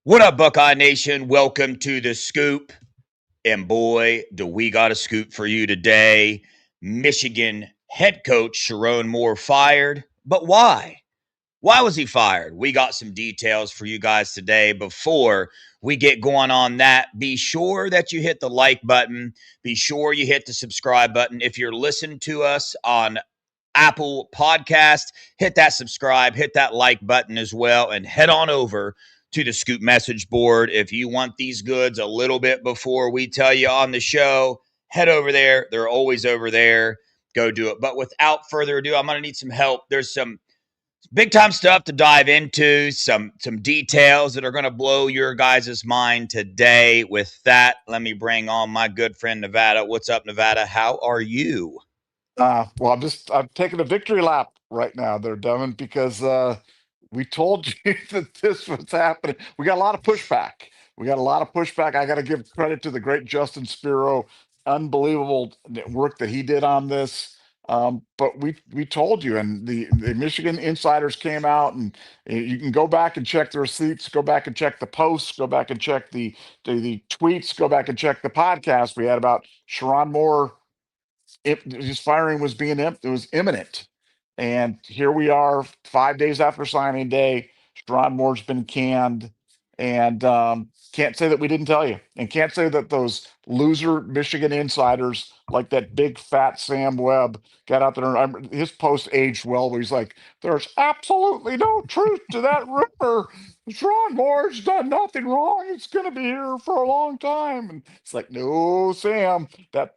What up, Buckeye Nation? Welcome to the Scoop. And boy, do we got a scoop for you today. Michigan head coach Sharon Moore fired. But why? Why was he fired? We got some details for you guys today. Before we get going on that, be sure that you hit the like button. Be sure you hit the subscribe button. If you're listening to us on Apple Podcast, hit that subscribe, hit that like button as well, and head on over to the Scoop message board. If you want these goods a little bit before we tell you on the show, head over there. They're always over there. Go do it. But without further ado, I'm going to need some help. There's some big time stuff to dive into, some details that are going to blow your guys' mind today. With that, let me bring on my good friend Nevada. What's up, Nevada? How are you? Well, I'm taking a victory lap right now there, Devin, because we told you that this was happening. We got a lot of pushback. I got to give credit to the great Justin Spiro, unbelievable work that he did on this. But we told you, and the Michigan insiders came out, and you can go back and check the receipts, go back and check the posts, go back and check the tweets, go back and check the podcast we had about Sharon Moore. His firing was it was imminent. And here we are 5 days after signing day. Sharon Moore's been canned. And can't say that we didn't tell you. And can't say that those loser Michigan insiders like that big fat Sam Webb got out there. His post aged well, where he's like, there's absolutely no truth to that rumor. Sharon Moore's done nothing wrong. It's going to be here for a long time. And it's like, no, Sam, that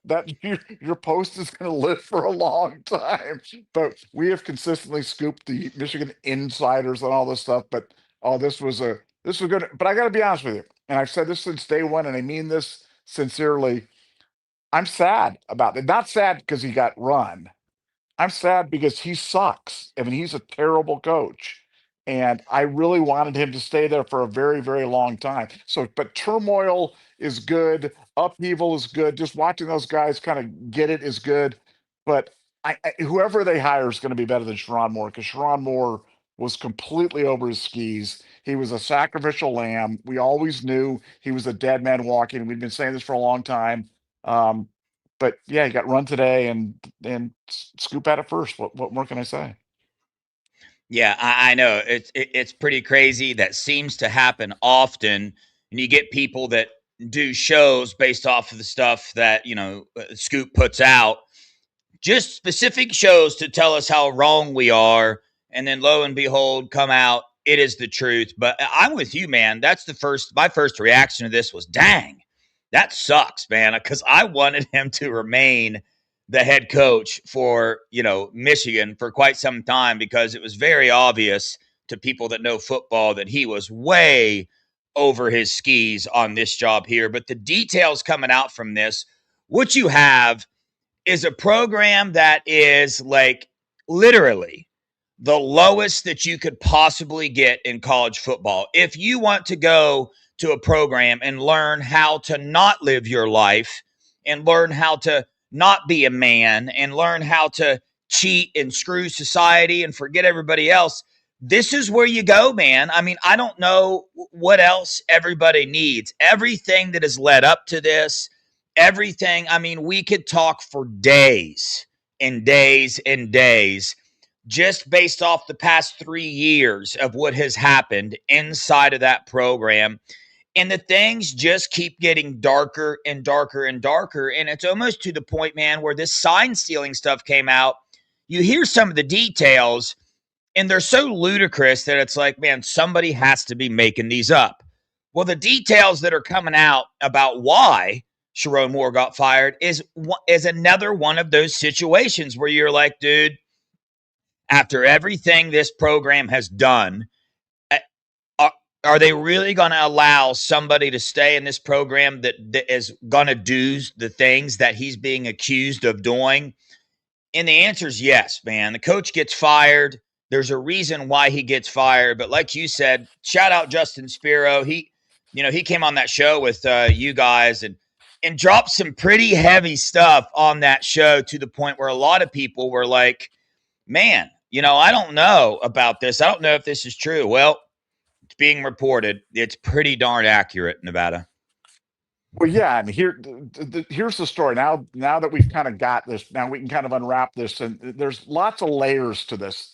your post is going to live for a long time. But we have consistently scooped the Michigan insiders and all this stuff. But this was good. But I got to be honest with you, and I've said this since day one, and I mean this sincerely. I'm sad about it. Not sad because he got run. I'm sad because he sucks. I mean, he's a terrible coach. And I really wanted him to stay there for a very, very long time. So, but turmoil is good. Upheaval is good. Just watching those guys kind of get it is good. But whoever they hire is going to be better than Sharon Moore, because Sharon Moore was completely over his skis. He was a sacrificial lamb. We always knew he was a dead man walking. We've been saying this for a long time. Um, but yeah, he got run today, and Scoop at it first. What more can I say? Yeah, I know it's pretty crazy. That seems to happen often, and you get people that do shows based off of the stuff that Scoop puts out, just specific shows to tell us how wrong we are, and then lo and behold, come out it is the truth. But I'm with you, man. That's my first reaction to this was, dang, that sucks, man, because I wanted him to remain the head coach for Michigan for quite some time, because it was very obvious to people that know football that he was way over his skis on this job here. But the details coming out from this, what you have is a program that is like literally the lowest that you could possibly get in college football. If you want to go to a program and learn how to not live your life, and learn how to not be a man, and learn how to cheat and screw society and forget everybody else, this is where you go, man. I mean, I don't know what else everybody needs. Everything that has led up to this, everything, I mean, we could talk for days and days and days just based off the past 3 years of what has happened inside of that program. And the things just keep getting darker and darker and darker. And it's almost to the point, man, where this sign stealing stuff came out. You hear some of the details, and they're so ludicrous that it's like, man, somebody has to be making these up. Well, the details that are coming out about why Sharon Moore got fired is another one of those situations where you're like, dude, after everything this program has done, are they really going to allow somebody to stay in this program that is going to do the things that he's being accused of doing? And the answer is yes, man. The coach gets fired. There's a reason why he gets fired. But like you said, shout out Justin Spiro. He came on that show with you guys and dropped some pretty heavy stuff on that show, to the point where a lot of people were like, man, I don't know about this. I don't know if this is true. Well, being reported, it's pretty darn accurate, Nevada. Well, yeah, and here's the story. Now that we've kind of got this, now we can kind of unwrap this, and there's lots of layers to this,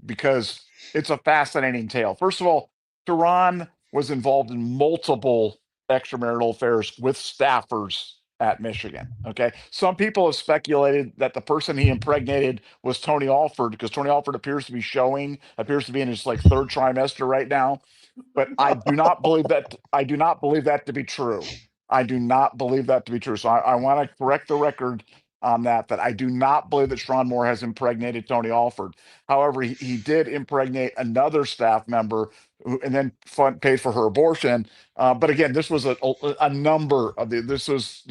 because it's a fascinating tale. First of all, Tehran was involved in multiple extramarital affairs with staffers at Michigan. Okay, some people have speculated that the person he impregnated was Tony Alford, because Tony Alford appears to be in his like third trimester right now, but I do not believe that. I do not believe that to be true. I do not believe that to be true. So I want to correct the record on that. That I do not believe that Sharon Moore has impregnated Tony Alford. However, he did impregnate another staff member, and then paid for her abortion. But again, this was a number of the. This was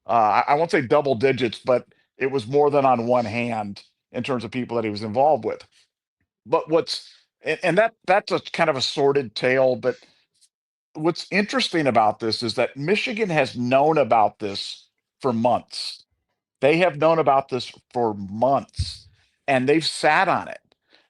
I won't say double digits, but it was more than on one hand in terms of people that he was involved with. But and that's a kind of a sordid tale. But what's interesting about this is that Michigan has known about this for months. They have known about this for months, and they've sat on it.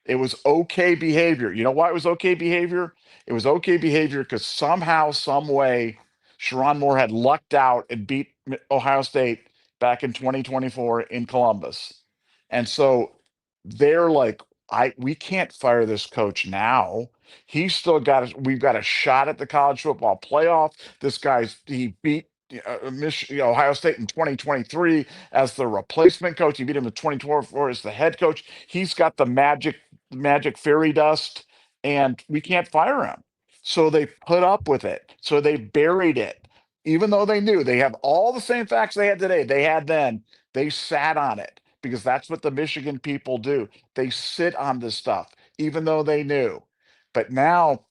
It was okay behavior. You know why it was okay behavior? It was okay behavior because somehow, some way, Sharon Moore had lucked out and beat Ohio State back in 2024 in Columbus. And so they're like, we can't fire this coach now. He's still we've got a shot at the college football playoff. He beat Ohio State in 2023 as the replacement coach. He beat him in 2024 as the head coach. He's got the magic fairy dust, and we can't fire him. So they put up with it. So they buried it. Even though they knew they have all the same facts they had today, they had then, they sat on it because that's what the Michigan people do. They sit on this stuff, even though they knew. But now,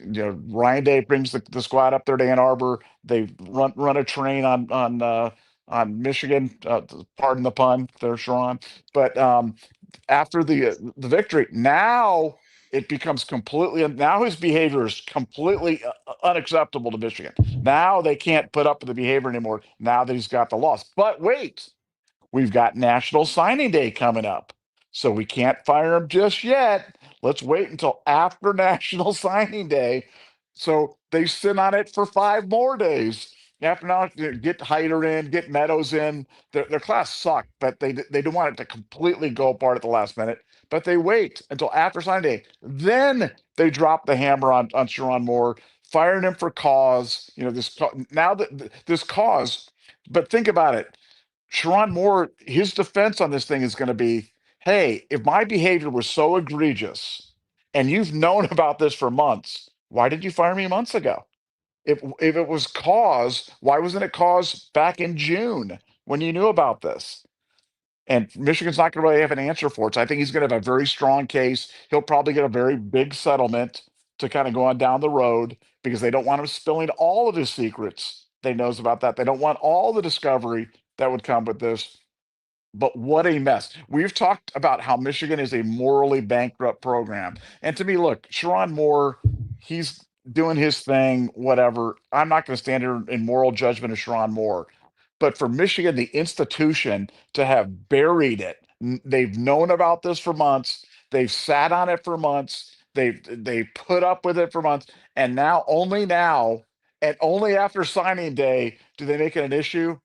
Ryan Day brings the squad up there to Ann Arbor. They run a train on Michigan. Pardon the pun, there, Sharon. But after the victory, now it becomes completely. Now his behavior is completely unacceptable to Michigan. Now they can't put up with the behavior anymore. Now that he's got the loss. But wait, we've got National Signing Day coming up. So we can't fire him just yet. Let's wait until after National Signing Day. So they sit on it for 5 more days. After now, get Hyder in, get Meadows in. Their class sucked, but they don't want it to completely go apart at the last minute. But they wait until after signing day. Then they drop the hammer on Sharon Moore, firing him for cause. Now that this cause, but think about it. Sharon Moore, his defense on this thing is going to be, hey, if my behavior was so egregious and you've known about this for months, why did you fire me months ago? If it was cause, why wasn't it cause back in June when you knew about this? And Michigan's not going to really have an answer for it. So I think he's going to have a very strong case. He'll probably get a very big settlement to kind of go on down the road because they don't want him spilling all of his secrets. They knows about that. They don't want all the discovery that would come with this. But what a mess. We've talked about how Michigan is a morally bankrupt program. And to me, look, Sharon Moore, he's doing his thing, whatever. I'm not going to stand here in moral judgment of Sharon Moore. But for Michigan, the institution, to have buried it, they've known about this for months. They've sat on it for months. They put up with it for months. And now, and only after signing day, do they make it an issue.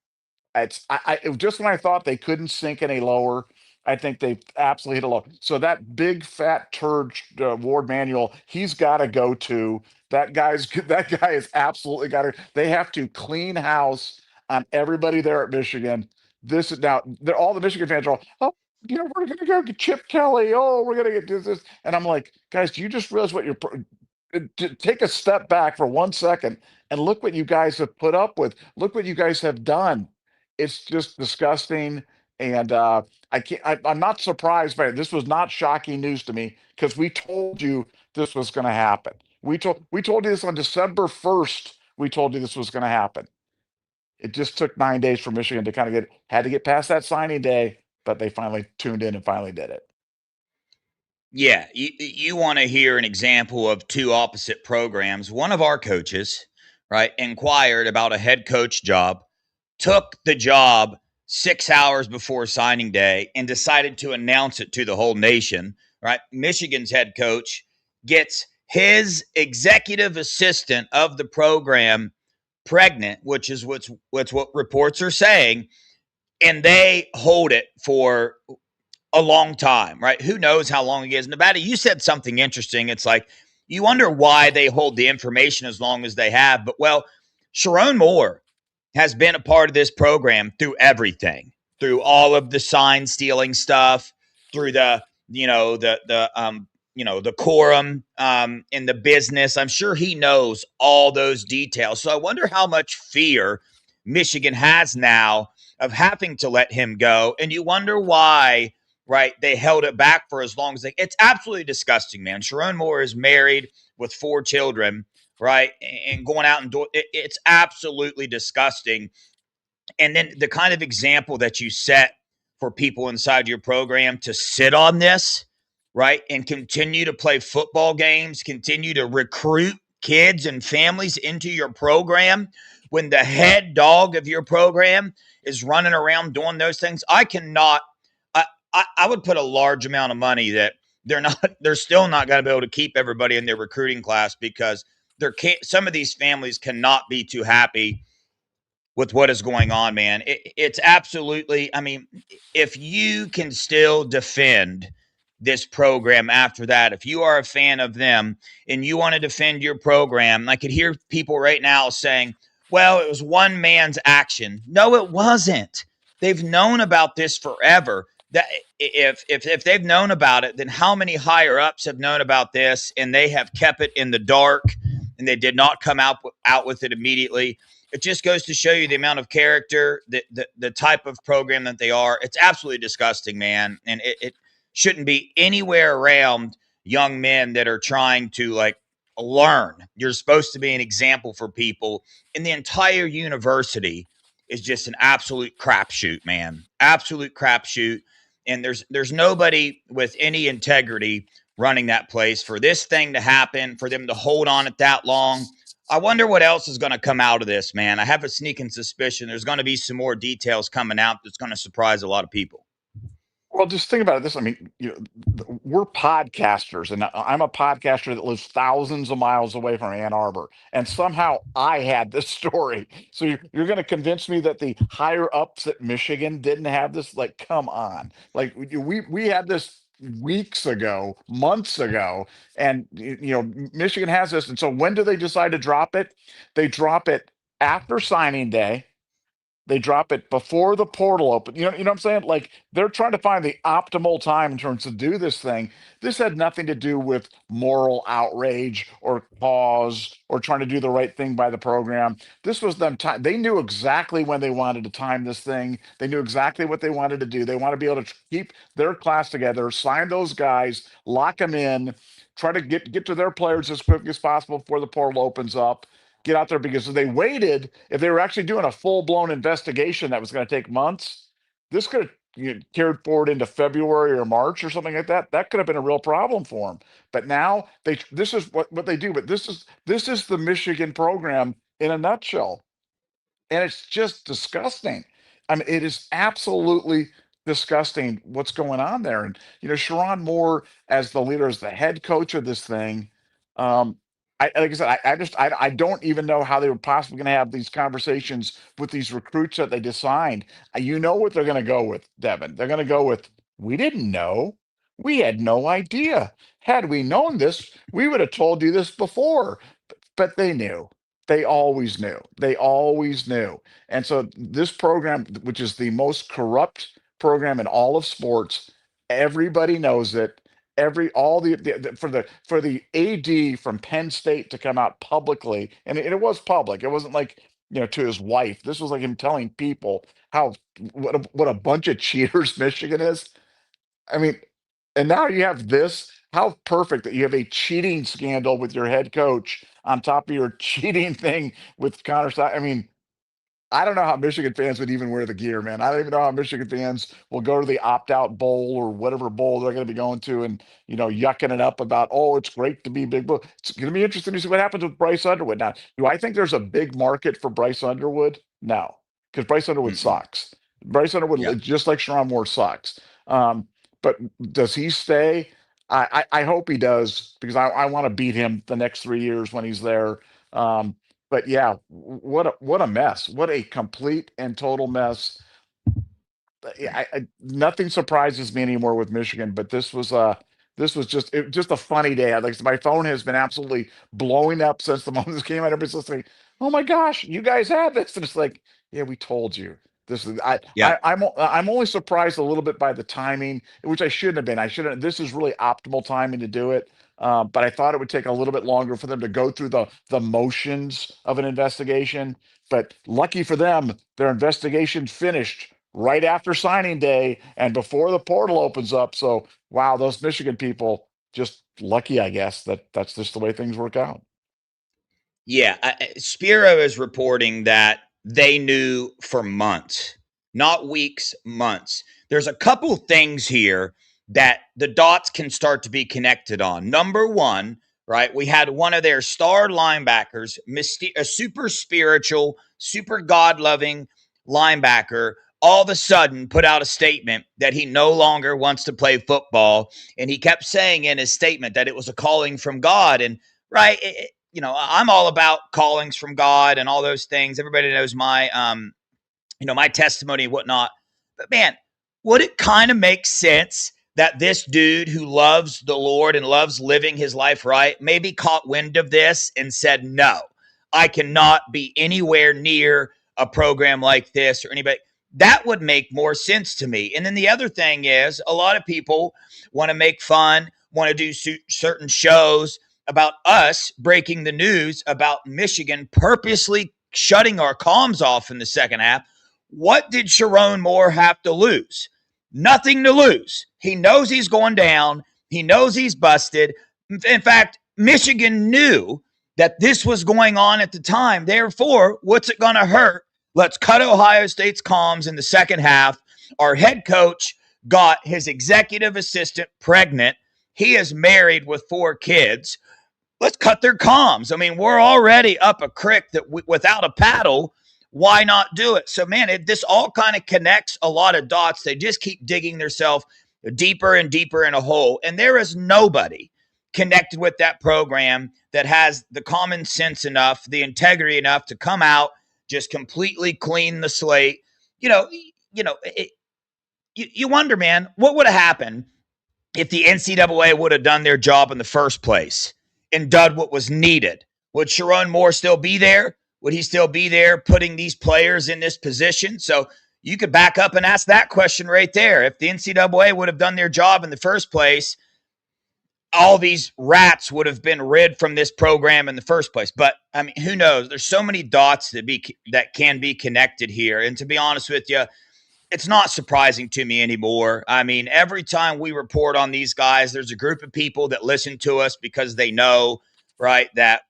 Just when I thought they couldn't sink any lower, I think they absolutely hit a low. So that big fat turd, Ward Manuel, he's got to go to. That guy is absolutely got to. They have to clean house on everybody there at Michigan. This is now. All the Michigan fans are all, oh, we're gonna go get Chip Kelly. Oh, we're gonna get this, and I'm like, guys, do you just realize what take a step back for 1 second and look what you guys have put up with. Look what you guys have done. It's just disgusting. And I'm not surprised by it. This was not shocking news to me because we told you this was going to happen. We told you this on December 1st. We told you this was going to happen. It just took 9 days for Michigan to kind of had to get past that signing day, but they finally tuned in and finally did it. Yeah, you want to hear an example of two opposite programs. One of our coaches, right, inquired about a head coach job, took the job 6 hours before signing day, and decided to announce it to the whole nation, right? Michigan's head coach gets his executive assistant of the program pregnant, which is what reports are saying, and they hold it for a long time, right? Who knows how long it is? Nevada, you said something interesting. It's like you wonder why they hold the information as long as they have. But well, Sharon Moore has been a part of this program through everything, through all of the sign stealing stuff, through the quorum in the business. I'm sure he knows all those details. So I wonder how much fear Michigan has now of having to let him go. And you wonder why, right? They held it back for as long as they. It's absolutely disgusting, man. Sharon Moore is married with 4 children, right? And going out and do it's absolutely disgusting. And then the kind of example that you set for people inside your program to sit on this, right? And continue to play football games, continue to recruit kids and families into your program when the head dog of your program is running around doing those things. I cannot, I would put a large amount of money that they're still not going to be able to keep everybody in their recruiting class because some of these families cannot be too happy with what is going on, man. It's absolutely, I mean, if you can still defend this program after that, if you are a fan of them and you want to defend your program, I could hear people right now saying, well, it was one man's action. No, it wasn't. They've known about this forever. That if they've known about it, then how many higher ups have known about this and they have kept it in the dark and they did not come out with it immediately? It just goes to show you the amount of character, the type of program that they are. It's absolutely disgusting, man. And it shouldn't be anywhere around young men that are trying to like learn. You're supposed to be an example for people. And the entire university is just an absolute crapshoot, man. Absolute crapshoot. And there's nobody with any integrity running that place for this thing to happen, for them to hold on it that long. I wonder what else is going to come out of this, man. I have a sneaking suspicion there's going to be some more details coming out that's going to surprise a lot of people. Well, just think about it this. I mean, we're podcasters, and I'm a podcaster that lives thousands of miles away from Ann Arbor, and somehow I had this story. So you're going to convince me that the higher ups at Michigan didn't have this? Like, come on! Like we had this weeks ago, months ago, and Michigan has this. And so when do they decide to drop it? They drop it after signing day. They drop it before the portal open. You know what I'm saying? Like they're trying to find the optimal time in terms to do this thing. This had nothing to do with moral outrage or cause or trying to do the right thing by the program. This was them time. They knew exactly when they wanted to time this thing. They knew exactly what they wanted to do. They want to be able to keep their class together, sign those guys, lock them in, try to get to their players as quickly as possible before the portal opens up, get out there, because if they waited, if they were actually doing a full-blown investigation that was going to take months, this could have carried forward into February or March or something like that. That could have been a real problem for them. But now this is what they do. But this is the Michigan program in a nutshell, and it's just disgusting. I mean, it is absolutely disgusting what's going on there. And Sharon Moore as the leader, as the head coach of this thing. Like I said, I don't even know how they were possibly going to have these conversations with these recruits that they just signed. You know what they're going to go with, Devin? They're going to go with, "We didn't know. We had no idea. Had we known this, we would have told you this before." But they knew. They always knew. They always knew. And so this program, which is the most corrupt program in all of sports, everybody knows it. All for the AD from Penn State to come out publicly, and it was public. It wasn't like to his wife. This was like him telling people how what a bunch of cheaters Michigan is. I mean, and now you have this. How perfect that you have a cheating scandal with your head coach on top of your cheating thing with Connor. I mean, I don't know how Michigan fans would even wear the gear, man. I don't even know how Michigan fans will go to the opt-out bowl or whatever bowl they're going to be going to and, yucking it up about, oh, it's great to be big bull. It's going to be interesting to see what happens with Bryce Underwood. Now, do I think there's a big market for Bryce Underwood? No, because Bryce Underwood Mm-mm. sucks. Bryce Yeah. Underwood, just like Sharon Moore, sucks. Um, but does he stay? I hope he does because I want to beat him the next 3 years when he's there. Um, but yeah, what a mess! What a complete and total mess. Nothing surprises me anymore with Michigan, but this was just a funny day. Like my phone has been absolutely blowing up since the moment this came out. Everybody's listening. Oh my gosh, you guys have this, and it's like, yeah, we told you. This is Yeah. I'm only surprised a little bit by the timing, which I shouldn't have been. I shouldn't. This is really optimal timing to do it. But I thought it would take a little bit longer for them to go through the motions of an investigation. But lucky for them, their investigation finished right after signing day and before the portal opens up. So, wow, those Michigan people just lucky, I guess, that that's just the way things work out. Yeah, Spiro is reporting that they knew for months, not weeks, months. There's a couple things here that the dots can start to be connected on. Number one, right, we had one of their star linebackers, a super spiritual, super God loving linebacker, all of a sudden put out a statement that he no longer wants to play football. And he kept saying in his statement that it was a calling from God. And right, I'm all about callings from God and all those things. Everybody knows my my testimony and whatnot. But man, would it kind of make sense that this dude who loves the Lord and loves living his life right maybe caught wind of this and said, no, I cannot be anywhere near a program like this or anybody. That would make more sense to me. And then the other thing is, a lot of people want to make fun, want to do certain shows about us breaking the news about Michigan purposely shutting our comms off in the second half. What did Sharon Moore have to lose? Nothing to lose. He knows he's going down. He knows he's busted. In fact, Michigan knew that this was going on at the time. Therefore, what's it going to hurt? Let's cut Ohio State's comms in the second half. Our head coach got his executive assistant pregnant. He is married with 4 kids. Let's cut their comms. I mean, we're already up a creek that without a paddle, why not do it? So, man, this all kind of connects a lot of dots. They just keep digging themselves deeper and deeper in a hole. And there is nobody connected with that program that has the common sense enough, the integrity enough to come out, just completely clean the slate. You know, you wonder, man, what would have happened if the NCAA would have done their job in the first place and done what was needed? Would Sharon Moore still be there? Would he still be there putting these players in this position? So you could back up and ask that question right there. If the NCAA would have done their job in the first place, all these rats would have been rid from this program in the first place. But I mean, who knows? There's so many dots that can be connected here. And to be honest with you, it's not surprising to me anymore. I mean, every time we report on these guys, there's a group of people that listen to us because they know, right, that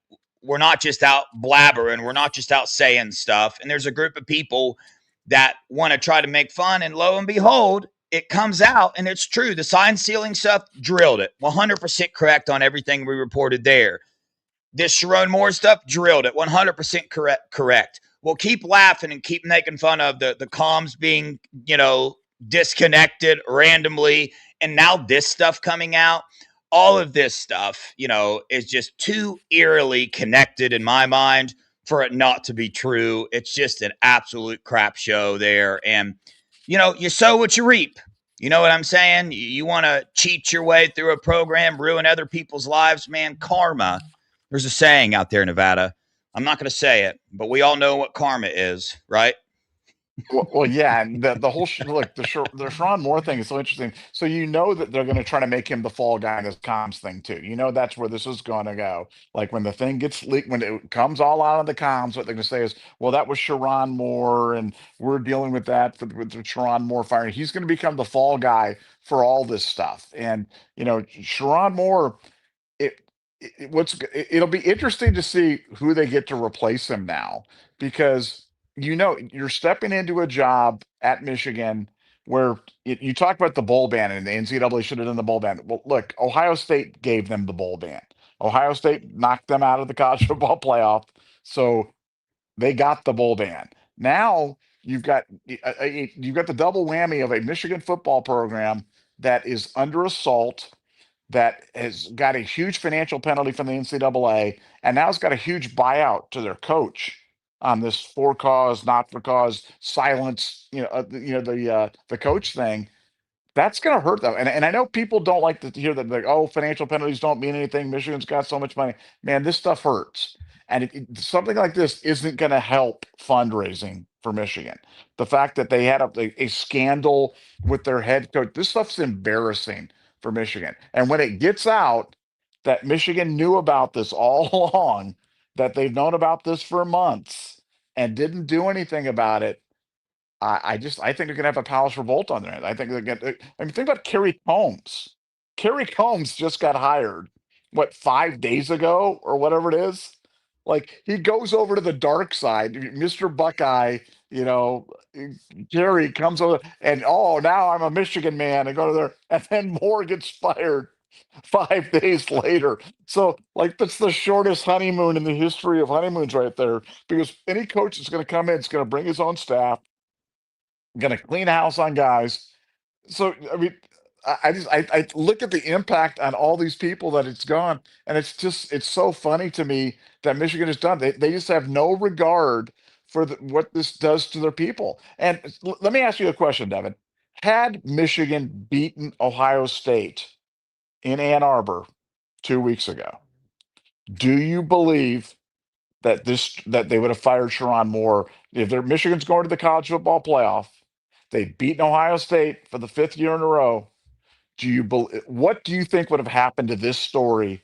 we're not just out blabbering, we're not just out saying stuff. And there's a group of people that want to try to make fun. And lo and behold, it comes out and it's true. The sign sealing stuff drilled it 100% correct on everything we reported there. This Sharon Moore stuff drilled it 100% correct. We'll keep laughing and keep making fun of the comms being, disconnected randomly. And now this stuff coming out, all of this stuff, is just too eerily connected in my mind for it not to be true. It's just an absolute crap show there. And, you sow what you reap. You know what I'm saying? You want to cheat your way through a program, ruin other people's lives, man. Karma. There's a saying out there in Nevada. I'm not going to say it, but we all know what karma is, right? Well, yeah, and the whole look the Sharon Moore thing is so interesting. So you know that they're going to try to make him the fall guy in this comms thing too. You know that's where this is going to go. Like when the thing gets leaked, when it comes all out of the comms, what they're going to say is, "Well, that was Sharon Moore, and we're dealing with that with the Sharon Moore firing." He's going to become the fall guy for all this stuff. And Sharon Moore, it, it'll be interesting to see who they get to replace him now because you're stepping into a job at Michigan where you talk about the bowl ban and the NCAA should have done the bowl ban. Well, look, Ohio State gave them the bowl ban. Ohio State knocked them out of the college football playoff, so they got the bowl ban. Now you've got the double whammy of a Michigan football program that is under assault that has got a huge financial penalty from the NCAA, and now it's got a huge buyout to their coach on this for cause, not for cause, silence, the coach thing. That's going to hurt them. And I know people don't like to hear that, like, oh, financial penalties don't mean anything. Michigan's got so much money. Man, this stuff hurts. And something like this isn't going to help fundraising for Michigan. The fact that they had a scandal with their head coach, this stuff's embarrassing for Michigan. And when it gets out that Michigan knew about this all along, that they've known about this for months and didn't do anything about it, I think they're gonna have a Palace revolt on their hands. I think they're gonna. I mean, think about Kerry Combs. Kerry Combs just got hired, what, 5 days ago or whatever it is. Like, he goes over to the dark side, Mr. Buckeye. You know, Kerry comes over and, oh, now I'm a Michigan man. I go to there, and then Moore gets fired 5 days later. So, like, that's the shortest honeymoon in the history of honeymoons, right there. Because any coach that's going to come in is going to bring his own staff, gonna clean house on guys. So I mean, I look at the impact on all these people that it's gone, and it's so funny to me that Michigan has done. They just have no regard for what this does to their people. And let me ask you a question, Devin. Had Michigan beaten Ohio State in Ann Arbor 2 weeks ago, do you believe that they would have fired Sharon Moore if their Michigan's going to the college football playoff? They've beaten Ohio State for the fifth year in a row. What do you think would have happened to this story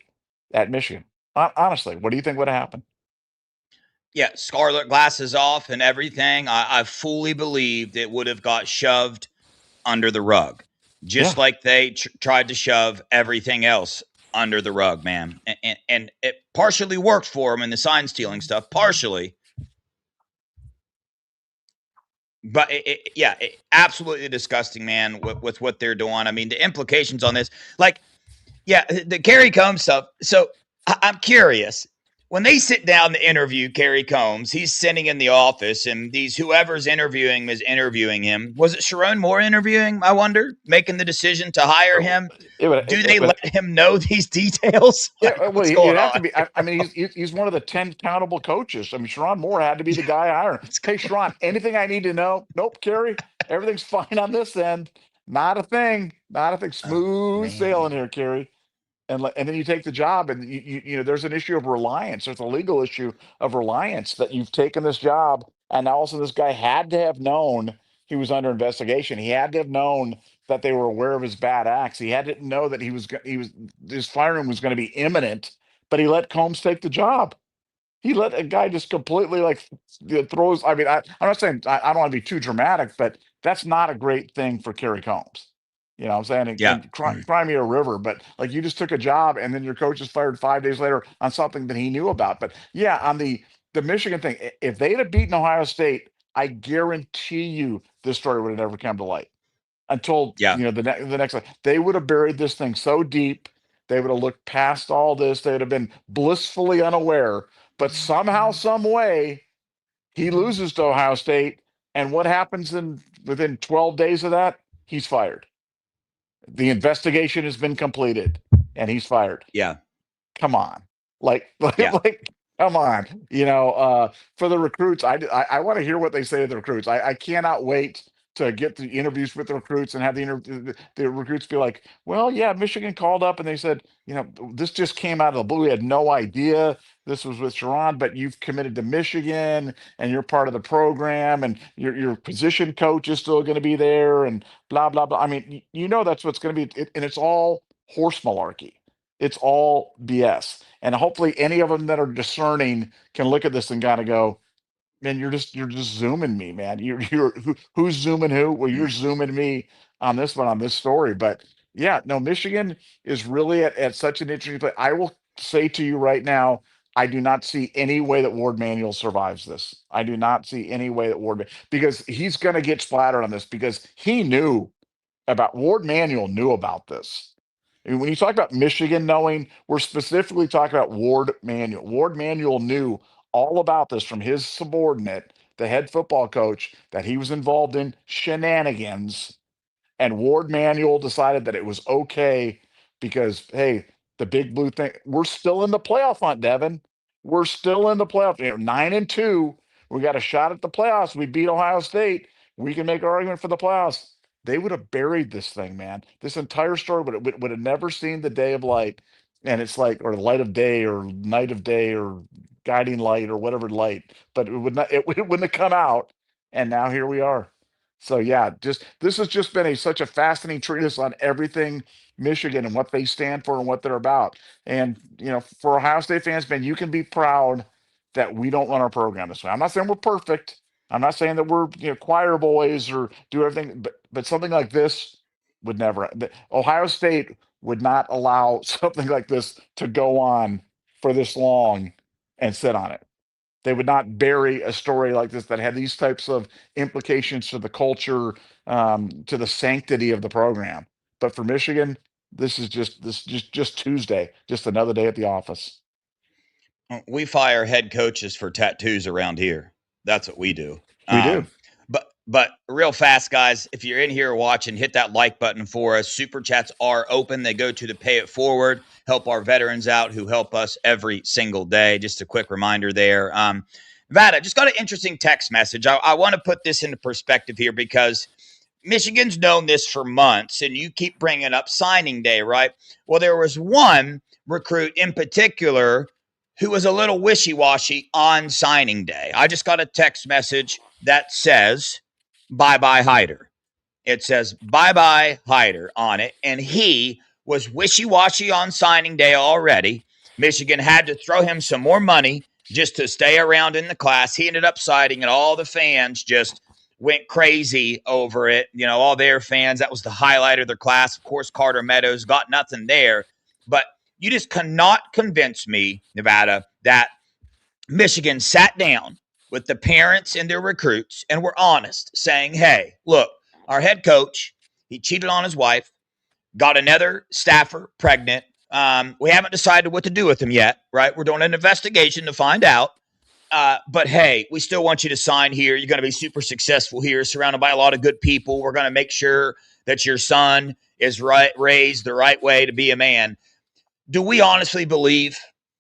at Michigan? Honestly, what do you think would have happened? Yeah, scarlet glasses off and everything. I fully believed it would have got shoved under the rug, just Yeah. like they tried to shove everything else under the rug, man. And it partially worked for them in the sign stealing stuff, partially. But absolutely disgusting, man, with what they're doing. I mean, the implications on this, like, yeah, the Kerry Combs stuff. So I'm curious. When they sit down to interview Kerry Combs, he's sitting in the office, and whoever's interviewing him is interviewing him. Was it Sharon Moore interviewing? I wonder, making the decision to hire Oh, him. Do they it would. let him know these details? Yeah, Like, well, what's you'd going have to on? be. I mean, he's one of the 10 accountable coaches. I mean, Sharon Moore had to be the guy hiring. What's Hey, going Sharon, anything I need to know? Nope, Kerry, everything's fine on this end. Not a thing. Not a thing. on? Oh Smooth sailing man, here, Kerry. And then you take the job, and there's an issue of reliance. There's a legal issue of reliance that you've taken this job, and now also this guy had to have known he was under investigation. He had to have known that they were aware of his bad acts. He had to know that he was his firing was going to be imminent, but he let Combs take the job. He let a guy just completely, like, throws. I mean, I'm not saying I don't want to be too dramatic, but that's not a great thing for Kerry Combs. You know what I'm saying? yeah, And cry me a river, but like, you just took a job and then your coach is fired 5 days later on something that he knew about. But yeah, on the Michigan thing, if they'd have beaten Ohio State, I guarantee you this story would have never come to light until, yeah. the next one. They would have buried this thing so deep. They would have looked past all this. They would have been blissfully unaware. But somehow, some way, he loses to Ohio State, and what happens within 12 days of that? He's fired. The investigation has been completed, and he's fired. Yeah, Come on. Like, yeah. like, come on. For the recruits, I want to hear what they say to the recruits. I cannot wait to get the interviews with the recruits and have the recruits be like, well, yeah, Michigan called up and they said, this just came out of the blue. We had no idea this was with Sharon, but you've committed to Michigan and you're part of the program, and your position coach is still going to be there, and blah blah blah. I mean, that's what's going to be, and it's all horse malarkey. It's all BS. And hopefully any of them that are discerning can look at this and kind of go, man, you're just zooming me, man. Who's zooming who? Well, you're zooming me on this one, on this story. But yeah, no, Michigan is really at such an interesting place. I will say to you right now, I do not see any way that Ward Manuel survives this. I do not see any way that because he's going to get splattered on this, because Ward Manuel knew about this. And when you talk about Michigan knowing, we're specifically talking about Ward Manuel. Ward Manuel knew all about this from his subordinate, the head football coach, that he was involved in shenanigans. And Ward Manuel decided that it was okay because hey, the big blue thing, we're still in the playoff hunt, Devin. We're still in the playoff. 9-2. We got a shot at the playoffs. We beat Ohio State. We can make our argument for the playoffs. They would have buried this thing, man. This entire story would have never seen the day of light. And it's like, or light of day, or night of day, or guiding light, or whatever light. But it would not. It wouldn't have come out. And now here we are. So yeah, just this has just been such a fascinating treatise on everything Michigan and what they stand for and what they're about. And for Ohio State fans, man, you can be proud that we don't run our program this way. I'm not saying we're perfect. I'm not saying that we're choir boys or do everything, but something like this would never. Ohio State would not allow something like this to go on for this long and sit on it. They would not bury a story like this that had these types of implications to the culture, to the sanctity of the program. But for Michigan, this is just Tuesday, just another day at the office. We fire head coaches for tattoos around here. That's what we do. We do. But real fast, guys, if you're in here watching, hit that like button for us. Super chats are open. They go to the Pay It Forward. Help our veterans out who help us every single day. Just a quick reminder there. Nevada, just got an interesting text message. I want to put this into perspective here because Michigan's known this for months, and you keep bringing up signing day, right? Well, there was one recruit in particular who was a little wishy-washy on signing day. I just got a text message that says, bye-bye Hyder. It says, bye-bye Hyder on it, and he was wishy-washy on signing day already. Michigan had to throw him some more money just to stay around in the class. He ended up signing, and all the fans just went crazy over it. All their fans, that was the highlight of their class. Of course, Carter Meadows got nothing there. But you just cannot convince me, Nevada, that Michigan sat down with the parents and their recruits and were honest, saying, hey, look, our head coach, he cheated on his wife, got another staffer pregnant. We haven't decided what to do with him yet, right? We're doing an investigation to find out. But hey, we still want you to sign here. You're going to be super successful here, surrounded by a lot of good people. We're going to make sure that your son is raised the right way to be a man. Do we honestly believe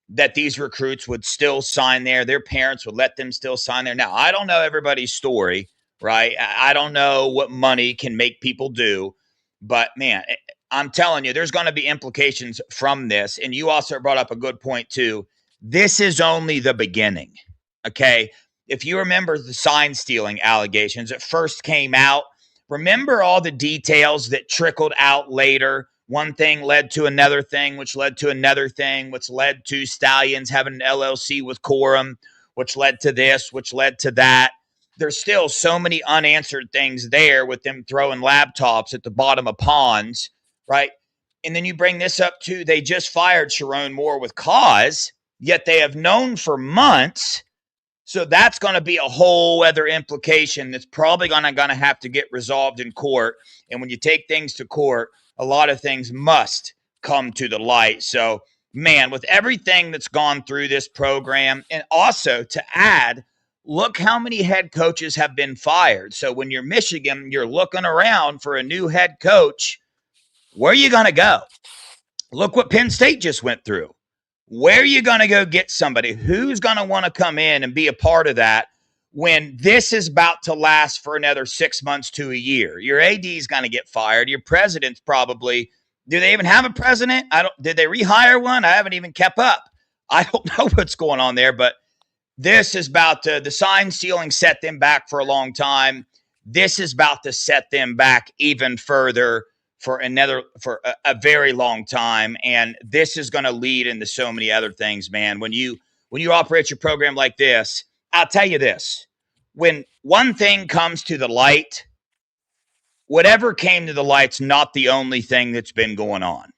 that these recruits would still sign there? Their parents would let them still sign there? Now, I don't know everybody's story, right? I don't know what money can make people do. But man, I'm telling you, there's going to be implications from this. And you also brought up a good point, too. This is only the beginning. Okay. If you remember the sign stealing allegations that first came out, remember all the details that trickled out later. One thing led to another thing, which led to another thing, which led to Stallions having an LLC with Quorum, which led to this, which led to that. There's still so many unanswered things there with them throwing laptops at the bottom of ponds, right? And then you bring this up too. They just fired Sharon Moore with cause, yet they have known for months. So that's going to be a whole other implication that's probably going to have to get resolved in court. And when you take things to court, a lot of things must come to the light. So, man, with everything that's gone through this program, and also to add, look how many head coaches have been fired. So when you're Michigan, you're looking around for a new head coach. Where are you going to go? Look what Penn State just went through. Where are you going to go get somebody? Who's going to want to come in and be a part of that when this is about to last for another 6 months to a year? Your AD is going to get fired. Your president's probably, do they even have a president? Did they rehire one? I haven't even kept up. I don't know what's going on there, but this is about to, the sign stealing set them back for a long time. This is about to set them back even further for a very long time. And this is going to lead into so many other things, man. When you operate your program like this, I'll tell you this, when one thing comes to the light, whatever came to the light's not the only thing that's been going on.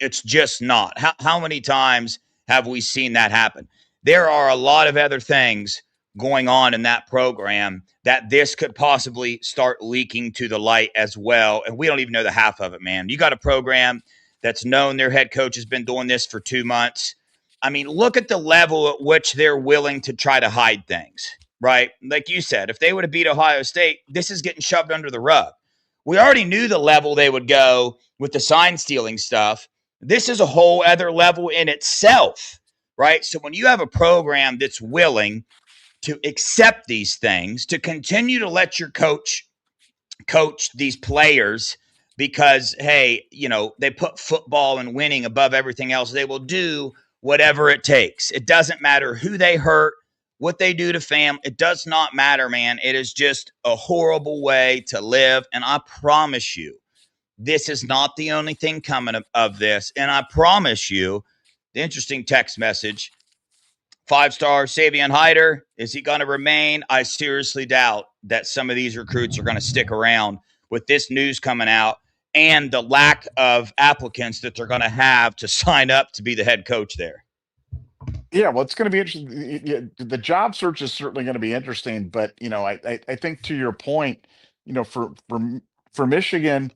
It's just not. How many times have we seen that happen? There are a lot of other things going on in that program that this could possibly start leaking to the light as well. And we don't even know the half of it, man. You got a program that's known their head coach has been doing this for 2 months. I mean, look at the level at which they're willing to try to hide things, right? Like you said, if they would have beat Ohio State, this is getting shoved under the rug. We already knew the level they would go with the sign stealing stuff. This is a whole other level in itself, right? So when you have a program that's willing to accept these things, to continue to let your coach these players because hey, they put football and winning above everything else. They will do whatever it takes. It doesn't matter who they hurt, what they do to fam. It does not matter, man. It is just a horrible way to live. And I promise you, this is not the only thing coming of this. And I promise you, the interesting text message. 5-star Savion Hyder, is he going to remain? I seriously doubt that some of these recruits are going to stick around with this news coming out and the lack of applicants that they're going to have to sign up to be the head coach there. Yeah, well, it's going to be interesting. The job search is certainly going to be interesting, but I think to your point, for Michigan,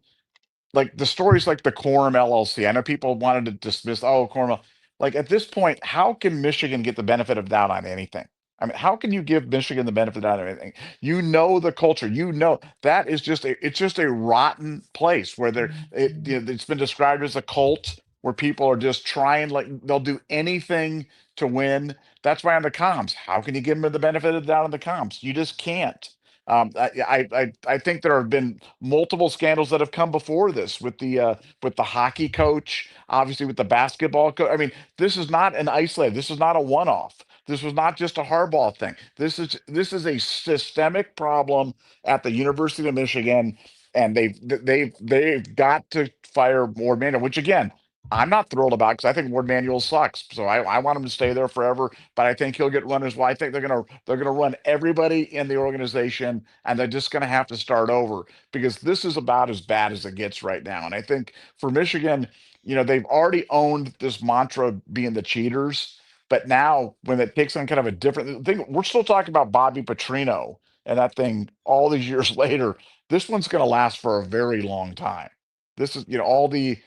like the stories like the Quorum LLC. I know people wanted to dismiss, oh, Quorum. Like at this point, how can Michigan get the benefit of doubt on anything? I mean, how can you give Michigan the benefit of doubt on anything? You know the culture. You know that is it's just a rotten place where it's been described as a cult where people are just trying, like they'll do anything to win. That's why on the comms, how can you give them the benefit of the doubt on the comms? You just can't. I think there have been multiple scandals that have come before this with the hockey coach, obviously with the basketball coach. I mean, this is not an isolated. This is not a one-off. This was not just a Harbaugh thing. This is a systemic problem at the University of Michigan, and they've got to fire Ward Manuel, which again, I'm not thrilled about because I think Ward Manuel sucks. So I want him to stay there forever, but I think he'll get run as well. I think they're gonna run everybody in the organization, and they're just gonna have to start over because this is about as bad as it gets right now. And I think for Michigan, they've already owned this mantra being the cheaters, but now when it takes on kind of a different thing, we're still talking about Bobby Petrino and that thing all these years later. This one's gonna last for a very long time. This is, the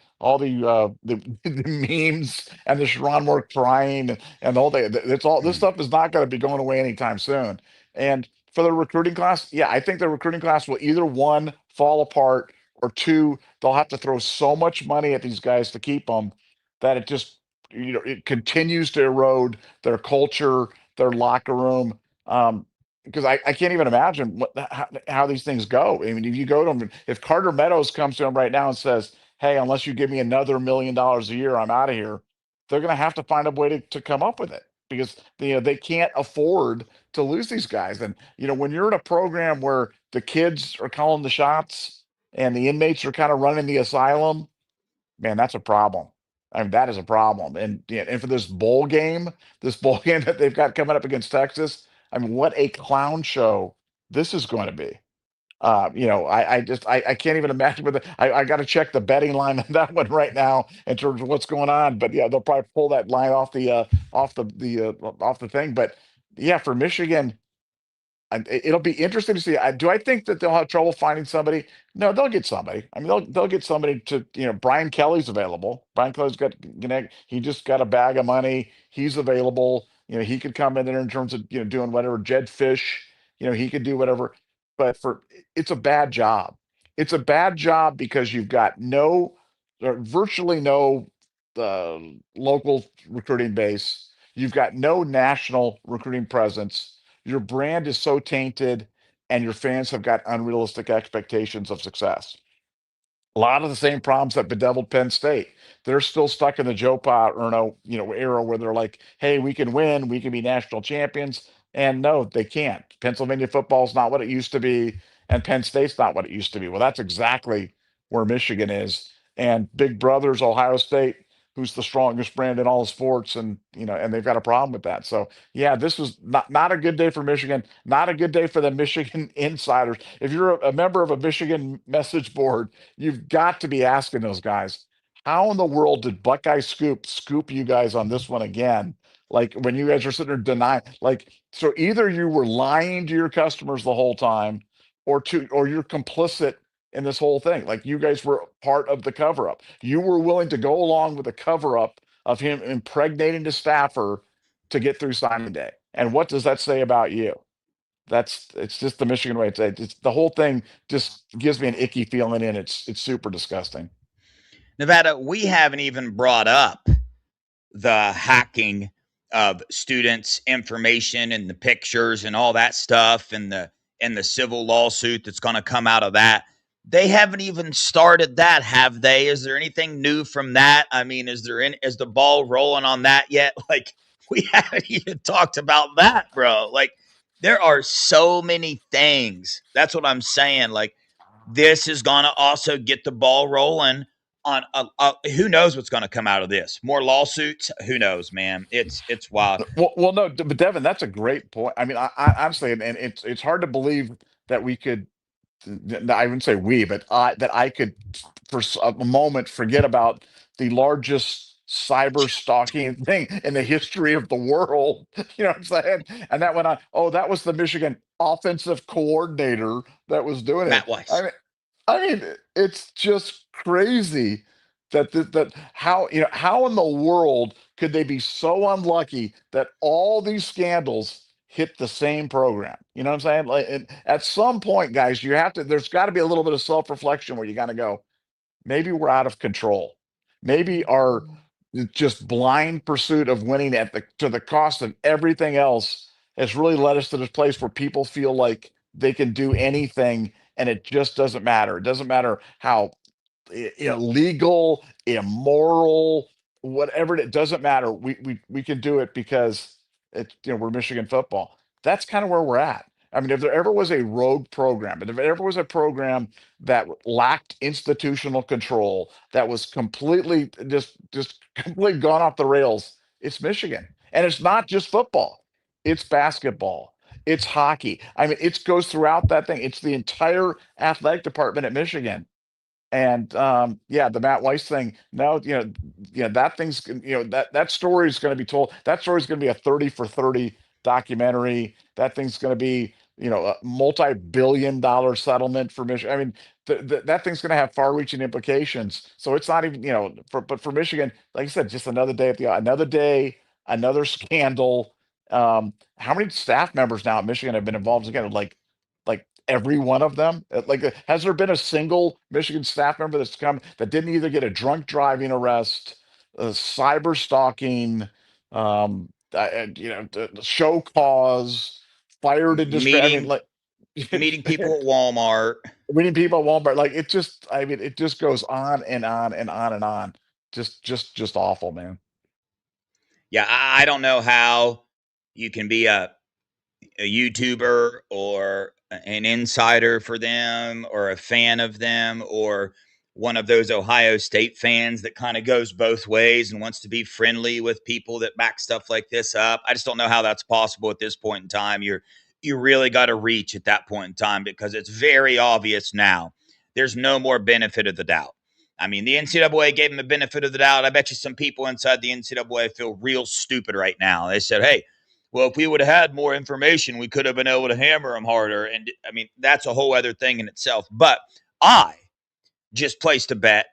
memes and the Sharon Moore crying and all that. It's all this Mm. stuff is not going to be going away anytime soon. And for the recruiting class, yeah, I think the recruiting class will either one fall apart or two, they'll have to throw so much money at these guys to keep them that it just it continues to erode their culture, their locker room. Because I can't even imagine how these things go. I mean, if you go to them, if Carter Meadows comes to him right now and says, hey, unless you give me another $1 million a year, I'm out of here. They're going to have to find a way to come up with it because they can't afford to lose these guys. And when you're in a program where the kids are calling the shots and the inmates are kind of running the asylum, man, that's a problem. I mean, that is a problem. And and for this bowl game that they've got coming up against Texas, I mean, what a clown show this is going to be. I can't even imagine with I got to check the betting line on that one right now in terms of what's going on. But yeah, they'll probably pull that line off the thing. But yeah, for Michigan, it'll be interesting to see. Do I think that they'll have trouble finding somebody? No, they'll get somebody. I mean, they'll get somebody to, Brian Kelly's available. Brian Kelly's got he just got a bag of money. He's available. He could come in there in terms of, doing whatever. Jed Fish, he could do whatever. But it's a bad job. It's a bad job because you've got no, or virtually no, local recruiting base. You've got no national recruiting presence. Your brand is so tainted, and your fans have got unrealistic expectations of success. A lot of the same problems that bedeviled Penn State. They're still stuck in the Joe Pa Erno, era where they're like, "Hey, we can win, we can be national champions," and no, they can't. Pennsylvania football is not what it used to be, and Penn State's not what it used to be. Well, that's exactly where Michigan is, and Big Brother's Ohio State, who's the strongest brand in all of sports, and and they've got a problem with that. So yeah, this was not a good day for Michigan, not a good day for the Michigan insiders. If you're a member of a Michigan message board, you've got to be asking those guys, how in the world did Buckeye scoop you guys on this one again? Like when you guys are sitting there denying, like, so either you were lying to your customers the whole time, or you're complicit in this whole thing. Like you guys were part of the cover up. You were willing to go along with the cover up of him impregnating the staffer to get through signing day. And what does that say about you? It's just the Michigan way. It's the whole thing just gives me an icky feeling, and it's super disgusting. Nevada, we haven't even brought up the hacking of students' information and the pictures and all that stuff and the civil lawsuit that's going to come out of that. They haven't even started that, have they? Is there anything new from that? I mean, is the ball rolling on that yet? Like, we haven't even talked about that, bro. Like, there are so many things. That's what I'm saying. Like, this is going to also get the ball rolling on who knows what's going to come out of this. More lawsuits, who knows, man. It's wild. No, but Devin, that's a great point. I mean, honestly, and it's hard to believe that we could. I wouldn't say we, but that I could for a moment forget about the largest cyber stalking thing in the history of the world. You know what I'm saying? And that went on. Oh, that was the Michigan offensive coordinator that was doing it. Matt Weiss. I mean, it's just crazy that how how in the world could they be so unlucky that all these scandals hit the same program? You know what I'm saying? Like, and at some point, guys, you have to. There's got to be a little bit of self-reflection where you got to go, maybe we're out of control. Maybe our just blind pursuit of winning at the to the cost of everything else has really led us to this place where people feel like they can do anything and it just doesn't matter. It doesn't matter how illegal, immoral, whatever it doesn't matter. We can do it because it's we're Michigan football. That's kind of where we're at. I mean, if there ever was a rogue program, and if there ever was a program that lacked institutional control, that was completely just completely gone off the rails, it's Michigan. And it's not just football. It's basketball. It's hockey. I mean, it goes throughout that thing. It's the entire athletic department at Michigan. And yeah, the Matt Weiss thing. No, that thing's that story is going to be told. That story is going to be a 30 for 30 documentary. That thing's going to be a multi-billion-dollar settlement for Michigan. I mean, that thing's going to have far-reaching implications. So it's not even but for Michigan, like I said, just another day another day, another scandal. How many staff members now at Michigan have been involved again? Like every one of them? Has there been a single Michigan staff member that's come that didn't either get a drunk driving arrest, cyber stalking, show cause, fired in disgrace? I mean, Meeting like, meeting people at Walmart. we need people at Walmart. Like, I mean, it just goes on and on and on and on. Just awful, man. Yeah, I don't know how you can be a YouTuber or an insider for them or a fan of them or one of those Ohio State fans that kind of goes both ways and wants to be friendly with people that back stuff like this up. I just don't know how that's possible at this point in time. You really got to reach at that point in time because it's very obvious now. There's no more benefit of the doubt. I mean, the NCAA gave him the benefit of the doubt. I bet you some people inside the NCAA feel real stupid right now. They said, hey, well, if we would have had more information, we could have been able to hammer them harder. And I mean, that's a whole other thing in itself. But I just placed a bet,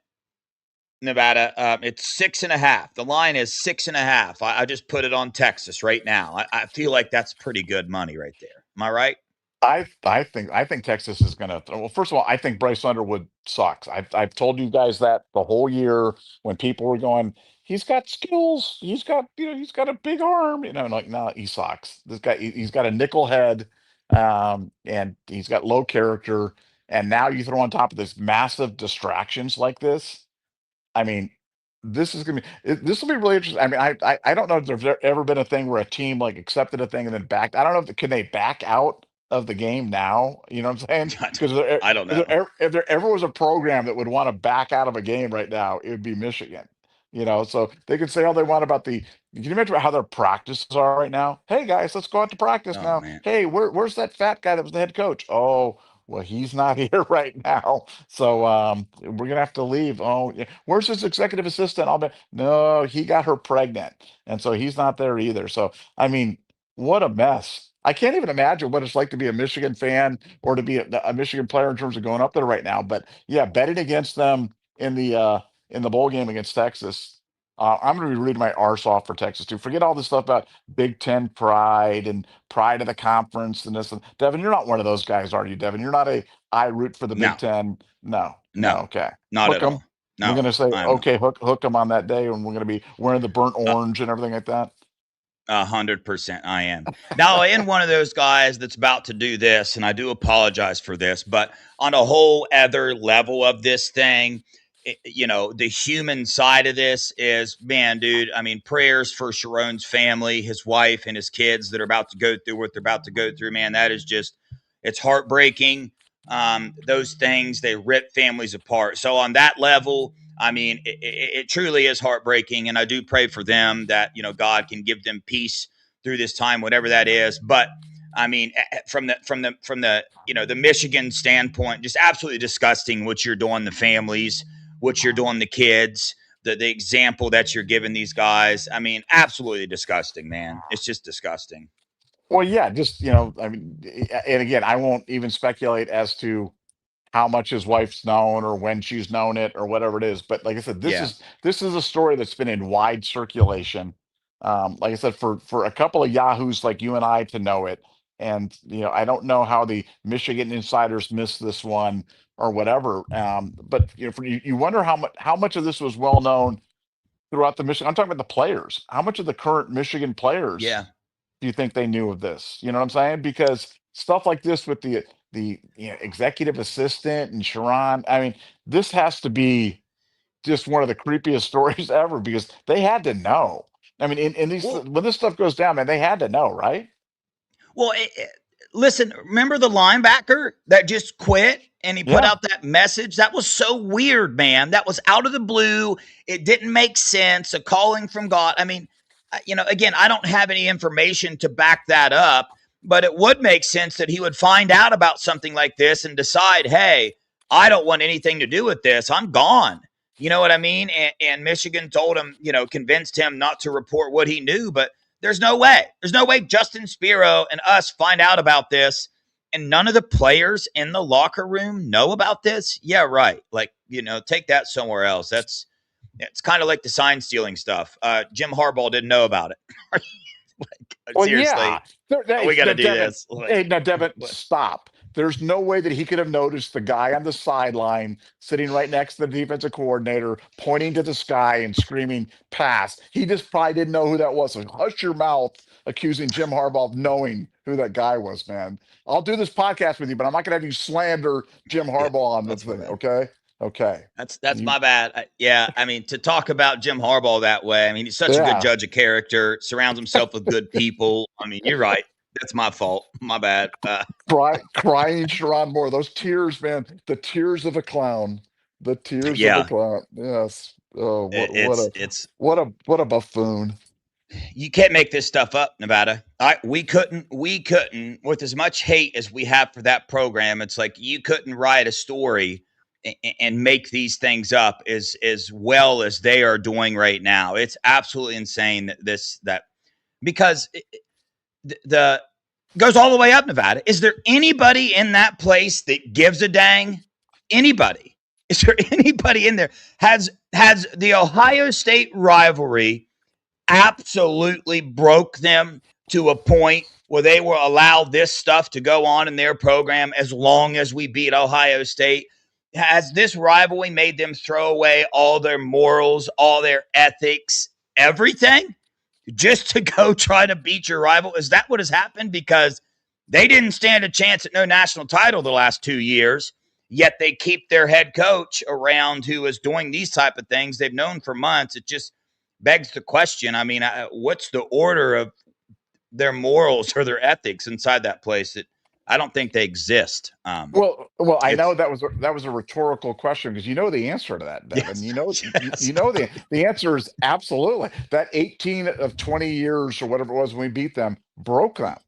Nevada. It's 6.5. The line is 6.5. I just put it on Texas right now. I feel like that's pretty good money right there. Am I right? I think Texas is gonna well, first of all, I think Bryce Underwood sucks. I've told you guys that the whole year when people were going, he's got skills, he's got a big arm, like no, he sucks. This guy he's got a nickel head, and he's got low character, and now you throw on top of this massive distractions like this. I mean, this will be really interesting. I mean, I don't know if there's ever been a thing where a team like accepted a thing and then backed. I don't know if can they back out of the game now. You know what I'm saying? Because I don't know. if there ever was a program that would want to back out of a game right now, it would be Michigan. So they can say all they want about the. Can you imagine how their practices are right now? Hey guys, let's go out to practice Oh now. man. Hey, where's that fat guy that was the head coach? Oh, well, he's not here right now. So we're gonna have to leave. Oh, yeah. Where's his executive assistant? No, he got her pregnant, and so he's not there either. So I mean, what a mess. I can't even imagine what it's like to be a Michigan fan or to be a Michigan player in terms of going up there right now. But yeah, betting against them in the bowl game against Texas. I'm going to be reading my arse off for Texas too. Forget all this stuff about Big Ten pride and pride of the conference and this. And Devin, you're not one of those guys, are you, Devin? You're not I root for the Big No, Ten. No, no, no, okay. not Hook at 'em. all. We're No, gonna say, I'm not. okay, hook them on that day, and we're gonna be wearing the burnt Uh, orange and everything like that. 100% I am. Now, I am one of those guys that's about to do this, and I do apologize for this, but on a whole other level of this thing, the human side of this is, man, dude, I mean, prayers for Sharon's family, his wife, and his kids that are about to go through what they're about to go through, man. That is just, it's heartbreaking. Those things, they rip families apart. So, on that level, I mean, it truly is heartbreaking, and I do pray for them that God can give them peace through this time, whatever that is. But I mean, from the the Michigan standpoint, just absolutely disgusting what you're doing the families, what you're doing the kids, the example that you're giving these guys. I mean, absolutely disgusting, man. It's just disgusting. Well, yeah, just I mean, and again, I won't even speculate as to how much his wife's known or when she's known it or whatever it is. But like I said, Yeah, this is a story that's been in wide circulation. Like I said, for a couple of yahoos like you and I to know it, and I don't know how the Michigan insiders missed this one or whatever. But you wonder how much of this was well known throughout the Michigan. I'm talking about the players. How much of the current Michigan players yeah. do you think they knew of this? You know what I'm saying? Because stuff like this with the executive assistant and Sharon, I mean, this has to be just one of the creepiest stories ever because they had to know. I mean, in these Well, when this stuff goes down, man, they had to know, right? Well, listen, remember the linebacker that just quit and he put Yeah. out that message? That was so weird, man. That was out of the blue. It didn't make sense. A calling from God. I mean, again, I don't have any information to back that up, but it would make sense that he would find out about something like this and decide, hey, I don't want anything to do with this. I'm gone. You know what I mean? And Michigan told him, convinced him not to report what he knew, but there's no way. There's no way Justin Spiro and us find out about this and none of the players in the locker room know about this. Yeah, right. Like, take that somewhere else. It's kind of like the sign stealing stuff. Jim Harbaugh didn't know about it. like, Well, yeah. seriously, we got Now, to do Devin, this. Like, hey, now, Devin, what? stop. There's no way that he could have noticed the guy on the sideline sitting right next to the defensive coordinator, pointing to the sky and screaming, pass. He just probably didn't know who that was. So hush your mouth, accusing Jim Harbaugh of knowing who that guy was, man. I'll do this podcast with you, but I'm not going to have you slander Jim Yeah, Harbaugh on the that's my thing, bad. okay? Okay. That's You, my bad. Yeah, I mean, to talk about Jim Harbaugh that way, I mean, he's such a good yeah. judge of character, surrounds himself with good people. I mean, you're right. That's my fault. My bad. Crying Sharon Moore. Those tears, man. The tears of a clown. The tears of a Yeah, clown. Yes. Oh, it, it's what a buffoon. you can't make this stuff up, Nevada. We couldn't with as much hate as we have for that program. It's like you couldn't write a story and make these things up as well as they are doing right now. It's absolutely insane that because the goes all the way up Nevada. Is there anybody in that place that gives a dang? Anybody? Is there anybody in there? Has the Ohio State rivalry absolutely broke them to a point where they will allow this stuff to go on in their program as long as we beat Ohio State? Has this rivalry made them throw away all their morals, all their ethics, everything? Just to go try to beat your rival? Is that what has happened? Because they didn't stand a chance at no national title the last 2 years, yet they keep their head coach around who is doing these type of things they've known for months. It just begs the question. I mean, what's the order of their morals or their ethics inside that place? That I don't think they exist. Well, I know It's that was a rhetorical question because you know the answer to that, Devin. yes, You know, yes, the answer is absolutely. That 18 of 20 years or whatever it was when we beat them broke them.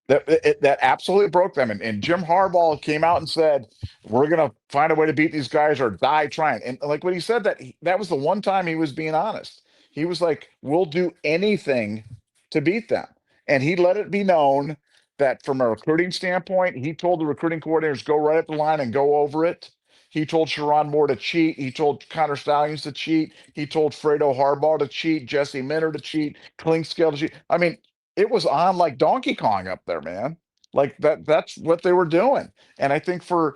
That absolutely broke them. And Jim Harbaugh came out and said, "We're going to find a way to beat these guys or die trying." And like when he said that, that was the one time he was being honest. He was like, "We'll do anything to beat them," and he let it be known that from a recruiting standpoint, he told the recruiting coordinators go right up the line and go over it. He told Sharon Moore to cheat. He told Connor Stallions to cheat. He told Fredo Harbaugh to cheat. Jesse Minter to cheat. Clinkscale to cheat. I mean, it was on like Donkey Kong up there, man. Like that's what they were doing. And I think for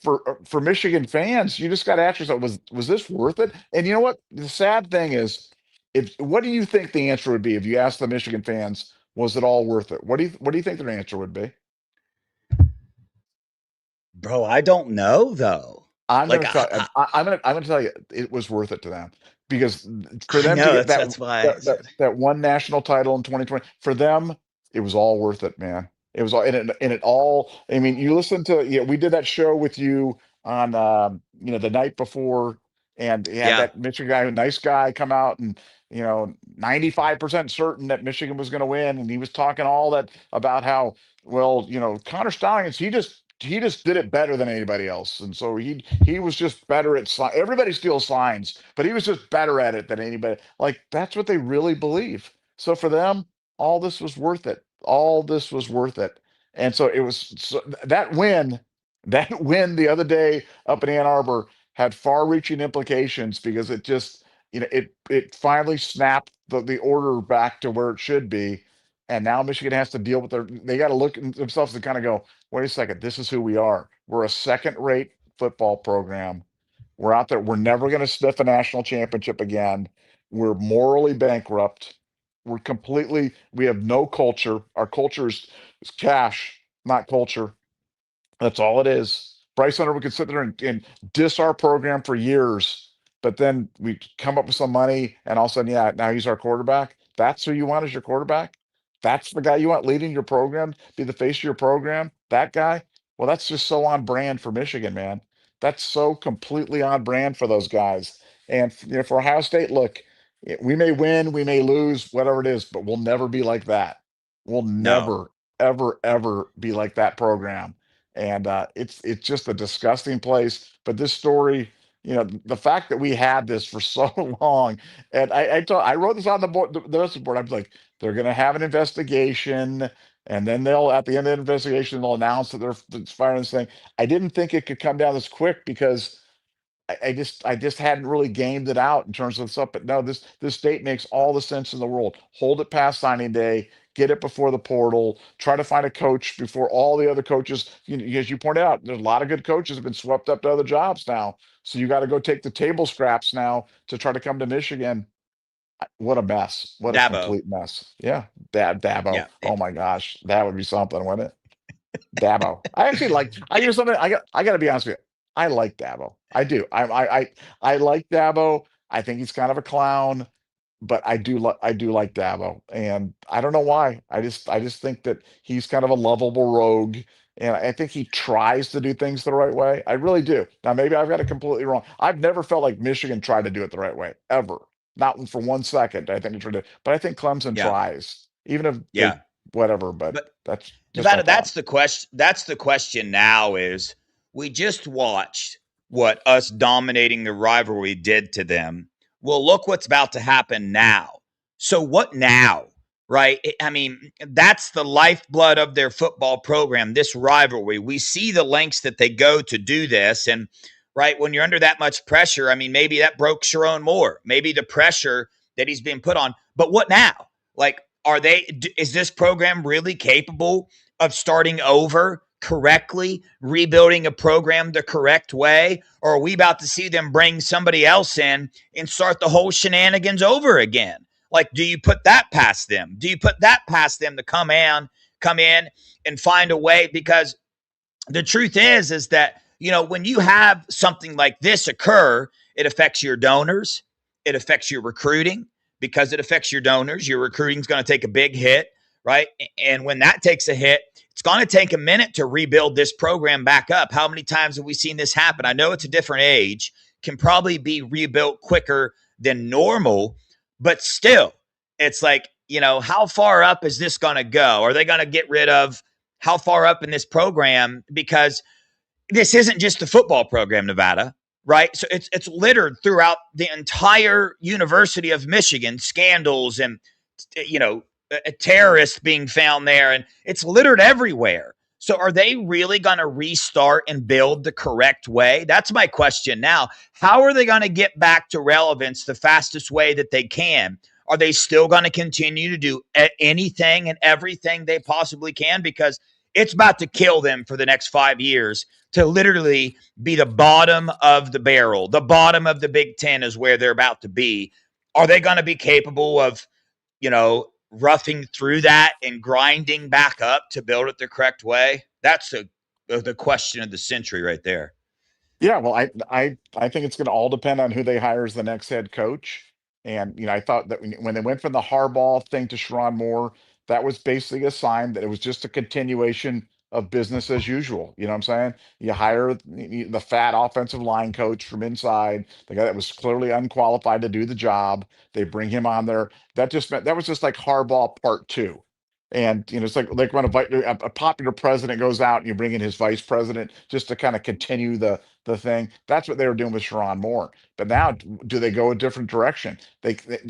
for Michigan fans, you just got to ask yourself, was this worth it? And you know what? The sad thing is, if what do you think the answer would be if you asked the Michigan fans, was it all worth it? What do you think their answer would be? Bro, I don't know though. I'm Like going to tell. I'm going to tell you, it was worth it to them because for I them to know get that's why I said that one national title in 2020, for them, it was all worth it, man. It was all, and it all. I mean, you listen to, we did that show with you on, the night before, and he had yeah. that Michigan guy, nice guy, come out and 95% certain that Michigan was going to win, and he was talking all that about how, well, Connor Stalions, he just did it better than anybody else, and so he was just better at everybody steals signs, but he was just better at it than anybody. Like, that's what they really believe. So for them, all this was worth it. All this was worth it. And so it was, so that win, that win the other day up in Ann Arbor had far-reaching implications because it just, it finally snapped the order back to where it should be. And now Michigan has to deal with they got to look at themselves and kind of go, wait a second, this is who we are. We're a second-rate football program. We're out there. We're never going to sniff a national championship again. We're morally bankrupt. We have no culture. Our culture is cash, not culture. That's all it is. Bryce Hunter, we could sit there and diss our program for years, but then we come up with some money, and all of a sudden, yeah, now he's our quarterback. That's who you want as your quarterback? That's the guy you want leading your program, be the face of your program? That guy? Well, that's just so on brand for Michigan, man. That's so completely on brand for those guys. And for Ohio State, look, we may win, we may lose, whatever it is, but we'll never be like that. We'll No. never, ever, ever be like that program. And it's just a disgusting place. But this story, the fact that we had this for so long, and I wrote this on the board, the message board. I was like, they're going to have an investigation, and then they'll, at the end of the investigation, they'll announce that they're firing this thing. I didn't think it could come down this quick because I just hadn't really gamed it out in terms of stuff. But no, this date makes all the sense in the world. Hold it past signing day, get it before the portal, try to find a coach before all the other coaches. As you pointed out, there's a lot of good coaches have been swept up to other jobs now. So you got to go take the table scraps now to try to come to Michigan. What a mess. What a Dabo. complete mess. Yeah. Dabo. Yeah. Oh my gosh. That would be something, wouldn't it? Dabo. I actually like. I hear something. I got to be honest with you. I like Dabo. I do. I like Dabo. I think he's kind of a clown, but I do like Dabo, and I don't know why. I just think that he's kind of a lovable rogue, and I think he tries to do things the right way. I really do. Now maybe I've got it completely wrong. I've never felt like Michigan tried to do it the right way ever. Not for 1 second. I think they tried to, but I think Clemson Yeah. tries, even if they Yeah. whatever. But But that's just my Nevada, thought. that's the question. That's the question now is we just watched what us dominating the rivalry did to them. Well, look what's about to happen now. So what now? Right? I mean, that's the lifeblood of their football program, this rivalry. We see the lengths that they go to do this. And right, when you're under that much pressure, I mean, maybe that broke Sharon Moore. Maybe the pressure that he's being put on. But what now? Like, is this program really capable of starting over correctly, rebuilding a program the correct way? Or are we about to see them bring somebody else in and start the whole shenanigans over again? Like, do you put that past them? Do you put that past them to come in and find a way? Because the truth is that, when you have something like this occur, it affects your donors, it affects your recruiting. Because it affects your donors, your recruiting is going to take a big hit, right? And when that takes a hit, it's going to take a minute to rebuild this program back up. How many times have we seen this happen? I know it's a different age, can probably be rebuilt quicker than normal, but still, it's like, how far up is this going to go? Are they going to get rid of how far up in this program? Because this isn't just a football program, Nevada, right? So it's littered throughout the entire University of Michigan, scandals and a terrorist being found there, and it's littered everywhere. So are they really going to restart and build the correct way? That's my question now. How are they going to get back to relevance the fastest way that they can? Are they still going to continue to do anything and everything they possibly can? Because it's about to kill them for the next 5 years to literally be the bottom of the barrel. The bottom of the Big Ten is where they're about to be. Are they going to be capable of, roughing through that and grinding back up to build it the correct way? That's the question of the century right there. Yeah, well, I think it's going to all depend on who they hire as the next head coach. And I thought that when they went from the Harbaugh thing to Sharon Moore, that was basically a sign that it was just a continuation of business as usual. You know what I'm saying? You hire the fat offensive line coach from inside, the guy that was clearly unqualified to do the job. They bring him on there. That just meant that was just like Harbaugh part two. And it's like when a popular president goes out and you bring in his vice president just to kind of continue the thing. That's what they were doing with Sharon Moore. But now, do they go a different direction?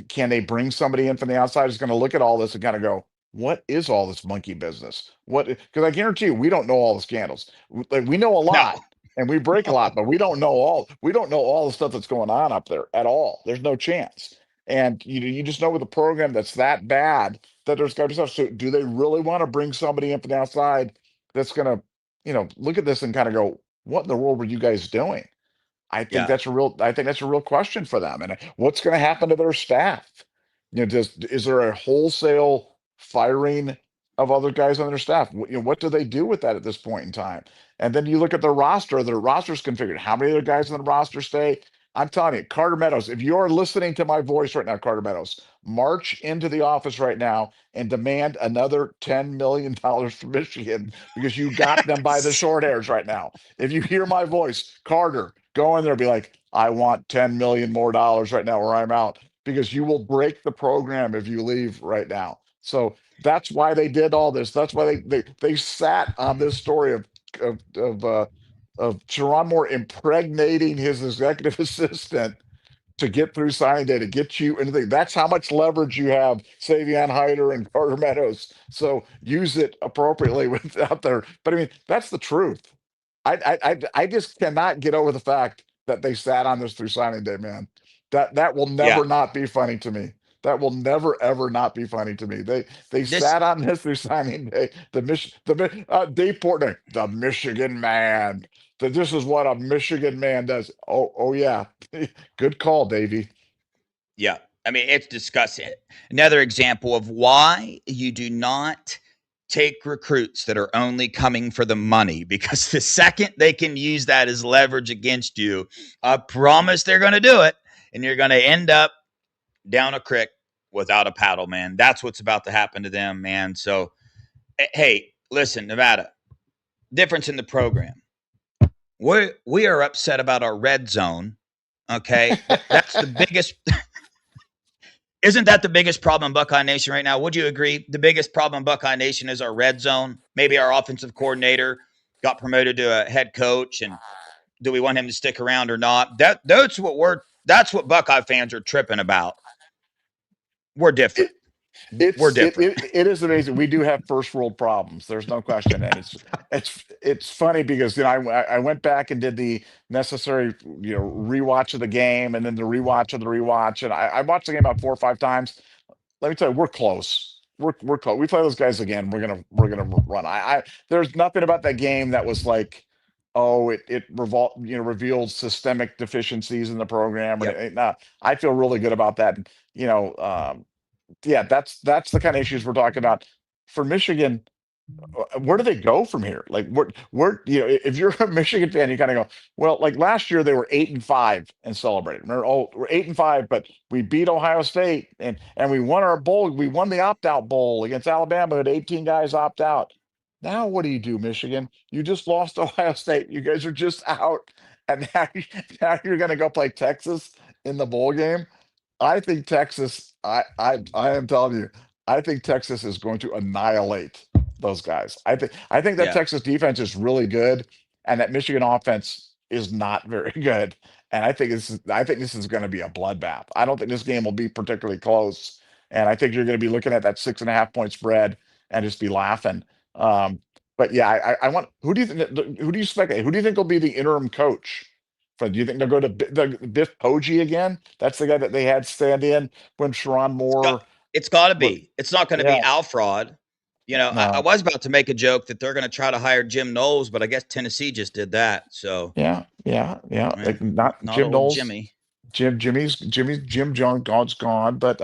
Can they bring somebody in from the outside who's going to look at all this and kind of go, what is all this monkey business? What? Because I guarantee you, we don't know all the scandals. Like, we know a lot No. and we break a lot, but we don't know all. We don't know all the stuff that's going on up there at all. There's no chance. And you just know with a program that's that bad that there's got to be stuff. So do they really want to bring somebody in from the outside that's going to, look at this and kind of go, what in the world were you guys doing? Yeah. I think that's a real question for them. And what's going to happen to their staff? Is there a wholesale firing of other guys on their staff? What do they do with that at this point in time? And then you look at their roster's configured. How many other guys on the roster stay? I'm telling you, Carter Meadows, if you're listening to my voice right now, Carter Meadows, march into the office right now and demand another $10 million from Michigan because you got them by the short hairs right now. If you hear my voice, Carter, go in there and be like, I want 10 million more dollars right now where I'm out, because you will break the program if you leave right now. So that's why they did all this. That's why they sat on this story of Sharon Moore impregnating his executive assistant to get through signing day, to get you anything. That's how much leverage you have, Savion Hyder and Carter Meadows. So use it appropriately without there. But I mean, that's the truth. I just cannot get over the fact that they sat on this through signing day, man. That will Yeah. never not be funny to me. That will never ever not be funny to me. They This sat on this through signing day. Dave Portnoy, the Michigan man. That this is what a Michigan man does. Oh yeah, good call, Davey. Yeah. I mean, it's disgusting. Another example of why you do not take recruits that are only coming for the money, because the second they can use that as leverage against you, I promise they're going to do it. And you're going to end up down a creek without a paddle, man. That's what's about to happen to them, man. So, hey, listen, Nevada, difference in the program. We are upset about our red zone. Okay. That's the biggest. Isn't that the biggest problem in Buckeye Nation right now? Would you agree? The biggest problem in Buckeye Nation is our red zone. Maybe our offensive coordinator got promoted to a head coach, and do we want him to stick around or not? That's what Buckeye fans are tripping about. We're different. We're different. It is amazing. We do have first world problems. There's no question, and it's funny because I went back and did the necessary rewatch of the game, and then the rewatch of the rewatch, and I watched the game about 4 or 5 times. Let me tell you, we're close. We're close. We play those guys again. We're gonna run. I there's nothing about that game that was like, oh, revealed systemic deficiencies in the program. Yep. Nah, I feel really good about that. Yeah, that's the kind of issues we're talking about for Michigan. Where do they go from here? Like, if you're a Michigan fan, you kind of go, well, like last year they were 8-5 and celebrated. Remember, oh, we're 8-5, but we beat Ohio State and we won our bowl. We won the opt-out bowl against Alabama. Had 18 guys opt out. Now what do you do, Michigan? You just lost Ohio State. You guys are just out, and now you're going to go play Texas in the bowl game. I think Texas. I am telling you, I think Texas is going to annihilate those guys. I think that Yeah. Texas defense is really good, and that Michigan offense is not very good. And I think this is going to be a bloodbath. I don't think this game will be particularly close, and I think you're going to be looking at that 6.5 point spread and just be laughing. Um, but yeah, I want. Who do you think? Who do you speculate? Who do you think will be the interim coach? Do you think they'll go to Biff Poggi again? That's the guy that they had stand in when Sharon It's got Moore. it's got to What? be. It's not going to be Yeah, Alfrod. You know, I No. was about to make a joke that they're going to try to hire Jim Knowles, but I guess Tennessee just did that. So, Yeah, yeah, yeah. eh, Like not not Jim old Knowles. Jimmy. Jim John God's gone, but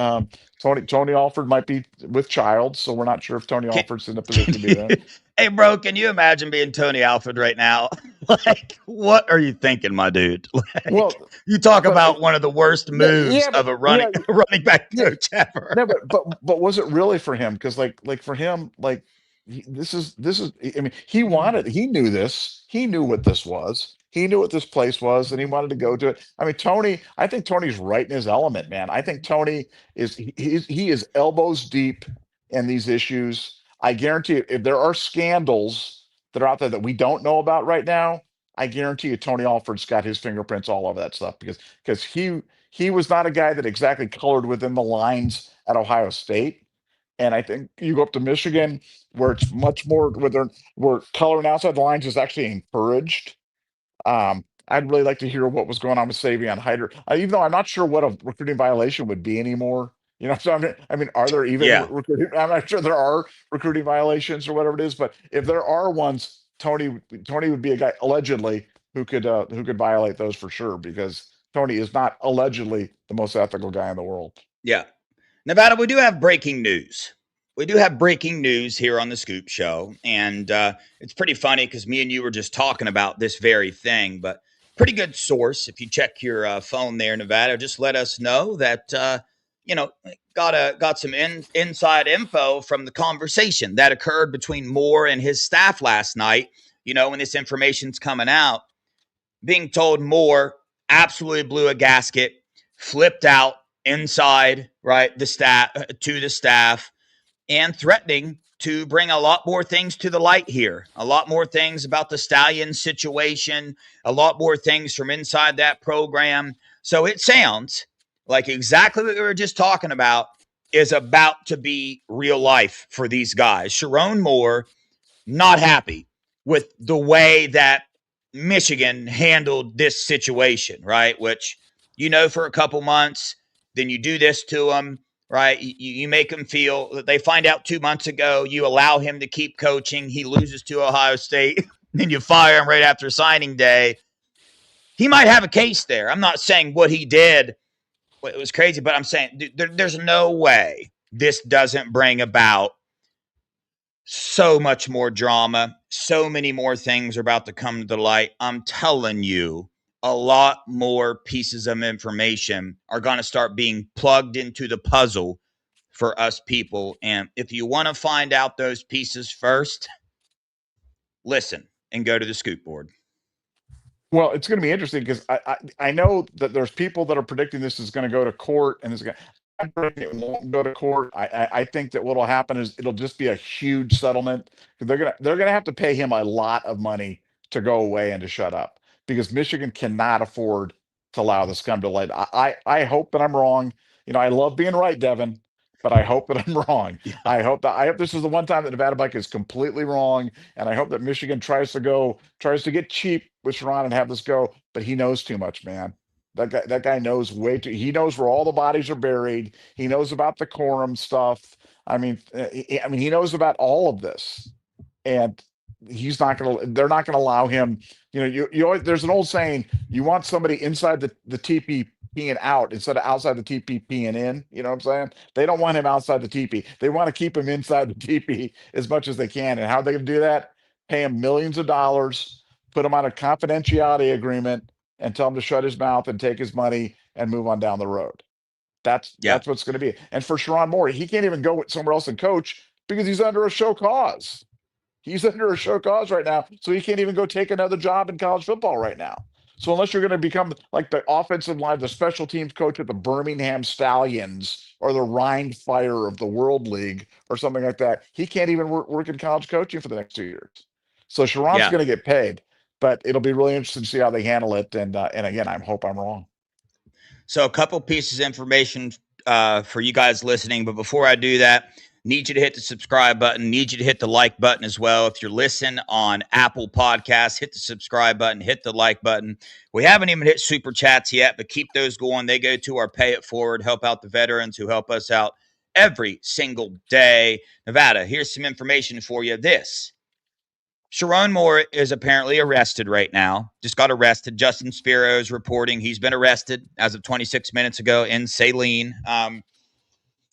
Tony Alford might be with child, so we're not sure if Tony Can, Alford's in a can position to be there. you, hey, bro, can you imagine being Tony Alford right now? Like, what are you thinking, my dude? Like, Well, you talk but about one of the worst moves yeah, but of a running yeah, running back yeah. coach ever. No, but was it really for him? Because like for him, like this is. I mean, he knew this. He knew what this was. He knew what this place was, and he wanted to go to it. I mean, Tony. I think Tony's right in his element, man. I think Tony he is elbows deep in these issues. I guarantee you, if there are scandals that are out there that we don't know about right now, I guarantee you, Tony Alford's got his fingerprints all over that stuff because he was not a guy that exactly colored within the lines at Ohio State. And I think you go up to Michigan, where it's much more where coloring outside the lines is actually encouraged. I'd really like to hear what was going on with Savion Hyder, even though I'm not sure what a recruiting violation would be anymore. You know, so I mean, are there even Yeah, recruiting? I'm not sure there are recruiting violations or whatever it is, but if there are ones, Tony would be a guy allegedly who could violate those for sure because Tony is not allegedly the most ethical guy in the world. yeah. Nevada, we do have breaking news. We do have breaking news here on the Scoop Show, and it's pretty funny because me and you were just talking about this very thing. But pretty good source. If you check your phone there, Nevada, just let us know that you know got some inside info from the conversation that occurred between Moore and his staff last night. You know, when this information's coming out, being told Moore absolutely blew a gasket, flipped out inside, right, the staff to the staff, and threatening to bring a lot more things to the light here, a lot more things about the Stallion situation, a lot more things from inside that program. So it sounds like exactly what we were just talking about is about to be real life for these guys. Sharon Moore not happy with the way that Michigan handled this situation, right? Which, you know, for a couple months, then you do this to them, right? You make them feel that they find out 2 months ago, you allow him to keep coaching. He loses to Ohio State, then you fire him right after signing day. He might have a case there. I'm not saying what he did it was crazy, but I'm saying dude, there's no way this doesn't bring about so much more drama. So many more things are about to come to the light. I'm telling you, a lot more pieces of information are going to start being plugged into the puzzle for us people. And if you want to find out those pieces first, listen and go to the scoop board. Well, it's going to be interesting because I know that there's people that are predicting this is going to go to court and it's going. I'm predicting it won't go to court. I think that what'll happen is it'll just be a huge settlement. They're gonna have to pay him a lot of money to go away and to shut up because Michigan cannot afford to allow this to come to light. I hope that I'm wrong. You know, I love being right, Devin, but I hope that I'm wrong. Yeah. I hope this is the one time that Nevada Bike is completely wrong, and I hope that Michigan tries to get cheap with Sharon and have this go, but he knows too much, man. That guy knows way too. He knows where all the bodies are buried. He knows about the quorum stuff. I mean, he knows about all of this, and he's not going to. They're not going to allow him. You know, you always, there's an old saying: you want somebody inside the TP peeing out instead of outside the TP peeing in. You know what I'm saying? They don't want him outside the TP. They want to keep him inside the TP as much as they can. And how are they going to do that? Pay him millions of dollars, put him on a confidentiality agreement, and tell him to shut his mouth and take his money and move on down the road. Yeah. That's what's going to be. And for Sharon Moore, he can't even go somewhere else and coach because he's under a show cause. He's under a show cause right now, so he can't even go take another job in college football right now. So unless you're going to become like the offensive line, the special teams coach at the Birmingham Stallions or the Rhine Fire of the World League or something like that, he can't even work in college coaching for the next 2 years. So Sharon's Yeah. going to get paid, but it'll be really interesting to see how they handle it. And again, I hope I'm wrong. So a couple pieces of information for you guys listening, but before I do that, need you to hit the subscribe button. Need you to hit the like button as well. If you're listening on Apple Podcasts, hit the subscribe button, hit the like button. We haven't even hit super chats yet, but keep those going. They go to our Pay It Forward, help out the veterans who help us out every single day. Nevada, here's some information for you. This Sharon Moore is apparently arrested right now. Just got arrested. Justin Spiro is reporting he's been arrested as of 26 minutes ago in Saline.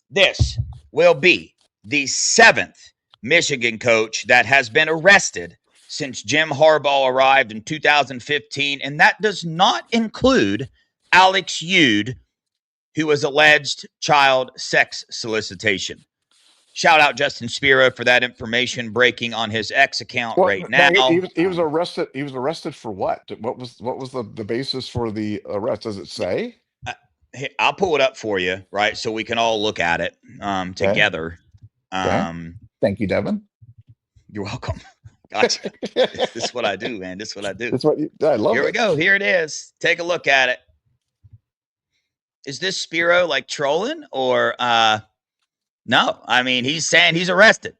This will be the seventh Michigan coach that has been arrested since Jim Harbaugh arrived in 2015, and that does not include Alex Ude, who was alleged child sex solicitation. Shout out Justin Spiro for that information breaking on his X account Well, right now now. he was arrested. He was arrested for what? What was the basis for the arrest? Does it say? I'll pull it up for you, right? So we can all look at it Okay. together. Okay. Thank you, Devin. You're welcome. Gotcha. This is what I do, man. This is what I do. That's what I love. Here we go. Here it is. Take a look at it. Is this Spiro like trolling or no? I mean, he's saying he's arrested.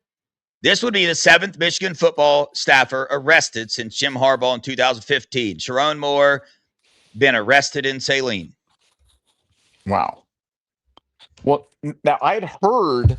This would be the seventh Michigan football staffer arrested since Jim Harbaugh in 2015. Sharon Moore been arrested in Saline. Wow. Well, now I had heard,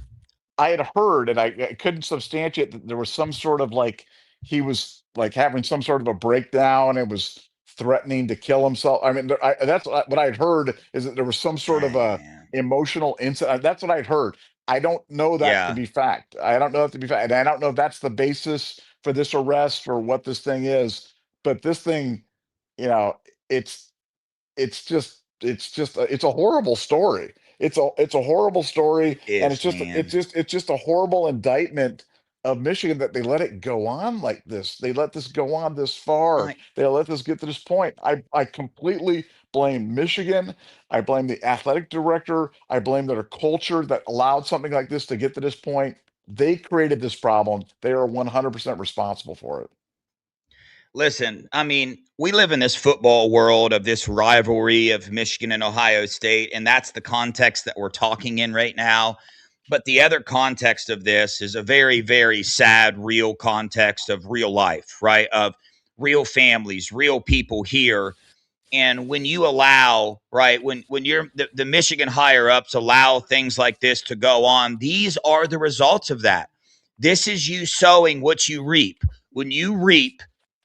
and I couldn't substantiate that there was some sort of like he was like having some sort of a breakdown and was threatening to kill himself. I mean, that's what I'd heard is that there was some sort of a emotional incident. That's what I'd heard. I don't know that to Yeah. be fact. I don't know that to be fact. And I don't know if that's the basis for this arrest or what this thing is. But this thing, you know, it's it's a horrible story. It's a horrible story, and Is, man. it's just a horrible indictment of Michigan that they let it go on like this. They let this go on this far. I They let this get to this point. I completely blame Michigan. I blame the athletic director. I blame their culture that allowed something like this to get to this point. They created this problem. They are 100% responsible for it. Listen, I mean, we live in this football world of this rivalry of Michigan and Ohio State, and that's the context that we're talking in right now. But the other context of this is a very, very sad, real context of real life, right? Of real families, real people here. And when you allow, right, when you're the Michigan higher ups allow things like this to go on, these are the results of that. This is you sowing what you reap. When you reap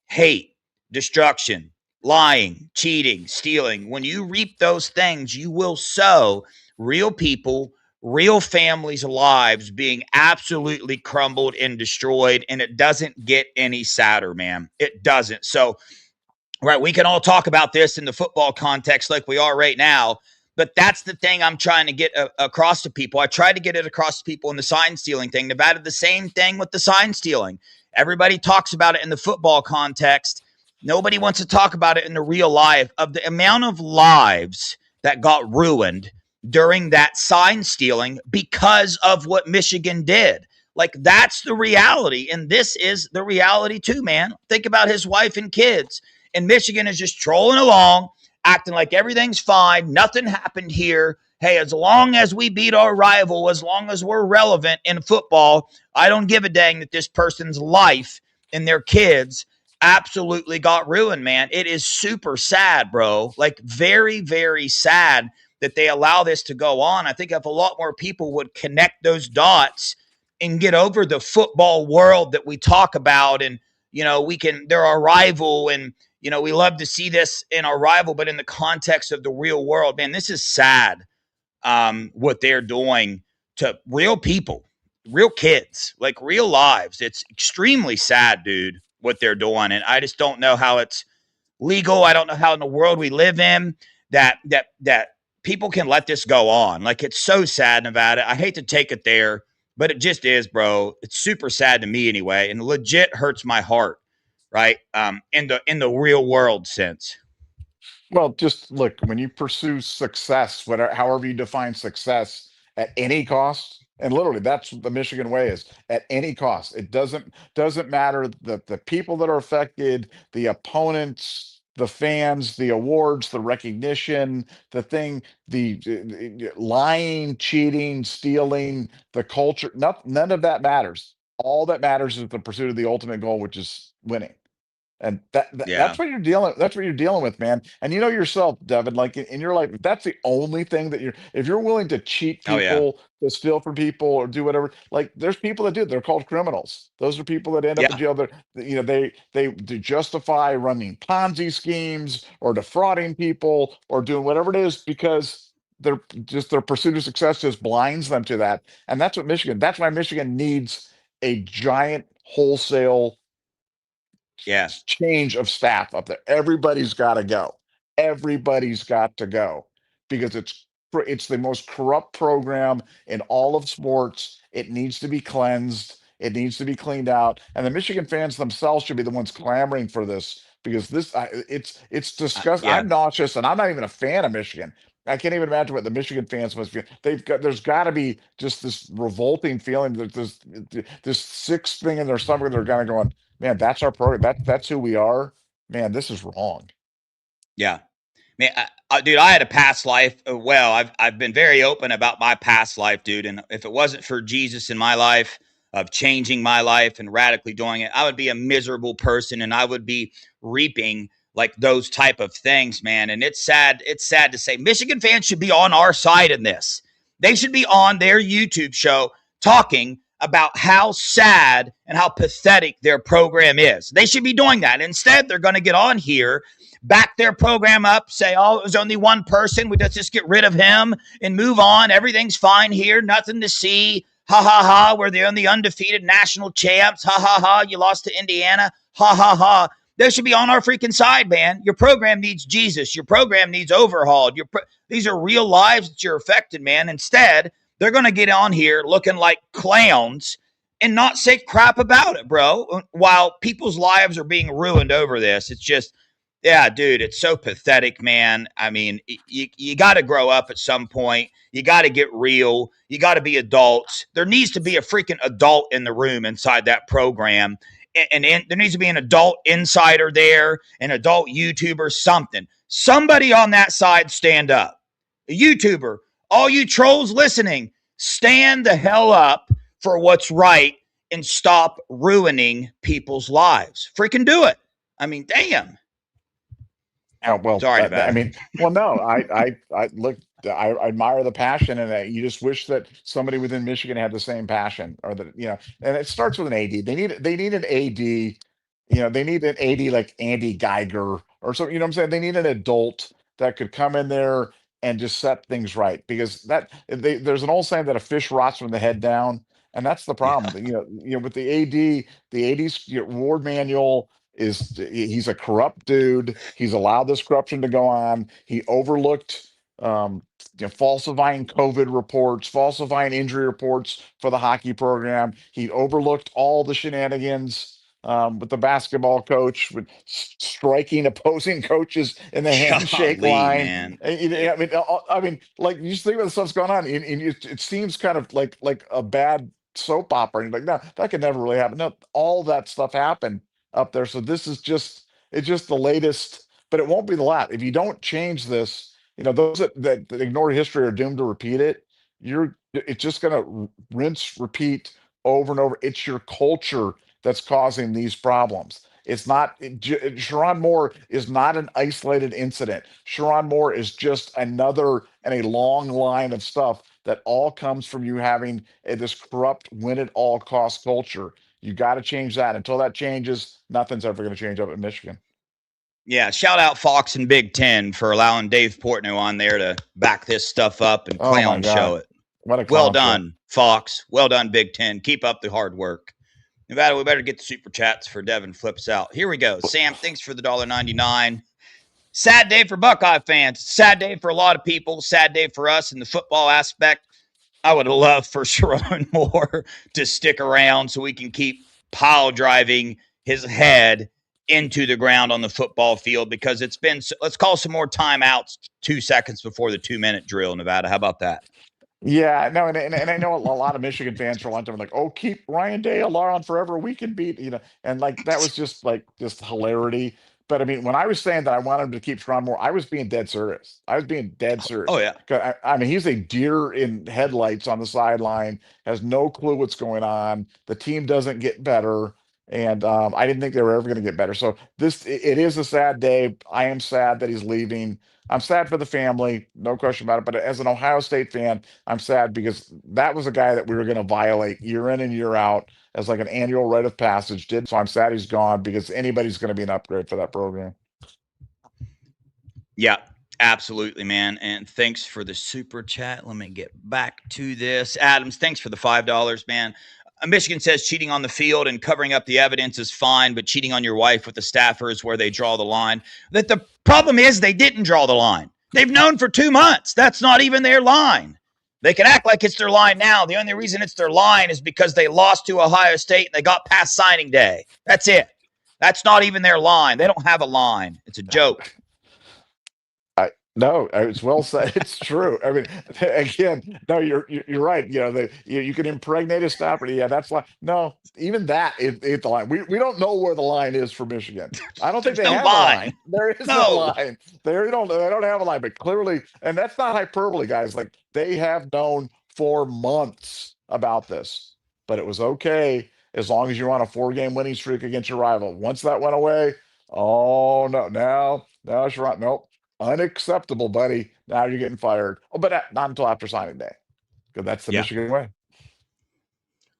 hate, destruction, lying, cheating, stealing, when you reap those things, you will sow real people, real families' lives being absolutely crumbled and destroyed. And it doesn't get any sadder, man. It doesn't. So, right, we can all talk about this in the football context like we are right now, but that's the thing I'm trying to get across to people. I tried to get it across to people in the sign stealing thing. Nevada, the same thing with the sign stealing. Everybody talks about it in the football context. Nobody wants to talk about it in the real life of the amount of lives that got ruined during that sign stealing because of what Michigan did. Like, that's the reality. And this is the reality too, man. Think about his wife and kids. And Michigan is just trolling along, acting like everything's fine. Nothing happened here. Hey, as long as we beat our rival, as long as we're relevant in football, I don't give a dang that this person's life and their kids absolutely got ruined, man. It is super sad, bro. Like, very, very sad that they allow this to go on. I think if a lot more people would connect those dots and get over the football world that we talk about, and they're our rival, and we love to see this in our rival, but in the context of the real world, man, this is sad. What they're doing to real people, real kids, like real lives. It's extremely sad, dude, what they're doing. And I just don't know how it's legal. I don't know how in the world we live in that people can let this go on. Like, it's so sad, Nevada. I hate to take it there, but it just is, bro. It's super sad to me anyway, and legit hurts my heart, right? In the real world sense. Well, just look, when you pursue success, whatever, however you define success at any cost, and literally that's what the Michigan way is at any cost. It doesn't matter the people that are affected, the opponents, the fans, the awards, the recognition, the thing, the lying, cheating, stealing, the culture, none of that matters. All that matters is the pursuit of the ultimate goal, which is winning. And Yeah. that's what you're dealing with, man. And you know yourself, Devin, like in your life, if that's the only thing that if you're willing to cheat Oh yeah. people, to steal from people or do whatever, like there's people that do, they're called criminals. Those are people that end up in Yeah. jail. They to justify running Ponzi schemes or defrauding people or doing whatever it is because their pursuit of success just blinds them to that. And that's why Michigan needs a giant wholesale Yeah. change of staff up there. Everybody's got to go. Everybody's got to go because it's the most corrupt program in all of sports. It needs to be cleansed. It needs to be cleaned out. And the Michigan fans themselves should be the ones clamoring for this because it's disgusting. Yeah. I'm nauseous, and I'm not even a fan of Michigan. I can't even imagine what the Michigan fans must feel. There's got to be just this revolting feeling that this sick thing in their stomach. They're kind of going, man, that's our program. That's who we are. Man, this is wrong. Yeah. Man, dude, I had a past life. Well, I've been very open about my past life, dude. And if it wasn't for Jesus in my life, of changing my life and radically doing it, I would be a miserable person, and I would be reaping like those type of things, man. And it's sad. It's sad to say Michigan fans should be on our side in this. They should be on their YouTube show talking about how sad and how pathetic their program is. They should be doing that. Instead, they're going to get on here, back their program up, say, oh, it was only one person. We just get rid of him and move on. Everything's fine here. Nothing to see. Ha ha ha. We're the only undefeated national champs. Ha ha ha. You lost to Indiana. Ha ha ha. They should be on our freaking side, man. Your program needs Jesus. Your program needs overhauled. These are real lives that you're affected, man. Instead, they're going to get on here looking like clowns and not say crap about it, bro. While people's lives are being ruined over this, it's just, yeah, dude, it's so pathetic, man. I mean, you got to grow up at some point. You got to get real. You got to be adults. There needs to be a freaking adult in the room inside that program. And there needs to be an adult insider there, an adult YouTuber, something. Somebody on that side stand up. A YouTuber, all you trolls listening, stand the hell up for what's right and stop ruining people's lives. Freaking do it. I mean, damn. Yeah, well, Sorry about I it. mean, well, no, I look, I admire the passion, and you just wish that somebody within Michigan had the same passion, or that and it starts with an AD. They need an AD, they need an AD like Andy Geiger or something. You know what I'm saying? They need an adult that could come in there and just set things right because there's an old saying that a fish rots from the head down, and that's the Yeah. problem. With the AD's Ward Manual he's a corrupt dude. He's allowed this corruption to go on. He overlooked um, falsifying COVID reports, falsifying injury reports for the hockey program. He overlooked all the shenanigans with the basketball coach, with striking opposing coaches in the handshake Golly, line. man. I mean, like you just think about the stuff's going on, and it seems kind of like a bad soap opera. And you're like, no, that could never really happen. No, all that stuff happened up there. So this is it's just the latest, but it won't be the last. If you don't change this, those that ignore history are doomed to repeat it. It's just gonna rinse, repeat over and over. It's your culture that's causing these problems. It's not Sharon Moore is not an isolated incident. Sharon Moore is just another in a long line of stuff that all comes from you having this corrupt win at all cost culture. You got to change that. Until that changes, nothing's ever going to change up in Michigan. Yeah, shout out Fox and Big Ten for allowing Dave Portnoy on there to back this stuff up and Oh my clown show God. it. What a Well clown show. done, Fox. Well done, Big Ten. Keep up the hard work. Nevada, we better get the super chats for Devin flips out. Here we go. Sam, thanks for the $1.99. Sad day for Buckeye fans. Sad day for a lot of people. Sad day for us in the football aspect. I would love for Sharon Moore to stick around so we can keep pile driving his head into the ground on the football field because it's been, let's call some more timeouts 2 seconds before the 2 minute drill, Nevada. How about that? Yeah, no, and I know a lot of Michigan fans for a long time were like, "Oh, keep Ryan Day on forever. We can beat," and like that was just hilarity. But I mean, when I was saying that I wanted him to keep Sharon Moore, I was being dead serious. I was being dead Oh, serious. yeah. 'Cause I mean, he's a deer in headlights on the sideline, has no clue what's going on. The team doesn't get better. And I didn't think they were ever going to get better. So it is a sad day. I am sad that he's leaving. I'm sad for the family, no question about it. But as an Ohio State fan, I'm sad because that was a guy that we were going to violate year in and year out as like an annual rite of passage. Did so I'm sad he's gone because anybody's going to be an upgrade for that program. Yeah, absolutely, man. And thanks for the super chat. Let me get back to this. Adams, thanks for the $5, man. Michigan says cheating on the field and covering up the evidence is fine, but cheating on your wife with the staffer is where they draw the line. That the problem is they didn't draw the line. They've known for 2 months. That's not even their line. They can act like it's their line now. The only reason it's their line is because they lost to Ohio State and they got past signing day. That's it. That's not even their line. They don't have a line. It's a joke. No, it's well said. It's true. I mean, again, no, you're right. You know, you can impregnate a stopper. Yeah, that's like no, even that is the line. We don't know where the line is for Michigan. I don't think There's they no have a line. line. There is no No. line. They don't have a line. But clearly, and that's not hyperbole, guys. Like they have known for months about this, but it was okay as long as you're on a 4-game winning streak against your rival. Once that went away, oh no, now it's right. Nope. Unacceptable, buddy. Now you're getting fired. Oh, but not until after signing day, because that's the Yeah. Michigan way.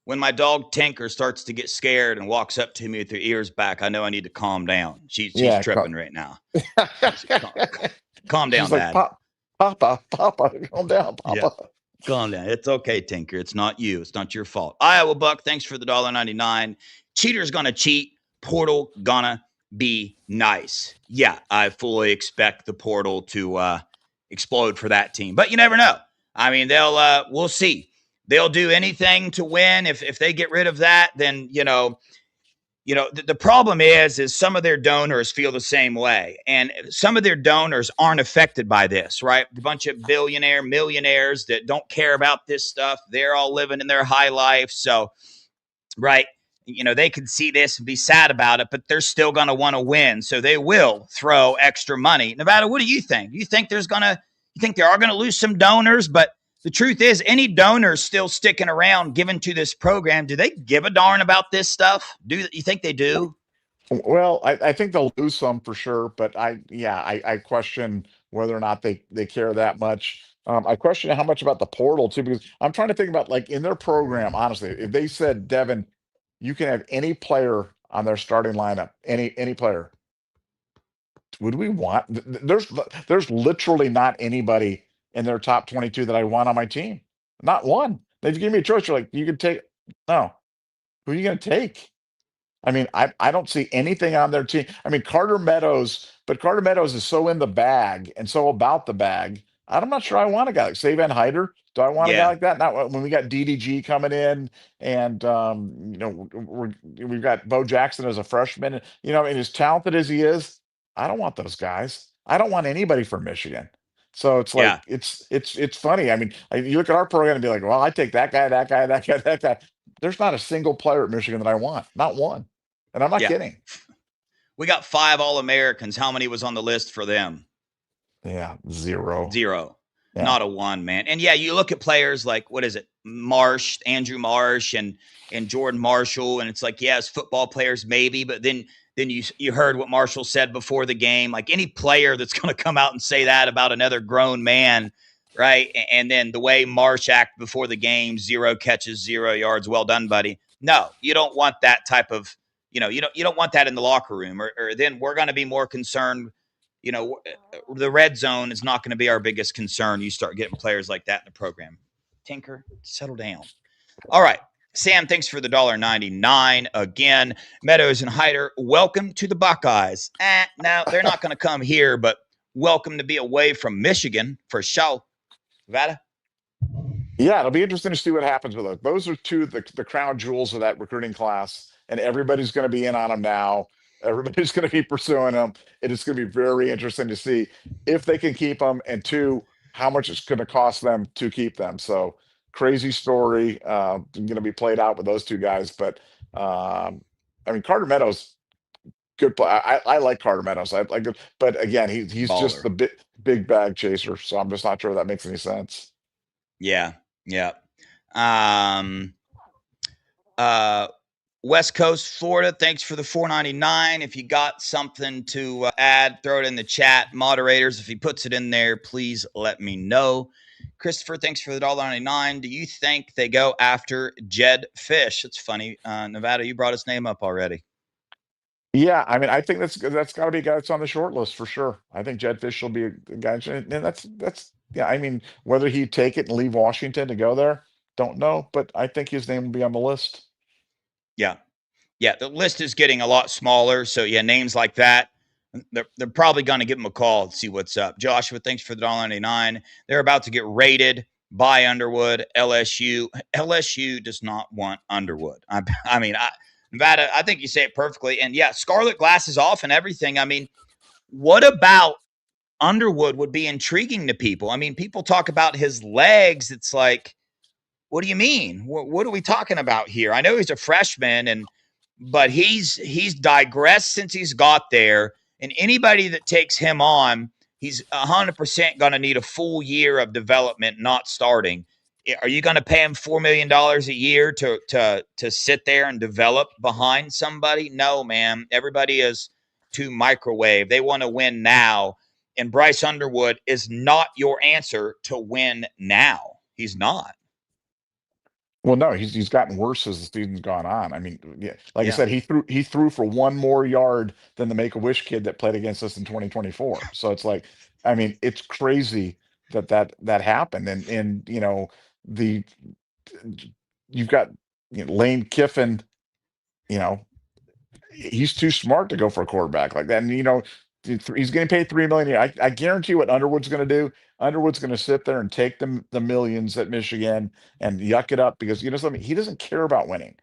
When my dog Tinker starts to get scared and walks up to me with her ears back, I know I need to calm down. She's Yeah. tripping right now. Calm She's down, like, Dad. Papa, calm down, Papa. Yeah. Calm down. It's okay, Tinker. It's not you. It's not your fault. Iowa Buck, thanks for the $1.99. Cheater's gonna cheat. Portal gonna be nice. Yeah, I fully expect the portal to explode for that team. But you never know. I mean, we'll see. They'll do anything to win. If they get rid of that, then the problem is some of their donors feel the same way, and some of their donors aren't affected by this, right? A bunch of millionaires that don't care about this stuff. They're all living in their high life. So, right, they can see this and be sad about it, but they're still going to want to win. So they will throw extra money. Nevada, what do you think? You think you think they are going to lose some donors, but the truth is, any donors still sticking around given to this program, do they give a darn about this stuff? Do you think they do? Well, I think they'll lose some for sure, but I question whether or not they care that much. I question how much about the portal too, because I'm trying to think about like in their program, honestly, if they said, Devin, you can have any player on their starting lineup, any player, would we want? There's literally not anybody in their top 22 that I want on my team. Not one. They've given me a choice. You're like, you can take. No, who are you going to take? I mean, I don't see anything on their team. I mean, Carter Meadows, but Carter Meadows is so in the bag and so about the bag. I'm not sure I want a guy like Savan Hyder. Do I want a guy Yeah, like that? Not when we got DDG coming in, and we've got Bo Jackson as a freshman. And as talented as he is, I don't want those guys. I don't want anybody from Michigan. So it's like yeah, it's funny. I mean, you look at our program and be like, well, I take that guy, that guy, that guy, that guy. There's not a single player at Michigan that I want. Not one. And I'm not yeah. kidding. We got 5 All-Americans. How many was on the list for them? Yeah, zero. 0. Yeah. Not a one, man. And yeah, you look at players like, what is it? Andrew Marsh and Jordan Marshall, and it's like, yes, football players maybe, but then you heard what Marshall said before the game. Like any player that's going to come out and say that about another grown man, right? And then the way Marsh acted before the game, 0 catches, 0 yards. Well done, buddy. No, you don't want that type of, you don't want that in the locker room, or then we're going to be more concerned. The red zone is not going to be our biggest concern. You start getting players like that in the program. Tinker, settle down. All right. Sam, thanks for the $1.99 again. Meadows and Hyder, welcome to the Buckeyes. No, they're not going to come here, but welcome to be away from Michigan for sure. Vada? Yeah, it'll be interesting to see what happens with those. Those are two the crown jewels of that recruiting class, and everybody's going to be in on them now. Everybody's going to be pursuing them. It is going to be very interesting to see if they can keep them, and two, how much it's going to cost them to keep them. So crazy story going to be played out with those two guys. But I mean, Carter Meadows, good play. I like Carter Meadows. I like it, but again, he's just Baller. the big bag chaser. So I'm just not sure that makes any sense. Yeah. Yeah. Um, uh, West Coast, Florida, thanks for the 4.99. If you got something to add, throw it in the chat. Moderators, if he puts it in there, please let me know. Christopher, thanks for the $1.99. Do you think they go after Jedd Fisch? It's funny, Nevada, you brought his name up already. Yeah, I mean, I think that's got to be a guy that's on the short list for sure. I think Jedd Fisch will be a guy, and that's yeah. I mean, whether he'd take it and leave Washington to go there, don't know, but I think his name will be on the list. Yeah, yeah, the list is getting a lot smaller. So yeah, names like that, they're probably going to give him a call and see what's up. Joshua, thanks for the $1.99. They're about to get raided by Underwood. LSU does not want Underwood. I mean, Nevada, I think you say it perfectly. And yeah, Scarlet glasses off and everything. I mean, what about Underwood would be intriguing to people? I mean, people talk about his legs. It's like, what do you mean? What are we talking about here? I know he's a freshman, but he's digressed since he's got there. And anybody that takes him on, he's 100% going to need a full year of development, not starting. Are you going to pay him $4 million a year to sit there and develop behind somebody? No, man. Everybody is too microwave. They want to win now, and Bryce Underwood is not your answer to win now. He's not. Well, no, he's gotten worse as the season's gone on. I mean, yeah, like I Yeah. said, he threw for one more yard than the Make-A-Wish kid that played against us in 2024. So it's like, I mean, it's crazy that happened, and the you've got Lane Kiffin, you know, he's too smart to go for a quarterback like that. And he's getting paid $3 million a year. I guarantee what Underwood's going to do. Underwood's going to sit there and take the millions at Michigan and yuck it up because something, he doesn't care about winning.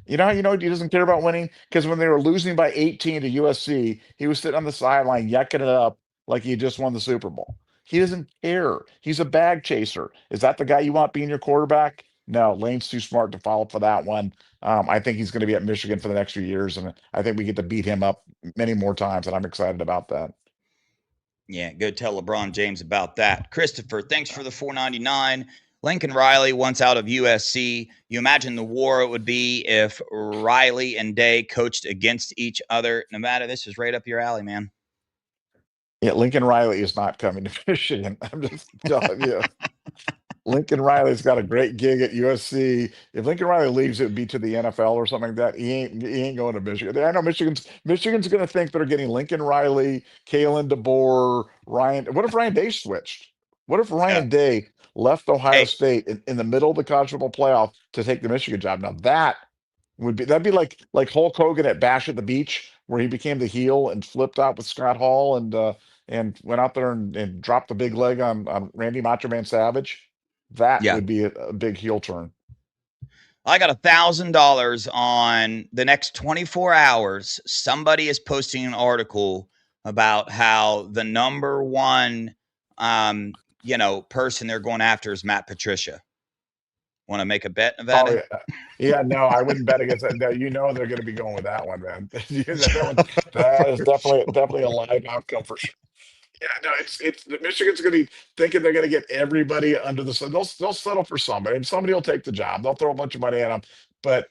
You know how he doesn't care about winning? Because when they were losing by 18 to USC, he was sitting on the sideline yucking it up like he just won the Super Bowl. He doesn't care. He's a bag chaser. Is that the guy you want being your quarterback? No, Lane's too smart to fall for that one. I think he's going to be at Michigan for the next few years, and I think we get to beat him up many more times, and I'm excited about that. Yeah, go tell LeBron James about that. Christopher, thanks for the 4.99. Lincoln Riley once out of USC. You imagine the war it would be if Riley and Day coached against each other. Nevada, this is right up your alley, man. Yeah, Lincoln Riley is not coming to Michigan. I'm just telling you. Lincoln Riley's got a great gig at USC. If Lincoln Riley leaves, it would be to the NFL or something like that. He ain't going to Michigan. I know Michigan's going to think they're getting Lincoln Riley, Kalen DeBoer, Ryan. What if Ryan Day switched? What if Yeah. Ryan Day left Ohio Hey, State in the middle of the college football playoff to take the Michigan job? Now that'd be like Hulk Hogan at Bash at the Beach, where he became the heel and flipped out with Scott Hall and went out there and dropped the big leg on Randy Macho Man Savage. That yeah. would be a big heel turn. I got $1,000 on the next 24 hours. Somebody is posting an article about how the number one, person they're going after is Matt Patricia. Want to make a bet, Oh Nevada? yeah, yeah. No, I wouldn't bet against that. No, they're going to be going with that one, man. That is definitely a live outcome for sure. Yeah, no, it's Michigan's going to be thinking they're going to get everybody under the sun. They'll settle for somebody, and somebody will take the job. They'll throw a bunch of money at them, but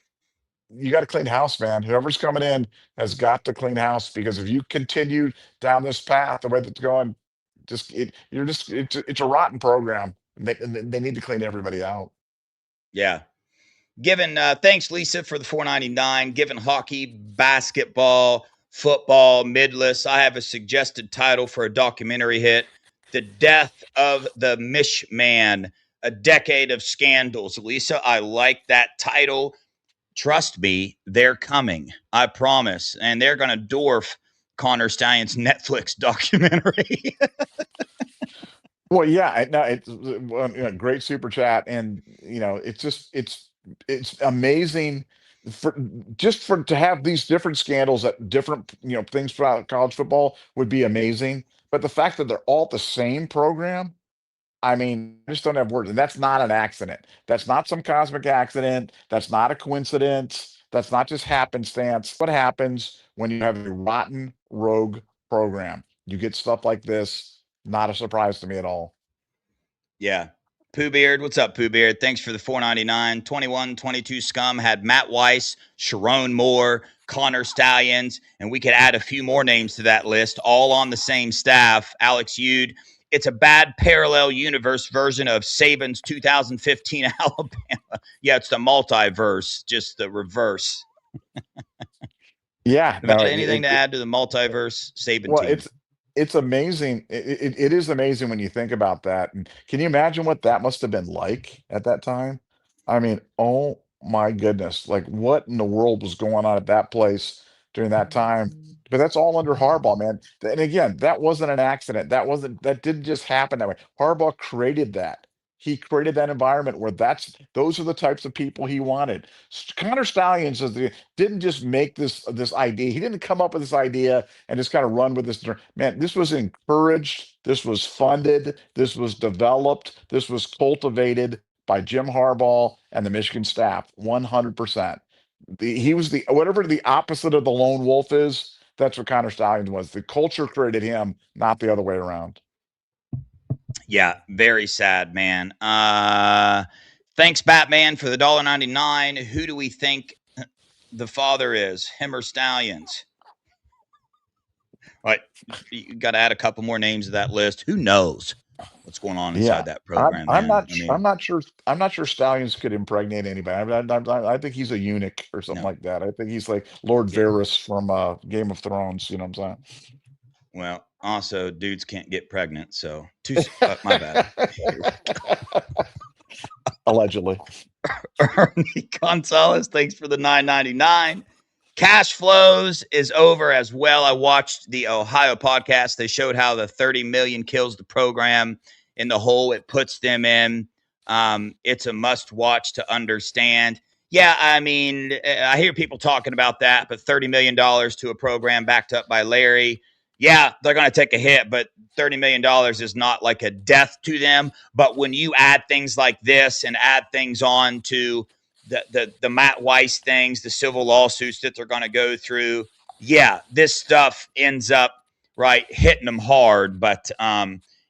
you got to clean house, man. Whoever's coming in has got to clean house because if you continue down this path the way that's going, it's a rotten program. They need to clean everybody out. Yeah. Given thanks Lisa for the 4.99. Given hockey, basketball, football, midless, I have a suggested title for a documentary hit: "The Death of the Mishman: A Decade of Scandals." Lisa, I like that title. Trust me, they're coming. I promise, and they're going to dwarf Connor Stallion's Netflix documentary. Well, yeah, no, it's well, great super chat, and it's amazing for just for to have these different scandals at different things throughout college football would be amazing. But the fact that they're all the same program, I mean, I just don't have words, and that's not an accident. That's not some cosmic accident. That's not a coincidence. That's not just happenstance. What happens when you have a rotten rogue program? You get stuff like this. Not a surprise to me at all. Yeah. Pooh Beard, what's up, Pooh Beard? Thanks for the 4.99. 21, 22 scum had Matt Weiss, Sharon Moore, Connor Stallions, and we could add a few more names to that list, all on the same staff. Alex Ude. It's a bad parallel universe version of Saban's 2015 Alabama. Yeah, it's the multiverse, just the reverse. Yeah, no, Nevada, anything to add to the multiverse Saban well, team? it's amazing. It is amazing when you think about that. And can you imagine what that must have been like at that time? I mean, oh my goodness, like what in the world was going on at that place during that time? But that's all under Harbaugh, man. And again, that wasn't an accident. That didn't just happen that way. Harbaugh created that. He created that environment where those are the types of people he wanted. Connor Stallions didn't just make this idea. He didn't come up with this idea and just kind of run with this. Man, this was encouraged, this was funded, this was developed, this was cultivated by Jim Harbaugh and the Michigan staff 100%. He was the whatever the opposite of the lone wolf is. That's what Connor Stallions was. The culture created him, not the other way around. Yeah, very sad, man. Thanks, Batman, for the $1.99. Who do we think the father is? Him or Stallions? All right, you got to add a couple more names to that list. Who knows what's going on Yeah, inside that program, I'm man? not. I I'm mean, not sure. I'm not sure Stallions could impregnate anybody. I think he's a eunuch or something no. like that. I think he's like Lord Yeah. Varys from Game of Thrones. You know what I'm Well, also, dudes can't get pregnant, so my bad. saying? Allegedly. Ernie Gonzalez, thanks for the 9.99. Cash flows is over as well. I watched the Ohio podcast. They showed how the 30 million kills the program in the hole it puts them in. It's a must watch to understand. Yeah, I mean, I hear people talking about that, but $30 million to a program backed up by Larry. Yeah, they're going to take a hit, but $30 million is not like a death to them. But when you add things like this and add things on to the Matt Weiss things, the civil lawsuits that they're going to go through. Yeah, this stuff ends up right hitting them hard, but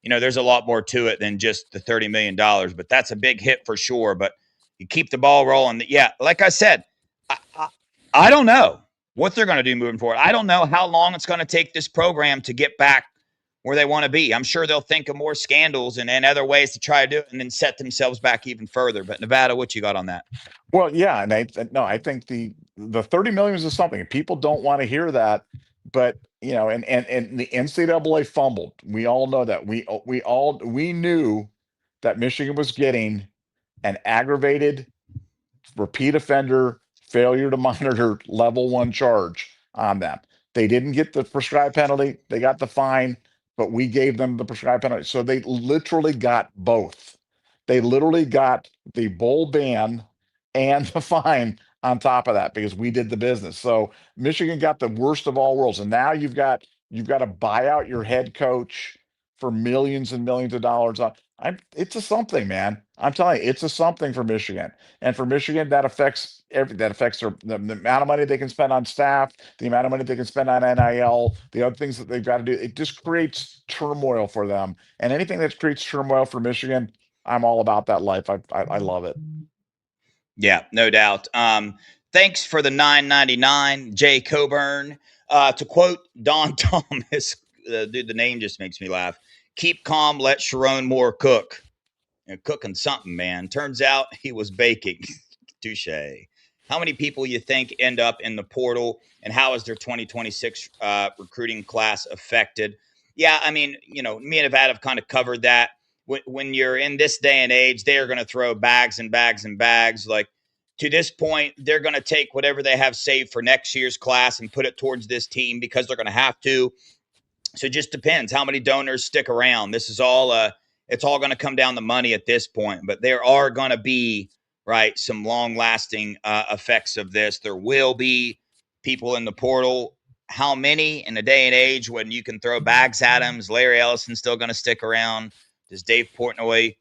there's a lot more to it than just the $30 million. But that's a big hit for sure. But you keep the ball rolling. Yeah, like I said, I don't know what they're going to do moving forward. I don't know how long it's going to take this program to get back where they want to be. I'm sure they'll think of more scandals and other ways to try to do it and then set themselves back even further. But Nevada, what you got on that? Well, yeah, and no, I think the 30 million is something people don't want to hear that, but and the NCAA fumbled. We all know that. We knew that Michigan was getting an aggravated repeat offender failure to monitor level one charge on them. They didn't get the prescribed penalty, they got the fine, but we gave them the prescribed penalty. So they literally got both. They literally got the bowl ban and the fine on top of that because we did the business. So Michigan got the worst of all worlds. And now you've got to buy out your head coach for millions and millions of dollars. It's a something, man. I'm telling you, it's a something for Michigan. And for Michigan, that affects that affects the amount of money they can spend on staff, the amount of money they can spend on NIL, the other things that they've got to do. It just creates turmoil for them. And anything that creates turmoil for Michigan, I'm all about that life. I love it. Yeah, no doubt. Thanks for the 9.99, Jay Coburn. To quote Don Thomas, dude, the name just makes me laugh. Keep calm, let Sharon Moore cook. Cooking something, man. Turns out he was baking. Touche. How many people you think end up in the portal, and how is their 2026 recruiting class affected? Yeah, I mean, me and Avad have kind of covered that. When you're in this day and age, they are going to throw bags and bags and bags. Like to this point, they're going to take whatever they have saved for next year's class and put it towards this team because they're going to have to. So it just depends how many donors stick around. This is all it's all going to come down to money at this point, but there are going to be right some long lasting effects of this. There will be people in the portal. How many in a day and age when you can throw bags at them? Is Larry Ellison still going to stick around? Does Dave Portnoy,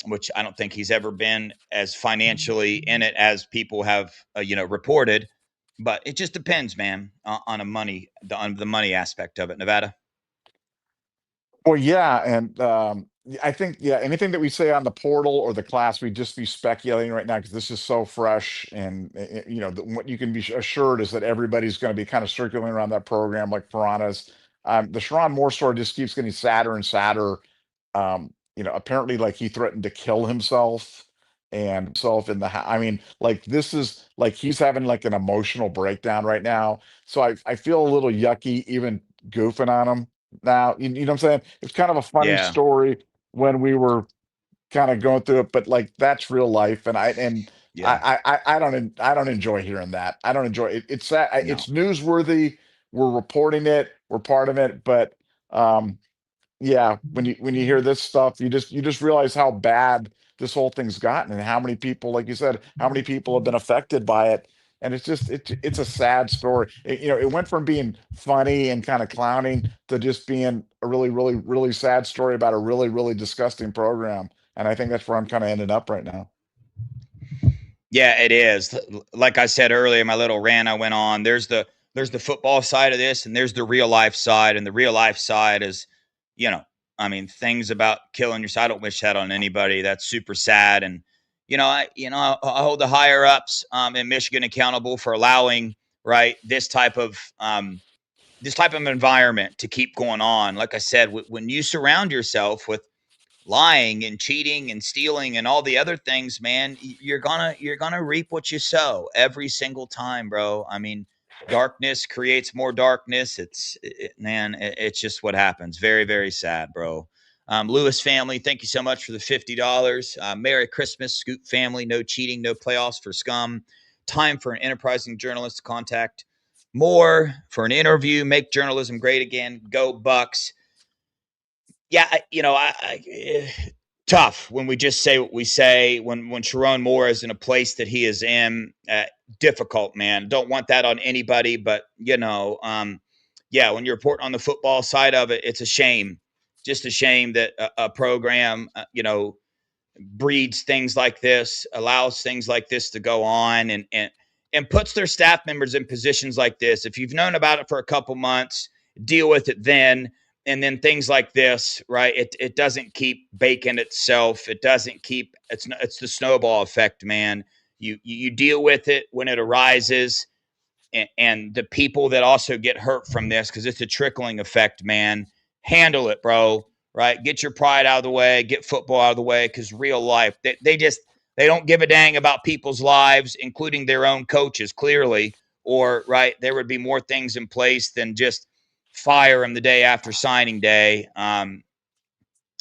which I don't think he's ever been as financially in it as people have reported, but it just depends, man, on on the money aspect of it. Nevada. Well, yeah, and I think, yeah, anything that we say on the portal or the class, we'd just be speculating right now because this is so fresh. And, what you can be assured is that everybody's going to be kind of circulating around that program like piranhas. The Sharon Moore story just keeps getting sadder and sadder. Apparently, like he threatened to kill himself and himself in the I mean, like this is like he's having like an emotional breakdown right now. So I feel a little yucky even goofing on him now. You know what I'm saying? It's kind of a funny Yeah. story when we were kind of going through it, but like that's real life, and Yeah. I don't enjoy hearing that. I don't enjoy it. It's that No. it's newsworthy. We're reporting it. We're part of it, but um, yeah, when you hear this stuff, you just realize how bad this whole thing's gotten, and how many people, like you said, how many people have been affected by it. And it's a sad story. It went from being funny and kind of clowning to just being a really, really, really sad story about a really, really disgusting program. And I think that's where I'm kind of ending up right now. Yeah, it is. Like I said earlier, my little rant I went on. There's the football side of this, and there's the real life side. And the real life side is, you know, I mean, things about killing yourself. I don't wish that on anybody. That's super sad. And I hold the higher ups in Michigan accountable for allowing right this type of environment to keep going on. Like I said, when you surround yourself with lying and cheating and stealing and all the other things, man, you're gonna reap what you sow every single time, bro. I mean, darkness creates more darkness. Man, it's just what happens. Very, very sad, bro. Lewis family, thank you so much for the $50. Merry Christmas, Scoop family. No cheating, no playoffs for scum. Time for an enterprising journalist to contact more for an interview. Make journalism great again. Go Bucks. Yeah, tough when we just say what we say. When Sharon Moore is in a place that he is in, difficult, man. Don't want that on anybody, but yeah, when you're reporting on the football side of it, it's a shame. Just a shame that a program, breeds things like this, allows things like this to go on, and puts their staff members in positions like this. If you've known about it for a couple months, deal with it then. And then things like this, right? It doesn't keep baking itself. It doesn't keep. It's the snowball effect, man. You deal with it when it arises, and the people that also get hurt from this, because it's a trickling effect, man. Handle it, bro. Right? Get your pride out of the way. Get football out of the way, because real life, they don't give a dang about people's lives, including their own coaches, clearly. Or right, there would be more things in place than just fire them the day after signing day.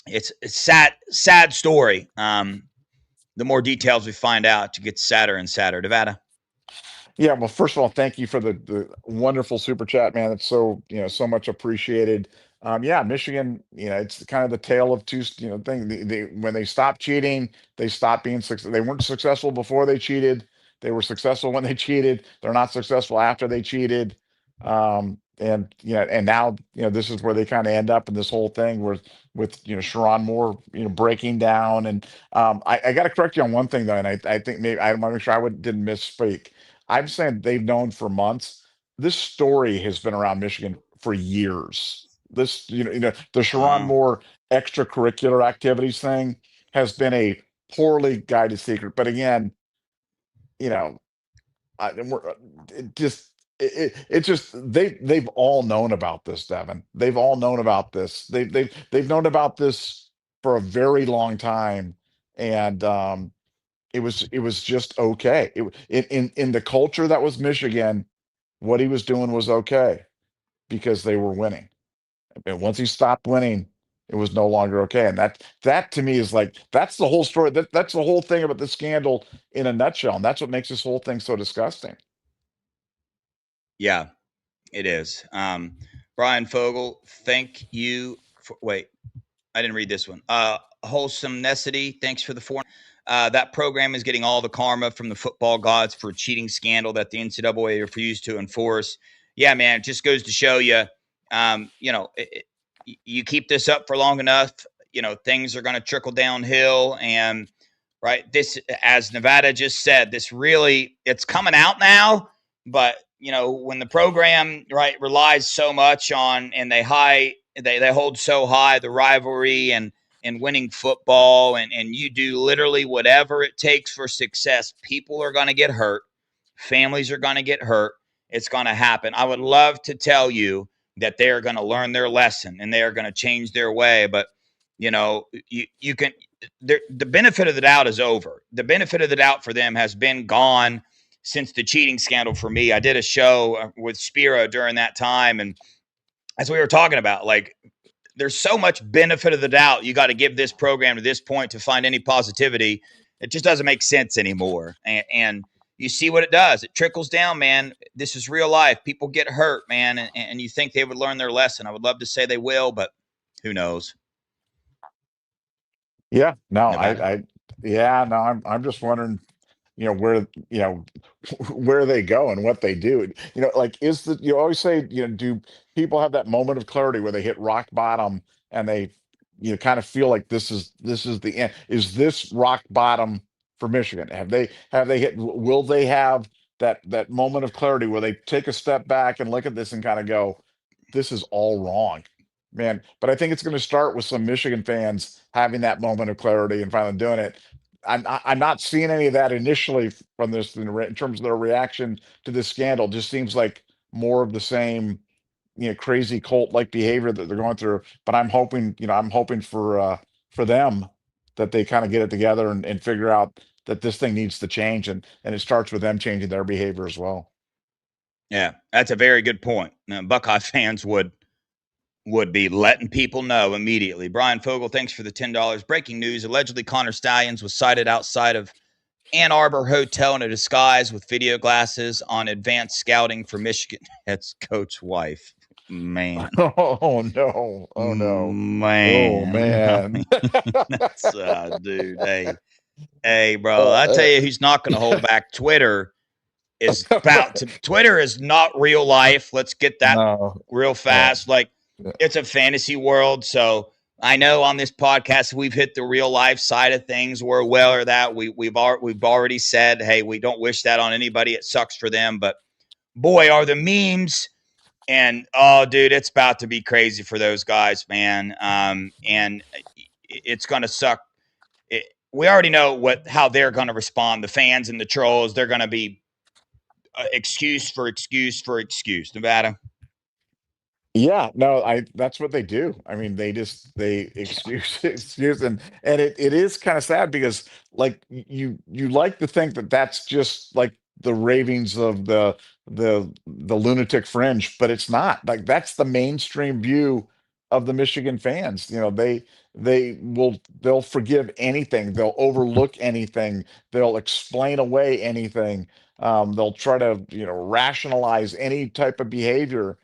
It's sad story. The more details we find out, it gets sadder and sadder. Nevada. Yeah, well, first of all, thank you for the wonderful super chat, man. It's so much appreciated. Yeah, Michigan, it's kind of the tale of two, thing. When they stopped cheating, they stopped being successful. They weren't successful before they cheated. They were successful when they cheated. They're not successful after they cheated. And and now, this is where they kind of end up in this whole thing with Sharon Moore, breaking down. And I got to correct you on one thing though, and I think maybe I want to make sure didn't misspeak. I'm saying they've known for months. This story has been around Michigan for years. This, the Sharon Wow. Moore extracurricular activities thing has been a poorly guided secret. But again, you know, and it just it just they've all known about this, Devin. They've all known about this. They've known about this for a very long time, and it was just okay. In the culture that was Michigan, what he was doing was okay because they were winning. And once he stopped winning, it was no longer okay. And that to me is like that's the whole story. That's the whole thing about the scandal in a nutshell. And that's what makes this whole thing so disgusting. Yeah, it is. Brian Fogel, thank you for, wait, I didn't read this one. Wholesome Necessity, thanks for the four. That program is getting all the karma from the football gods for a cheating scandal that the NCAA refused to enforce. Yeah, man, it just goes to show you, you keep this up for long enough, things are going to trickle downhill. And right, this, as Nevada just said, this really, it's coming out now, but when the program right relies so much on, and they hold so high the rivalry, and in winning football, and you do literally whatever it takes for success, people are going to get hurt. Families are going to get hurt. It's going to happen. I would love to tell you that they are going to learn their lesson and they are going to change their way. But, you can, the benefit of the doubt is over. The benefit of the doubt for them has been gone since the cheating scandal for me. I did a show with Spiro during that time. And as we were talking about, like, there's so much benefit of the doubt you got to give this program to this point to find any positivity. It just doesn't make sense anymore. And you see what it does. It trickles down, man. This is real life. People get hurt, man. And you think they would learn their lesson. I would love to say they will, but who knows? Yeah, no, Nevada. yeah, no, I'm just wondering, where, where they go and what they do. Like, you always say, do people have that moment of clarity where they hit rock bottom and they, kind of feel like this is the end? Is this rock bottom for Michigan? Have they hit? Will they have that moment of clarity where they take a step back and look at this and kind of go, this is all wrong, man? But I think it's going to start with some Michigan fans having that moment of clarity and finally doing it. I'm not seeing any of that initially from this in terms of their reaction to this scandal. Just seems like more of the same, crazy cult like behavior that they're going through. But I'm hoping for them that they kind of get it together and figure out that this thing needs to change, and it starts with them changing their behavior as well. Yeah, that's a very good point. Now, Buckeye fans would be letting people know immediately. Brian Fogel, thanks for the $10. Breaking news: allegedly Connor Stallions was sighted outside of Ann Arbor Hotel in a disguise with video glasses on advanced scouting for Michigan head coach wife. Man, Oh no! Oh no! Oh man, I man! mean, that's dude. Hey, bro. I tell you, who's not going to hold back? Twitter is about to. Twitter is not real life. Let's get that No, real no. fast. Like, it's a fantasy world. So I know on this podcast we've hit the real life side of things. We're aware of that. We've already said, hey, we don't wish that on anybody. It sucks for them. But boy, are the memes. And oh, dude, it's about to be crazy for those guys, man. And it's gonna suck. We already know how they're gonna respond. The fans and the trolls, they're gonna be excuse for excuse for excuse. Nevada. Yeah, no, that's what they do. I mean, they excuse excuse, and it is kind of sad because, like, you like to think that that's just like the ravings of the lunatic fringe, but it's not. Like, that's the mainstream view of the Michigan fans. They'll forgive anything, they'll overlook anything, they'll explain away anything. They'll try to, rationalize any type of behavior.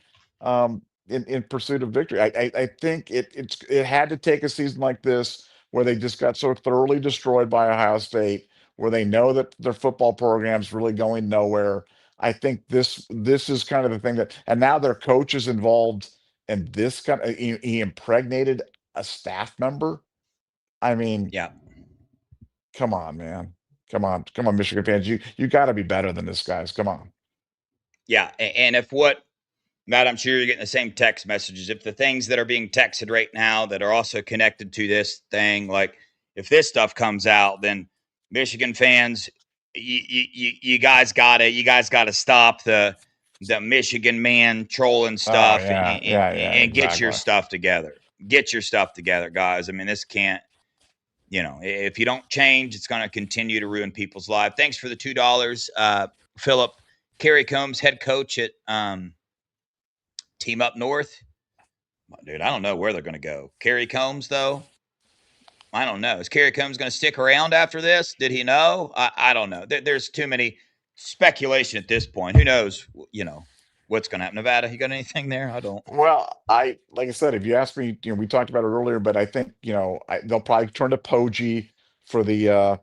In pursuit of victory. I think it had to take a season like this where they just got so thoroughly destroyed by Ohio State, where they know that their football program's really going nowhere. I think this is kind of the thing and now their coach is involved in this kind of, he impregnated a staff member. I mean, Yeah. come on, man. Come on, Michigan fans. You got to be better than this, guys. Come on. Yeah. And if what Matt, I'm sure you're getting the same text messages. If the things that are being texted right now that are also connected to this thing, like if this stuff comes out, then Michigan fans, you guys gotta stop the Michigan man trolling Oh stuff yeah, yeah, yeah, and get your exactly. stuff together. Get your stuff together, guys. I mean, this can't. If you don't change, it's going to continue to ruin people's lives. Thanks for the $2, Philip. Kerry Combs, head coach at Team Up North. Dude, I don't know where they're going to go. Kerry Combs, though, I don't know. Is Kerry Combs going to stick around after this? Did he know? I don't know. There's too many speculation at this point. Who knows? What's going to happen. Nevada, you got anything there? I don't. Well, like I said, if you ask me, we talked about it earlier, but I think, they'll probably turn to Poggi for the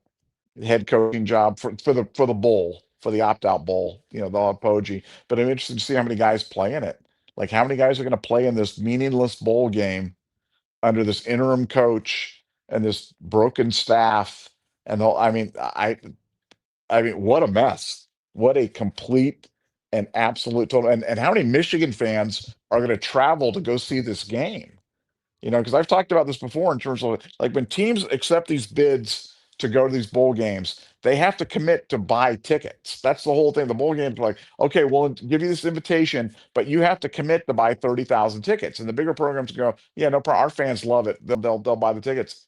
head coaching job for the bowl, for the opt-out bowl. They'll have Poggi. But I'm interested to see how many guys play in it. Like, how many guys are going to play in this meaningless bowl game under this interim coach and this broken staff? And I mean, what a mess. What a complete and absolute total. And how many Michigan fans are going to travel to go see this game? Because I've talked about this before in terms of like when teams accept these bids to go to these bowl games, they have to commit to buy tickets. That's the whole thing. The bowl games are like, okay, we'll give you this invitation, but you have to commit to buy 30,000 tickets. And the bigger programs go, yeah, no problem. Our fans love it. They'll buy the tickets.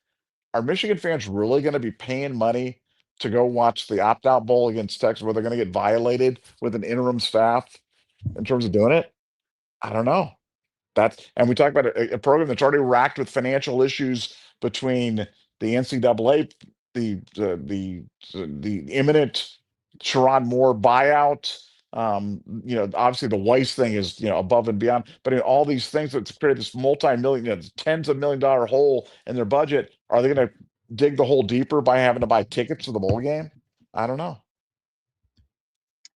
Are Michigan fans really going to be paying money to go watch the opt-out bowl against Texas, where they're going to get violated with an interim staff in terms of doing it? I don't know. And we talk about a program that's already racked with financial issues between the NCAA, the imminent Sharon Moore buyout. Obviously the Weiss thing is above and beyond, but in all these things that's created this multi-million, tens of $1 million hole in their budget. Are they going to dig the hole deeper by having to buy tickets to the bowl game? I don't know.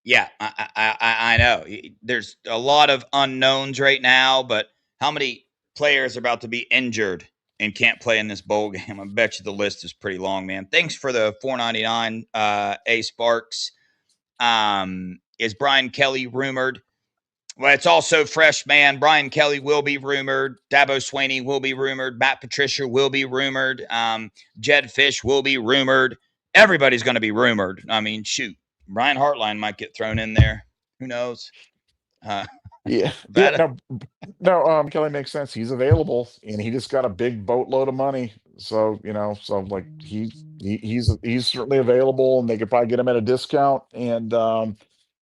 Yeah, I know. There's a lot of unknowns right now, but how many players are about to be injured and can't play in this bowl game? I bet you the list is pretty long, man. Thanks for the 4.99, A Sparks. Is Brian Kelly rumored? Well, it's also fresh, man. Brian Kelly will be rumored. Dabo Swinney will be rumored. Matt Patricia will be rumored. Jed Fish will be rumored. Everybody's going to be rumored. I mean, shoot. Brian Hartline might get thrown in there. Who knows? Uh, Yeah, yeah, Nevada. no, no. Kelly makes sense. He's available, and he just got a big boatload of money. So like he's certainly available, and they could probably get him at a discount. And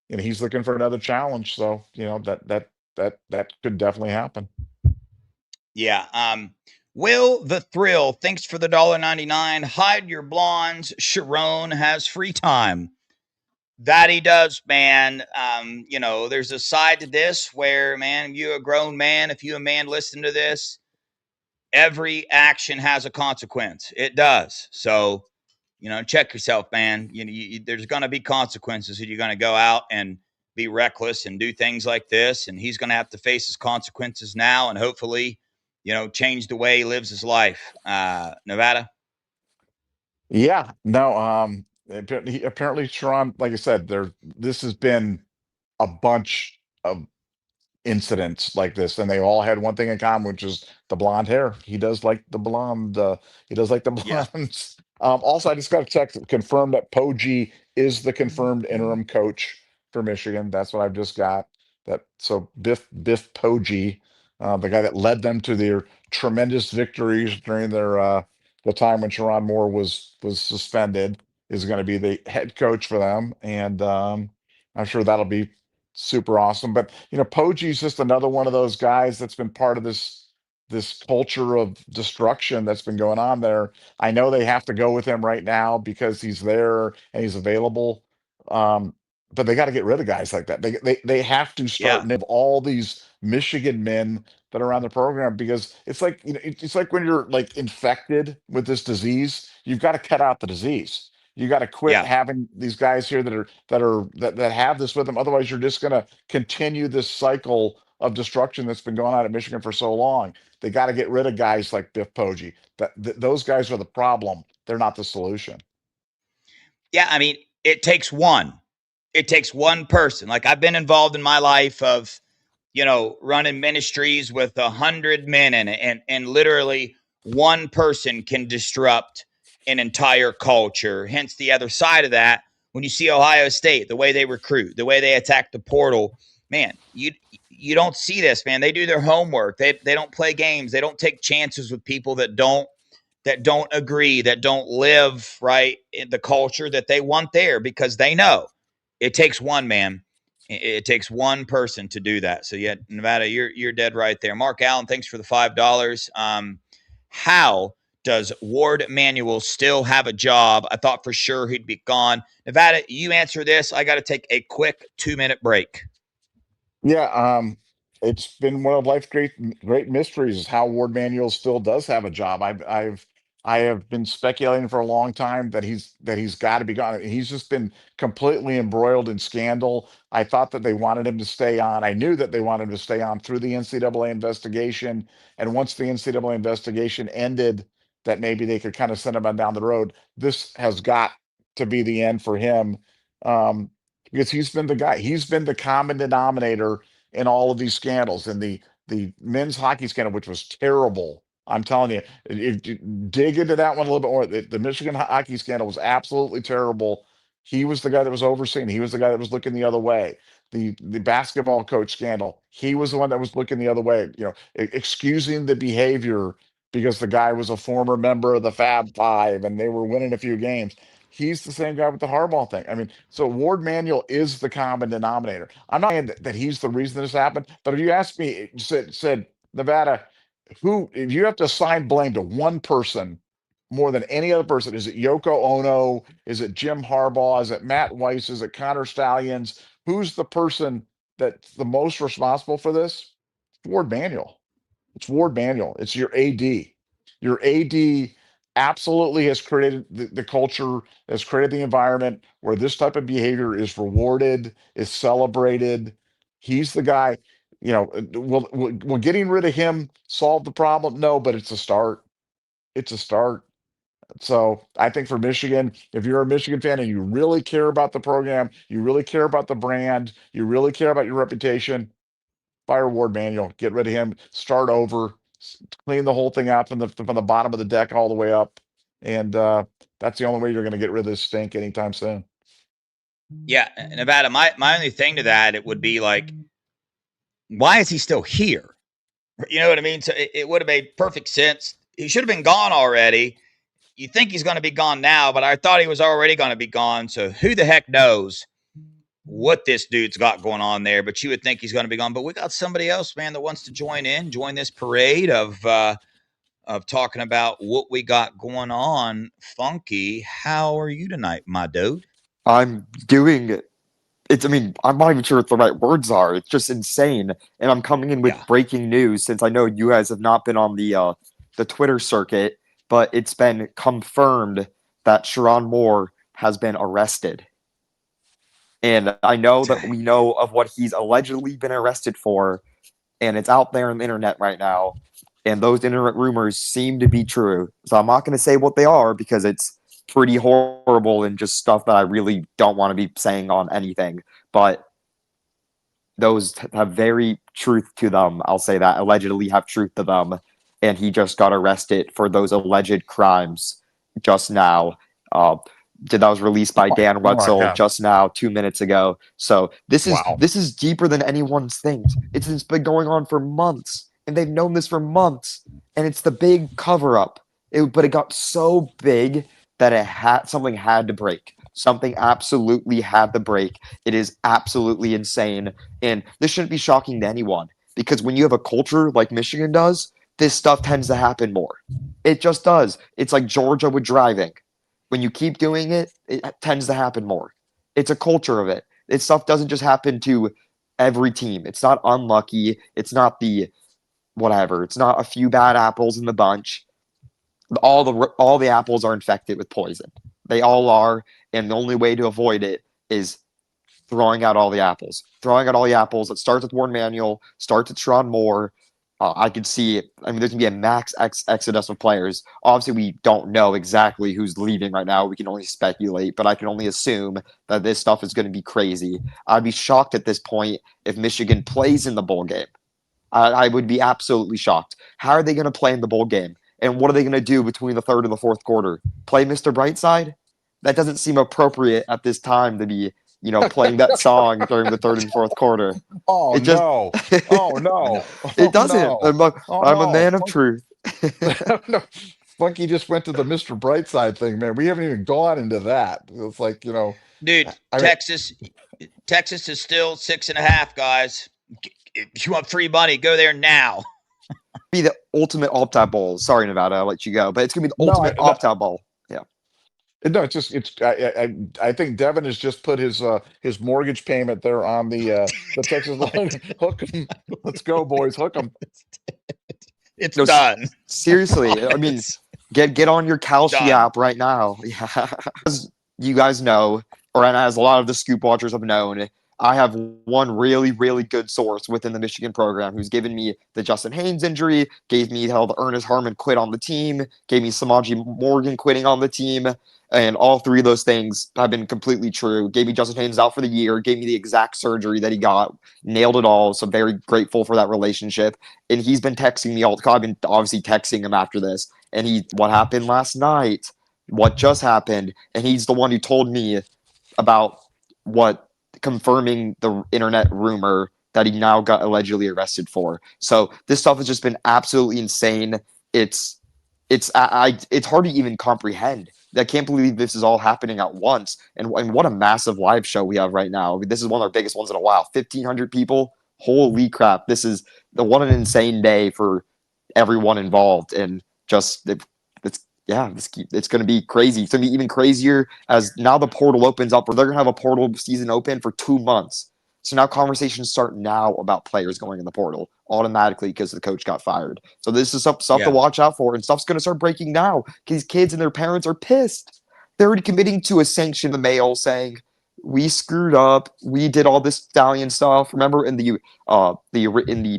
he's looking for another challenge. So that could definitely happen. Yeah. Will the Thrill, thanks for the $1.99. Hide your blondes. Sharon has free time. That he does, man. There's a side to this where, man, you a grown man. If you a man listen to this, every action has a consequence. It does. So, check yourself, man. There's going to be consequences. You're going to go out and be reckless and do things like this, and he's going to have to face his consequences now, and hopefully, change the way he lives his life. Nevada. Yeah, no. Apparently, Sharon, like I said, this has been a bunch of incidents like this, and they all had one thing in common, which is the blonde hair. He does like the blonde. He does like the Yeah. blondes. Also, I just got to check confirm that Poggi is the confirmed interim coach for Michigan. That's what I've just got. So Biff Poggi, the guy that led them to their tremendous victories during the time when Sharon Moore was suspended, is going to be the head coach for them, and I'm sure that'll be super awesome. But Poggi's just another one of those guys that's been part of this culture of destruction that's been going on there. I know they have to go with him right now because he's there and he's available. But they got to get rid of guys like that. They have to start Yeah. nib all these Michigan men that are on the program, because it's like it's like when you're like infected with this disease, you've got to cut out the disease. You got to quit Yeah. having these guys here that have this with them. Otherwise, you're just going to continue this cycle of destruction that's been going on at Michigan for so long. They got to get rid of guys like Biff Poggi. Those guys are the problem. They're not the solution. Yeah. I mean, it takes one. It takes one person. Like I've been involved in my life of, running ministries with 100 men in it, and literally one person can disrupt an entire culture. Hence, the other side of that, when you see Ohio State, the way they recruit, the way they attack the portal, man, you don't see this, man. They do their homework. They don't play games. They don't take chances with people that don't agree, that don't live right in the culture that they want there, because they know it takes one man. It takes one person to do that. So yeah, Nevada, you're dead right there. Mark Allen, thanks for the $5. How does Ward Manuel still have a job? I thought for sure he'd be gone. Nevada, you answer this. I got to take a quick 2-minute break. Yeah, it's been one of life's great mysteries is how Ward Manuel still does have a job. I have been speculating for a long time that he's got to be gone. He's just been completely embroiled in scandal. I thought that they wanted him to stay on. I knew that they wanted him to stay on through the NCAA investigation. And once the NCAA investigation ended, that maybe they could kind of send him on down the road. This has got to be the end for him. Um, because he's been the guy. He's been the common denominator in all of these scandals. And the men's hockey scandal, which was terrible, I'm telling you, if you dig into that one a little bit more, the Michigan hockey scandal was absolutely terrible. He was the guy that was overseeing. He was the guy that was looking the other way. The basketball coach scandal. He was the one that was looking the other way. Excusing the behavior because the guy was a former member of the Fab Five and they were winning a few games. He's the same guy with the Harbaugh thing. I mean, so Ward Manuel is the common denominator. I'm not saying that he's the reason this happened, but if you ask me, said Nevada, who, if you have to assign blame to one person more than any other person, is it Yoko Ono? Is it Jim Harbaugh? Is it Matt Weiss? Is it Connor Stallions? Who's the person that's the most responsible for this? Ward Manuel. It's Ward Manuel. It's your AD. Your AD absolutely has created the culture, has created the environment where this type of behavior is rewarded, is celebrated. He's the guy. Will getting rid of him solve the problem? No, but it's a start. It's a start. So I think for Michigan, if you're a Michigan fan and you really care about the program, you really care about the brand, you really care about your reputation, fire Ward Manuel, get rid of him, start over, clean the whole thing out from the bottom of the deck all the way up, and that's the only way you're going to get rid of this stink anytime soon. Yeah, Nevada. My only thing to that, it would be like, why is he still here? You know what I mean? So it would have made perfect sense. He should have been gone already. You think he's going to be gone now, but I thought he was already going to be gone. So who the heck knows what this dude's got going on there? But you would think he's going to be gone. But we got somebody else, man, that wants to join this parade of talking about what we got going on. Funky, how are you tonight, my dude? I'm doing it's, I mean, I'm not even sure what the right words are. It's just insane. And I'm coming in with breaking news since I know you guys have not been on the Twitter circuit, but it's been confirmed that Sherrone Moore has been arrested. And I know that we know of what he's allegedly been arrested for, and it's out there on the internet right now. And those internet rumors seem to be true. So I'm not going to say what they are because it's pretty horrible and just stuff that I really don't want to be saying on anything. But those have very truth to them. I'll say that. Allegedly have truth to them. And he just got arrested for those alleged crimes just now. That was released by Dan Wetzel just now, 2 minutes ago. So this is deeper than anyone thinks. It's been going on for months, and they've known this for months. And it's the big cover-up. But it got so big that something had to break. Something absolutely had to break. It is absolutely insane. And this shouldn't be shocking to anyone, because when you have a culture like Michigan does, this stuff tends to happen more. It just does. It's like Georgia with driving. When you keep doing it, it tends to happen more. It's a culture of it. This stuff doesn't just happen to every team. It's not unlucky. It's not the whatever. It's not a few bad apples in the bunch. All the apples are infected with poison. They all are, and the only way to avoid it is throwing out all the apples. Throwing out all the apples. It starts with Ward Manuel, starts with Sherrone Moore. I could see, I mean, there's going to be a max exodus of players. Obviously, we don't know exactly who's leaving right now. We can only speculate, but I can only assume that this stuff is going to be crazy. I'd be shocked at this point if Michigan plays in the bowl game. I would be absolutely shocked. How are they going to play in the bowl game? And what are they going to do between the third and the fourth quarter? Play Mr. Brightside? That doesn't seem appropriate at this time to be, playing that song during the third and fourth quarter. Oh, no. Oh, no. It doesn't. No. I'm a man of truth. No. Funky just went to the Mr. Brightside thing, man. We haven't even gone into that. It's like, Dude, Texas is still 6.5, guys. If you want free money, go there now. Be the ultimate opt-out bowl. Sorry, Nevada, I'll let you go, but it's gonna be the ultimate opt-out bowl. Yeah. No, I think Devin has just put his mortgage payment there on the Texas line. Hook 'em. Let's go, boys. Hook 'em. It's done. Seriously, I mean, get on your Kalshi app right now. Yeah. As you guys know, or as a lot of the Scoop watchers have known, I have one really, really good source within the Michigan program who's given me the Justin Haynes injury, gave me how the Ernest Harmon quit on the team, gave me Samaji Morgan quitting on the team, and all three of those things have been completely true. Gave me Justin Haynes out for the year, gave me the exact surgery that he got, nailed it all. So very grateful for that relationship. And he's been texting me all. I've been obviously texting him after this, and what happened last night, what just happened, and he's the one who told me about what confirming the internet rumor that he now got allegedly arrested for. So this stuff has just been absolutely insane. It's hard to even comprehend. I can't believe this is all happening at once. And what a massive live show we have right now. I mean, this is one of our biggest ones in a while. 1,500 people. Holy crap! This is what an insane day for everyone involved, and just it's going to be crazy. It's going to be even crazier as now the portal opens up, or they're going to have a portal season open for 2 months. So now conversations start now about players going in the portal automatically because the coach got fired. So this is stuff to watch out for, and stuff's going to start breaking now because these kids and their parents are pissed. They're already committing to a sanction in the mail saying, we screwed up. We did all this stallion stuff. Remember in the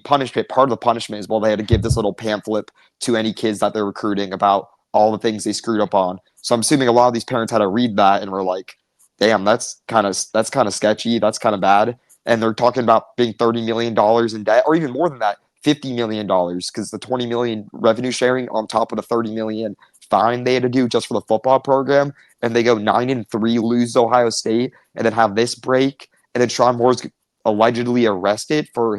punishment, part of the punishment is, well, they had to give this little pamphlet to any kids that they're recruiting about all the things they screwed up on. So I'm assuming a lot of these parents had to read that and were like, damn, that's kind of sketchy. That's kind of bad. And they're talking about being $30 million in debt, or even more than that, $50 million, because the $20 million revenue sharing on top of the $30 million fine they had to do just for the football program. And they go 9-3, lose to Ohio State, and then have this break. And then Sean Moore's allegedly arrested for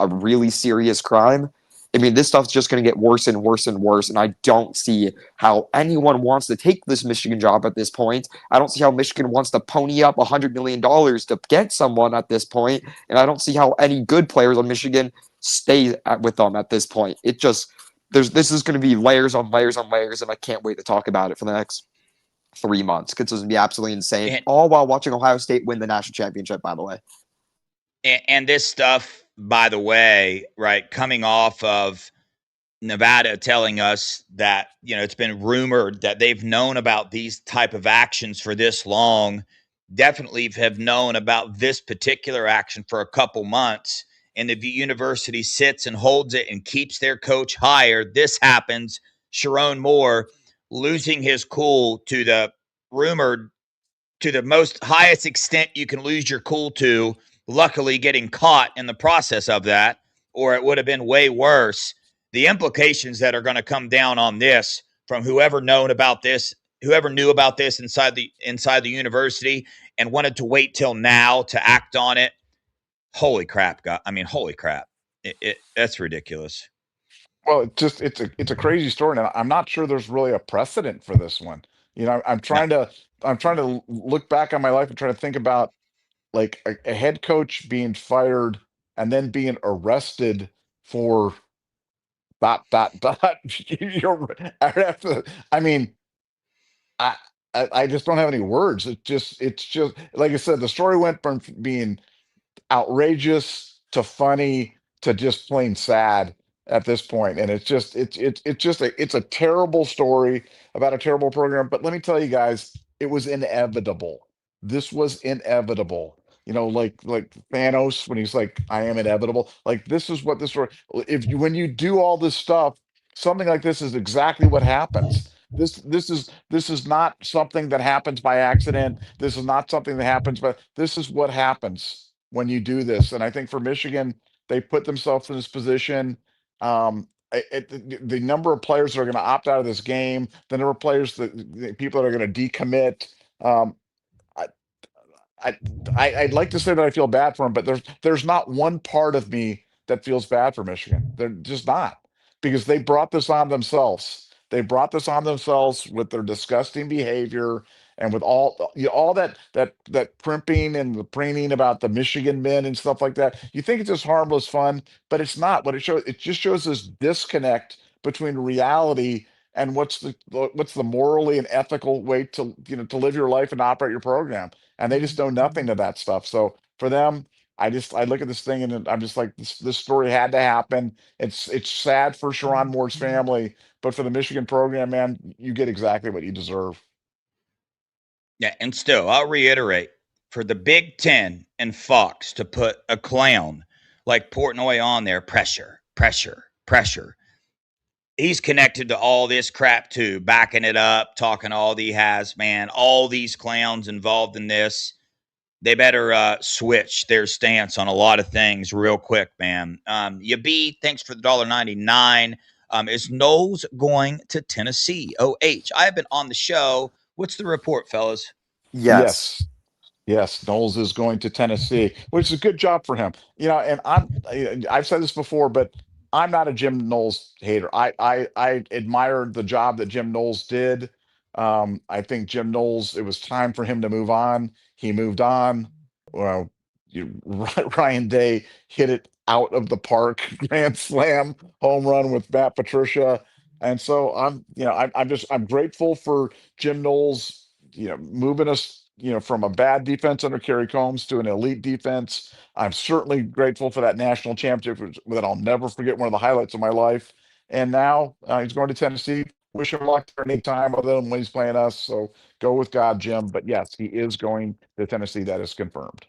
a really serious crime. I mean, this stuff's just going to get worse and worse and worse, and I don't see how anyone wants to take this Michigan job at this point. I don't see how Michigan wants to pony up $100 million to get someone at this point, and I don't see how any good players on Michigan stay with them at this point. This is going to be layers on layers on layers, and I can't wait to talk about it for the next 3 months because it's going to be absolutely insane, all while watching Ohio State win the national championship, by the way. And this stuff, by the way, right, coming off of Nevada telling us that, it's been rumored that they've known about these type of actions for this long, definitely have known about this particular action for a couple months, and the university sits and holds it and keeps their coach hired. This happens. Sherrone Moore losing his cool to the most highest extent you can lose your cool to, luckily getting caught in the process of that, or it would have been way worse. The implications that are going to come down on this from whoever knew about this inside the university and wanted to wait till now to act on it. Holy crap, God. I mean, holy crap. That's ridiculous. Well, it's a crazy story, and I'm not sure there's really a precedent for this one. I'm trying to look back on my life and try to think about like a head coach being fired and then being arrested for dot. I mean, I, I just don't have any words. It's just like I said, the story went from being outrageous to funny to just plain sad at this point, and it's a terrible story about a terrible program. But let me tell you guys, it was inevitable. This was inevitable. Like Thanos when he's like, "I am inevitable." Like this is what this story. When you do all this stuff, something like this is exactly what happens. This is not something that happens by accident. This is not something that happens, but this is what happens when you do this. And I think for Michigan, they put themselves in this position. The number of players that are going to opt out of this game, the number of players the people that are going to decommit. Um, I, I'd like to say that I feel bad for them, but there's not one part of me that feels bad for Michigan. They're just not, because they brought this on themselves. They brought this on themselves with their disgusting behavior and with all that primping and the preening about the Michigan men and stuff like that. You think it's just harmless fun, but it's not. What it just shows this disconnect between reality and what's the morally and ethical way to live your life and operate your program, and they just know nothing of that stuff. So for them, I look at this thing and I'm just like, this story had to happen. It's sad for Sherrone Moore's family, but for the Michigan program, man, you get exactly what you deserve. Yeah, and still, I'll reiterate, for the Big Ten and Fox to put a clown like Portnoy on there, pressure, pressure, pressure. He's connected to all this crap too, backing it up, talking all he has, man. All these clowns involved in this, they better switch their stance on a lot of things real quick, man. Yabi, thanks for the $1.99. Is Knowles going to Tennessee? OH, I have been on the show. What's the report, fellas? Yes. Yes, Knowles is going to Tennessee, which is a good job for him. And I've said this before, but I'm not a Jim Knowles hater. I admired the job that Jim Knowles did. I think Jim Knowles, it was time for him to move on. He moved on. Well, Ryan Day hit it out of the park, grand slam, home run with Matt Patricia. And so I'm grateful for Jim Knowles, moving us, from a bad defense under Kerry Combs to an elite defense. I'm certainly grateful for that national championship that I'll never forget, one of the highlights of my life. And now he's going to Tennessee. Wish him luck for any time other than when he's playing us. So go with God, Jim. But yes, he is going to Tennessee. That is confirmed.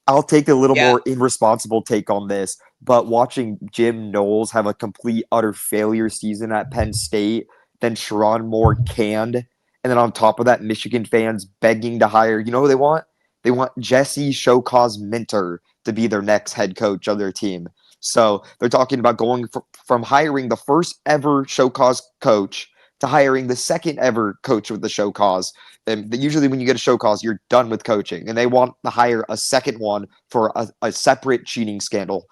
I'll take a little Yeah. more irresponsible take on this, but watching Jim Knowles have a complete, utter failure season at Penn State, then Sherrone Moore canned, and then on top of that, Michigan fans begging to hire, you know who they want? They want Jesse Showcause Minter to be their next head coach of their team. So they're talking about going from hiring the first ever Showcause coach to hiring the second ever coach with the Showcause. And usually when you get a show cause, you're done with coaching. And they want to hire a second one for a separate cheating scandal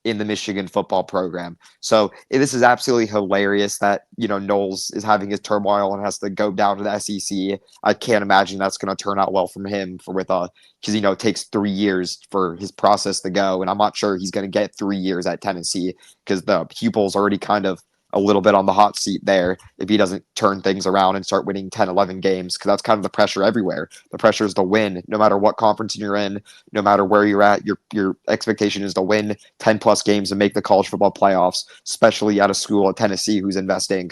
in the Michigan football program. So this is absolutely hilarious that, Knowles is having his turmoil and has to go down to the SEC. I can't imagine that's going to turn out well from him because, it takes 3 years for his process to go. And I'm not sure he's going to get 3 years at Tennessee because the pupil's already kind of a little bit on the hot seat there if he doesn't turn things around and start winning 10, 11 games, because that's kind of the pressure everywhere. The pressure is to win no matter what conference you're in, no matter where you're at. Your expectation is to win 10 plus games and make the college football playoffs, especially at a school at Tennessee who's investing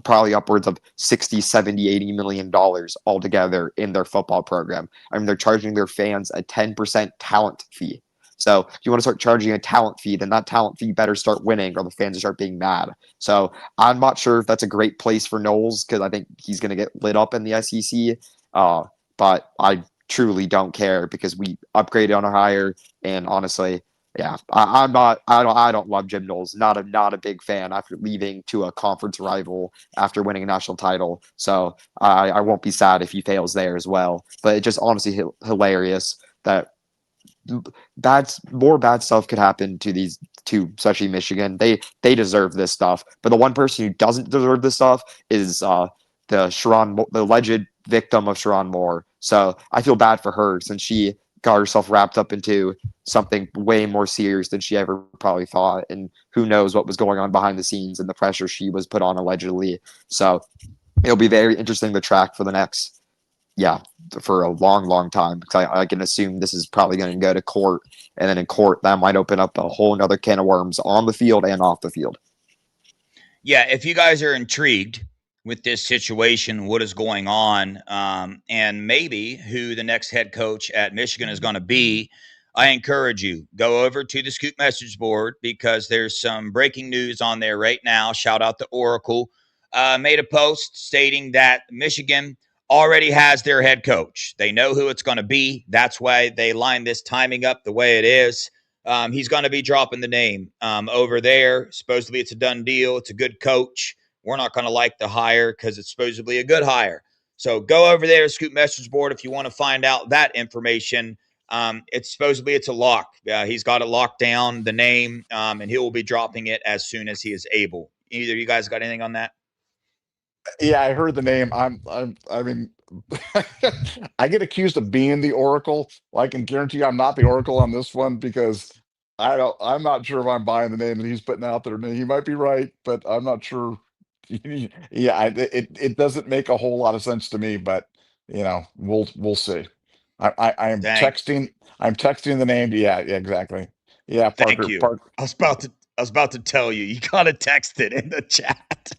probably upwards of 60, 70, 80 million dollars altogether in their football program. I mean, they're charging their fans a 10% talent fee. So if you want to start charging a talent fee, then that talent fee better start winning or the fans will start being mad. So I'm not sure if that's a great place for Knowles because I think he's going to get lit up in the SEC. But I truly don't care because we upgraded on a hire. And honestly, yeah, I don't love Jim Knowles. Not a big fan after leaving to a conference rival after winning a national title. So I won't be sad if he fails there as well. But it's just honestly hilarious that more bad stuff could happen to these two, especially Michigan. They deserve this stuff, but the one person who doesn't deserve this stuff is the alleged victim of Sherrone Moore. So I feel bad for her since she got herself wrapped up into something way more serious than she ever probably thought, and who knows what was going on behind the scenes and the pressure she was put on allegedly. So it'll be very interesting to track for the next. Yeah, for a long, long time. Because I can assume this is probably going to go to court, and then in court that might open up a whole another can of worms on the field and off the field. Yeah, if you guys are intrigued with this situation, what is going on, and maybe who the next head coach at Michigan is going to be, I encourage you, go over to the Scoop message board because there's some breaking news on there right now. Shout out to Oracle. Made a post stating that Michigan already has their head coach. They know who it's going to be. That's why they line this timing up the way it is. He's going to be dropping the name over there. Supposedly it's a done deal. It's a good coach. We're not going to like the hire because it's supposedly a good hire. So go over there, Scoop message board, if you want to find out that information. It's a lock. He's got it locked down, the name, and he will be dropping it as soon as he is able. Either of you guys got anything on that? Yeah, I heard the name. I mean, I get accused of being the Oracle. Well, I can guarantee you I'm not the Oracle on this one because I'm not sure if I'm buying the name that he's putting out there. He might be right, but I'm not sure. Yeah, it doesn't make a whole lot of sense to me, but we'll see. I am Thank texting. I'm texting the name. Yeah, exactly. Yeah, Thank Parker. you. I was about to tell you. You gotta text it in the chat.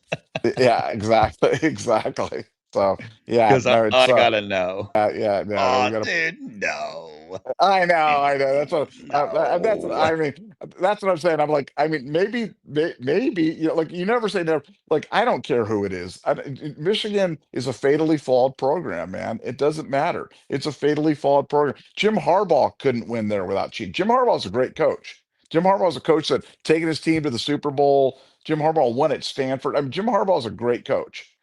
Yeah, exactly. Exactly. So yeah, Because no, it's I gotta know. yeah, no, we Oh, got to. dude, no. I know, I know. That's what that's No. I mean, that's what I'm saying. I'm like, I mean, maybe like you never say never. Like I don't care who it is. Michigan is a fatally flawed program, man. It doesn't matter. It's a fatally flawed program. Jim Harbaugh couldn't win there without cheating. Jim Harbaugh's a great coach. Jim Harbaugh's a coach that taken his team to the Super Bowl. Jim Harbaugh won at Stanford. I mean, Jim Harbaugh's a great coach.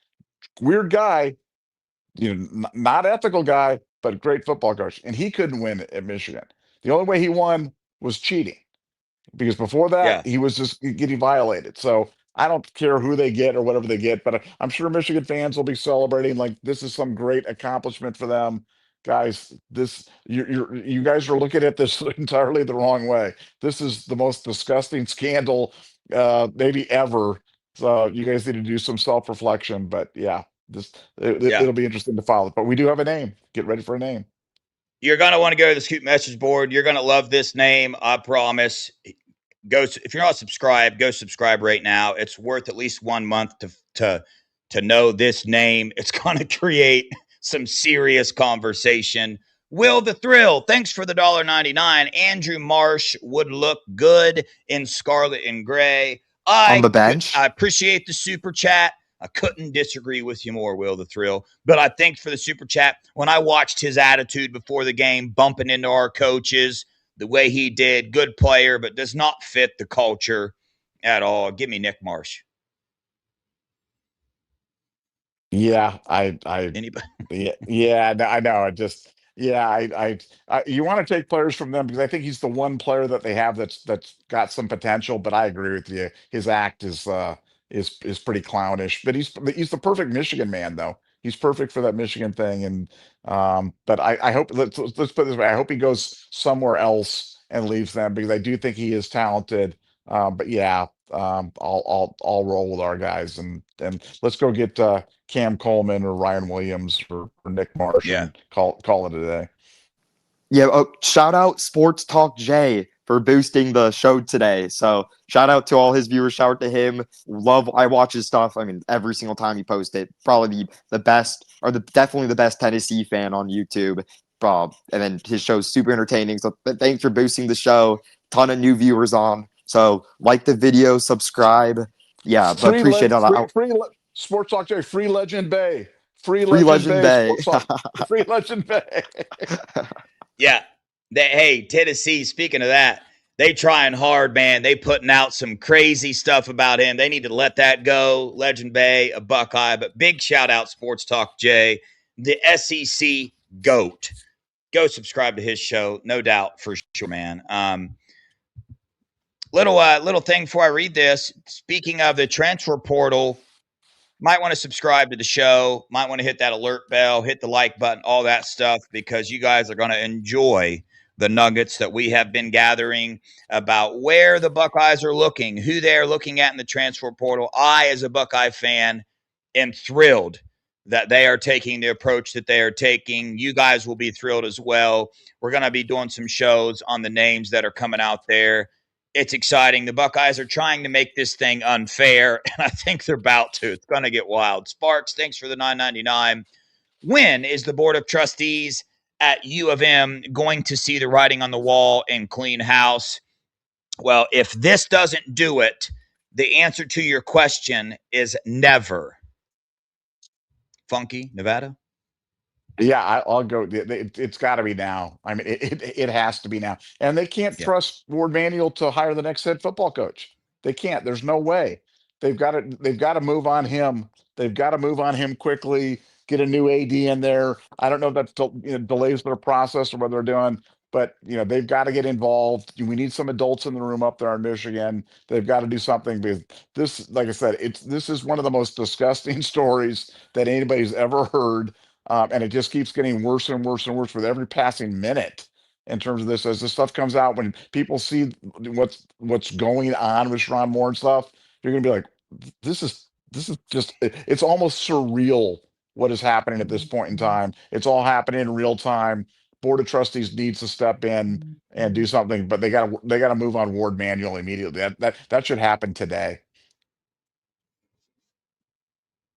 Weird guy, not ethical guy, but great football coach. And he couldn't win at Michigan. The only way he won was cheating because before that Yeah. he was just getting violated. So I don't care who they get or whatever they get, but I'm sure Michigan fans will be celebrating like this is some great accomplishment for them. Guys, this you guys are looking at this entirely the wrong way. This is the most disgusting scandal maybe ever. So you guys need to do some self-reflection. But yeah, this Yeah. it'll be interesting to follow. But we do have a name. Get ready for a name. You're gonna want to go to the Scoop message board. You're gonna love this name, I promise. Go if you're not subscribed, go subscribe right now. It's worth at least 1 month to know this name. It's gonna create some serious conversation. Will the Thrill, thanks for the $1.99. Andrew Marsh would look good in scarlet and gray. On the I bench. appreciate the super chat. I couldn't disagree with you more, Will the Thrill. But I think for the super chat, when I watched his attitude before the game, bumping into our coaches, the way he did, good player, but does not fit the culture at all. Give me Nick Marsh. Yeah, Anybody? yeah, no, I know. I just, yeah, you want to take players from them because I think he's the one player that they have that's got some potential. But I agree with you. His act is pretty clownish. But he's the perfect Michigan man, though. He's perfect for that Michigan thing. And but I hope let's put it this way. I hope he goes somewhere else and leaves them because I do think he is talented. But yeah, I'll roll with our guys and let's go get Cam Coleman or Ryan Williams or Nick Marsh Yeah. and call it a day. Yeah, shout out Sports Talk Jay for boosting the show today. So shout out to all his viewers. Shout out to him. I watch his stuff. I mean, every single time he posts it. Probably the best, or definitely the best Tennessee fan on YouTube. And then his show's super entertaining. So thanks for boosting the show. Ton of new viewers on. So like the video, subscribe. Yeah, but appreciate it. Sports Talk Jay, free Legend Bay. Free Legend Bay. Sports Talk, free Legend Bay. Yeah. Hey, Tennessee, speaking of that, they trying hard, man. They putting out some crazy stuff about him. They need to let that go. Legend Bay, a Buckeye, but big shout out Sports Talk Jay, the SEC GOAT. Go subscribe to his show, no doubt for sure, man. Little thing before I read this. Speaking of the transfer portal, might want to subscribe to the show, might want to hit that alert bell, hit the like button, all that stuff, because you guys are going to enjoy the nuggets that we have been gathering about where the Buckeyes are looking, who they're looking at in the transfer portal. I, as a Buckeye fan, am thrilled that they are taking the approach that they are taking. You guys will be thrilled as well. We're going to be doing some shows on the names that are coming out there. It's exciting. The Buckeyes are trying to make this thing unfair, and I think they're about to. It's going to get wild. Sparks, thanks for the $9.99. When is the Board of Trustees at U of M going to see the writing on the wall and clean house? Well, if this doesn't do it, the answer to your question is never. Funky, Nevada? Yeah, I'll go. It's got to be now. I mean, it has to be now. And they can't Yeah. trust Ward Manuel to hire the next head football coach. They can't. There's no way. They've got to. They've got to move on him. They've got to move on him quickly. Get a new AD in there. I don't know if that delays their process or what they're doing, but they've got to get involved. We need some adults in the room up there in Michigan. They've got to do something because this, like I said, this is one of the most disgusting stories that anybody's ever heard. And it just keeps getting worse and worse and worse with every passing minute in terms of this. As this stuff comes out, when people see what's going on with Sherrone Moore and stuff, you're gonna be like, this is just it's almost surreal what is happening at this point in time. It's all happening in real time. Board of Trustees needs to step in and do something, but they gotta move on Ward Manuel immediately. That should happen today.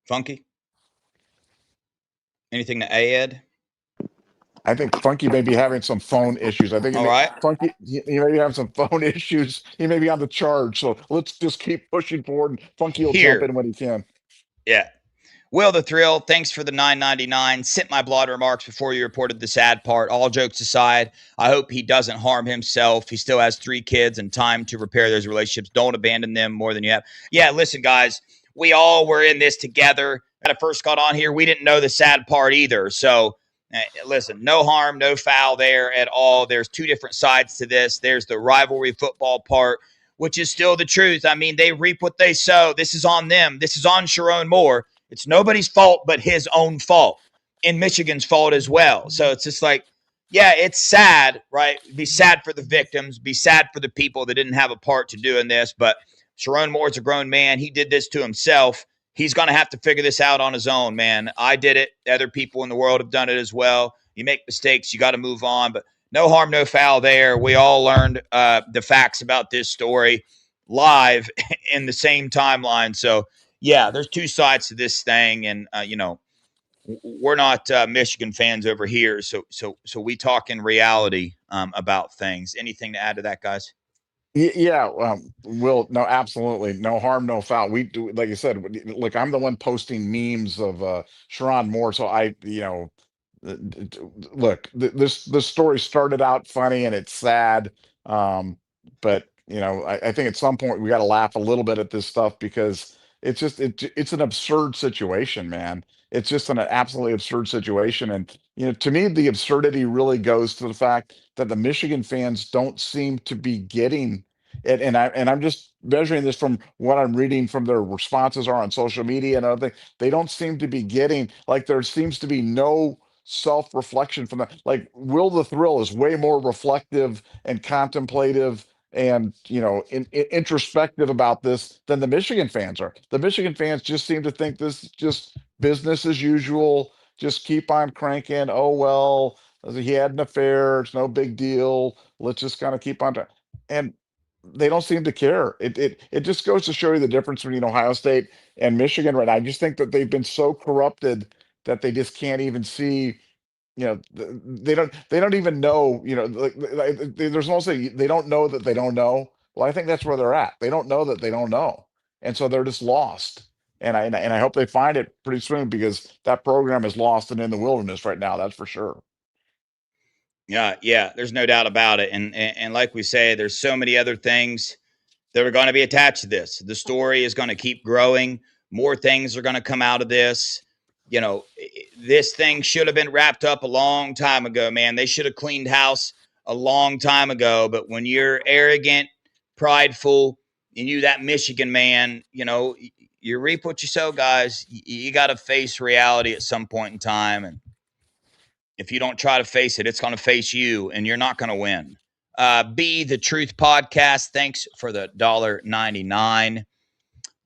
Funky? Anything to add? I think Funky may be having some phone issues. I think All right. Funky, he may be having some phone issues. He may be on the charge. So let's just keep pushing forward, and Funky will jump Here. in when he can. Yeah. Will the Thrill, thanks for the $9.99. Sent my blog remarks before you reported the sad part. All jokes aside, I hope he doesn't harm himself. He still has 3 kids and time to repair those relationships. Don't abandon them more than you have. Yeah, listen, guys, we all were in this together. When I first got on here, we didn't know the sad part either. So, listen, no harm, no foul there at all. There's 2 different sides to this. There's the rivalry football part, which is still the truth. I mean, they reap what they sow. This is on them. This is on Sharon Moore. It's nobody's fault but his own fault, and Michigan's fault as well. So it's just like, yeah, it's sad, right? Be sad for the victims, be sad for the people that didn't have a part to doing this. But Sharon Moore's a grown man. He did this to himself. He's going to have to figure this out on his own, man. I did it. Other people in the world have done it as well. You make mistakes, you got to move on. But no harm, no foul there. We all learned the facts about this story live in the same timeline. So, yeah, there's 2 sides to this thing, and we're not Michigan fans over here, so we talk in reality about things. Anything to add to that, guys? Yeah, Will, no, absolutely, no harm, no foul. We do, like you said. Look, I'm the one posting memes of Sharon Moore, so look, this story started out funny and it's sad, but I think at some point we got to laugh a little bit at this stuff because it's an absurd situation, man. It's just an absolutely absurd situation, and to me, the absurdity really goes to the fact that the Michigan fans don't seem to be getting it, and I'm just measuring this from what I'm reading from their responses are on social media and other things. They don't seem to be getting, like, there seems to be no self-reflection from that. Like, Will the Thrill is way more reflective and contemplative and introspective about this than the Michigan fans are. The Michigan fans just seem to think this is just business as usual. Just keep on cranking. Oh well, he had an affair. It's no big deal. Let's just kind of keep on. And they don't seem to care. It just goes to show you the difference between Ohio State and Michigan right now. I just think that they've been so corrupted that they just can't even see. They don't even know. There's no say they don't know that they don't know. Well, I think that's where they're at. They don't know that they don't know, and so they're just lost. And I hope they find it pretty soon because that program is lost and in the wilderness right now. That's for sure. Yeah, there's no doubt about it. And like we say, there's so many other things that are going to be attached to this. The story is going to keep growing. More things are going to come out of this. This thing should have been wrapped up a long time ago, man. They should have cleaned house a long time ago. But when you're arrogant, prideful, and you that Michigan man, you reap what you sow, guys. You got to face reality at some point in time. And if you don't try to face it, it's going to face you, and you're not going to win. Be the Truth Podcast. Thanks for the $1.99.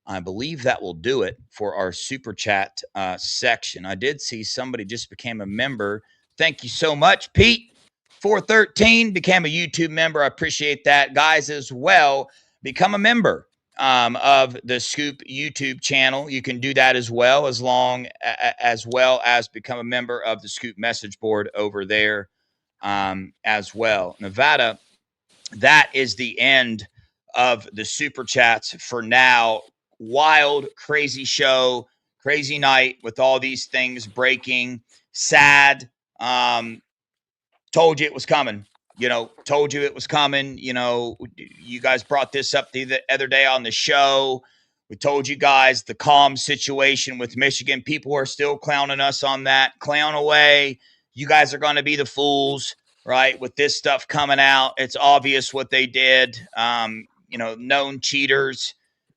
I believe that will do it for our super chat section. I did see somebody just became a member. Thank you so much, Pete. 413 became a YouTube member. I appreciate that, guys, as well. Become a member of the Scoop YouTube channel. You can do that as well as become a member of the Scoop message board over there as well. Nevada, that is the end of the super chats for now. Wild, crazy show, crazy night with all these things breaking. Sad. Told you it was coming. Told you it was coming. You guys brought this up the other day on the show. We told you guys the calm situation with Michigan. People are still clowning us on that. Clown away. You guys are going to be the fools, right? With this stuff coming out, it's obvious what they did. Known cheaters.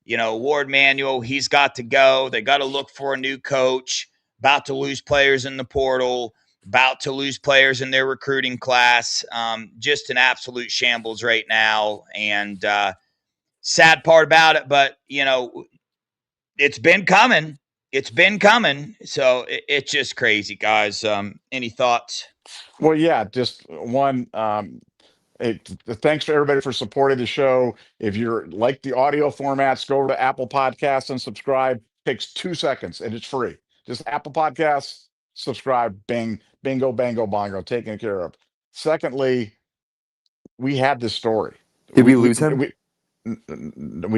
Ward Manuel, he's got to go. They got to look for a new coach. About to lose players in the portal. About to lose players in their recruiting class. Just an absolute shambles right now. And sad part about it, but, it's been coming. It's been coming. So it's just crazy, guys. Any thoughts? Well, yeah, just one. Thanks for everybody for supporting the show. If you're like the audio formats, go over to Apple Podcasts and subscribe. Takes 2 seconds and it's free. Just Apple Podcasts, subscribe, bing, bingo, bango, bongo, taken care of. Secondly, we had this story. Did we lose him? We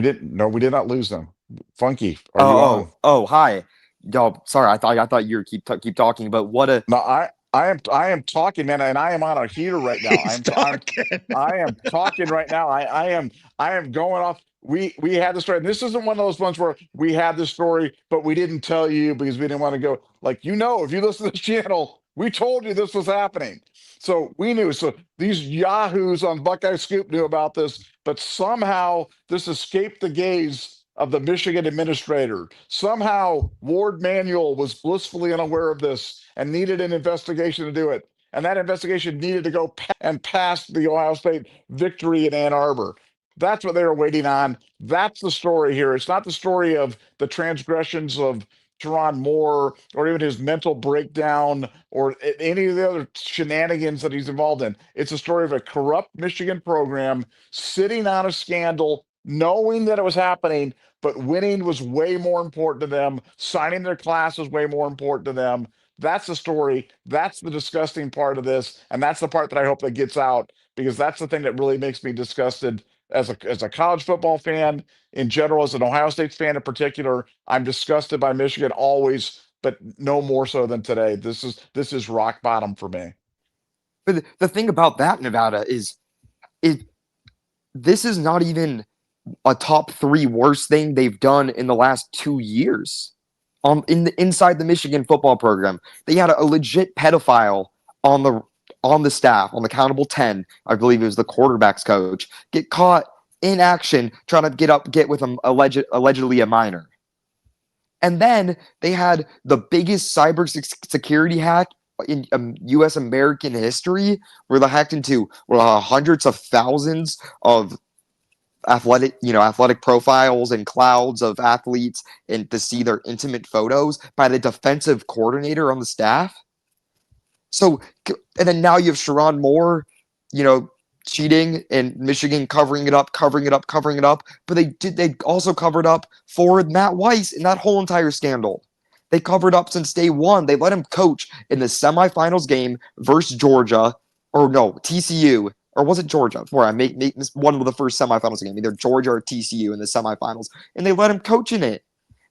didn't. No, we did not lose them. Funky, are you on? Oh, hi. Yo, sorry, I thought you were keep talking, but what a No, I am talking, man, and I am on a heater right now. He's talking. I am talking right now. I am going off. We had the story. And this isn't one of those ones where we had the story, but we didn't tell you because we didn't want to go. Like, if you listen to this channel, we told you this was happening. So we knew. So these yahoos on Buckeye Scoop knew about this, but somehow this escaped the gaze of the Michigan administrator. Somehow Ward Manuel was blissfully unaware of this and needed an investigation to do it. And that investigation needed to go and pass the Ohio State victory in Ann Arbor. That's what they were waiting on. That's the story here. It's not the story of the transgressions of Teron Moore or even his mental breakdown or any of the other shenanigans that he's involved in. It's a story of a corrupt Michigan program sitting on a scandal, knowing that it was happening, but winning was way more important to them. Signing their class was way more important to them. That's the story. That's the disgusting part of this. And that's the part that I hope that gets out, because that's the thing that really makes me disgusted as a college football fan in general, as an Ohio State fan in particular. I'm disgusted by Michigan always, but no more so than today. This is rock bottom for me. But the thing about that, Nevada, is this is not even a top 3 worst thing they've done in the last 2 years. Inside the Michigan football program, they had a legit pedophile on the staff, on the countable 10. I believe it was the quarterback's coach, get caught in action trying to get with allegedly a minor. And then they had the biggest cyber security hack in U.S. American history, where they hacked into hundreds of thousands of athletic profiles and clouds of athletes, and to see their intimate photos by the defensive coordinator on the staff. So, and then now you have Teron Moore, cheating, and Michigan covering it up. But they also covered up for Matt Weiss in that whole entire scandal. They covered up since day one. They let him coach in the semifinals game versus Georgia, or no, TCU. Or was it Georgia? Where I make this one of the first semifinals game, either Georgia or TCU in the semifinals, and they let him coach in it.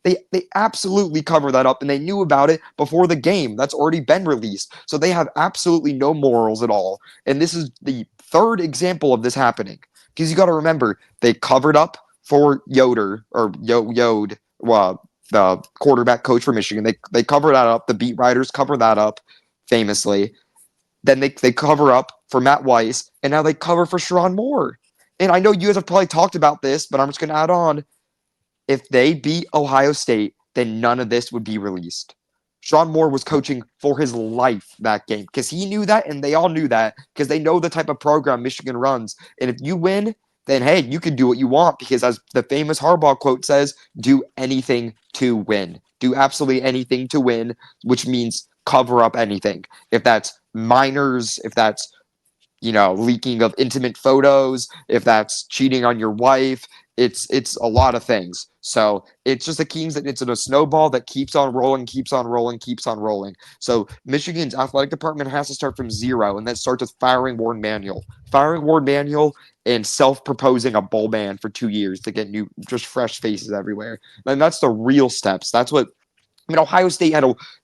They absolutely cover that up, and they knew about it before the game. That's already been released. So they have absolutely no morals at all. And this is the third example of this happening. Because you got to remember, they covered up for Yoder, or Yode, the quarterback coach for Michigan. They covered that up. The beat writers cover that up famously. Then they cover up for Matt Weiss, and now they cover for Teron Moore. And I know you guys have probably talked about this, but I'm just going to add on. If they beat Ohio State, then none of this would be released. Teron Moore was coaching for his life that game, because he knew that, and they all knew that, because they know the type of program Michigan runs. And if you win, then hey, you can do what you want, because as the famous Harbaugh quote says, do anything to win. Do absolutely anything to win, which means cover up anything. If that's minors, if that's leaking of intimate photos, if that's cheating on your wife, it's a lot of things. So it's just it's a snowball that keeps on rolling. So Michigan's athletic department has to start from zero, and that starts with firing Ward Manuel and self-proposing a bowl ban for 2 years to get just fresh faces everywhere. And that's the real steps. That's what Ohio State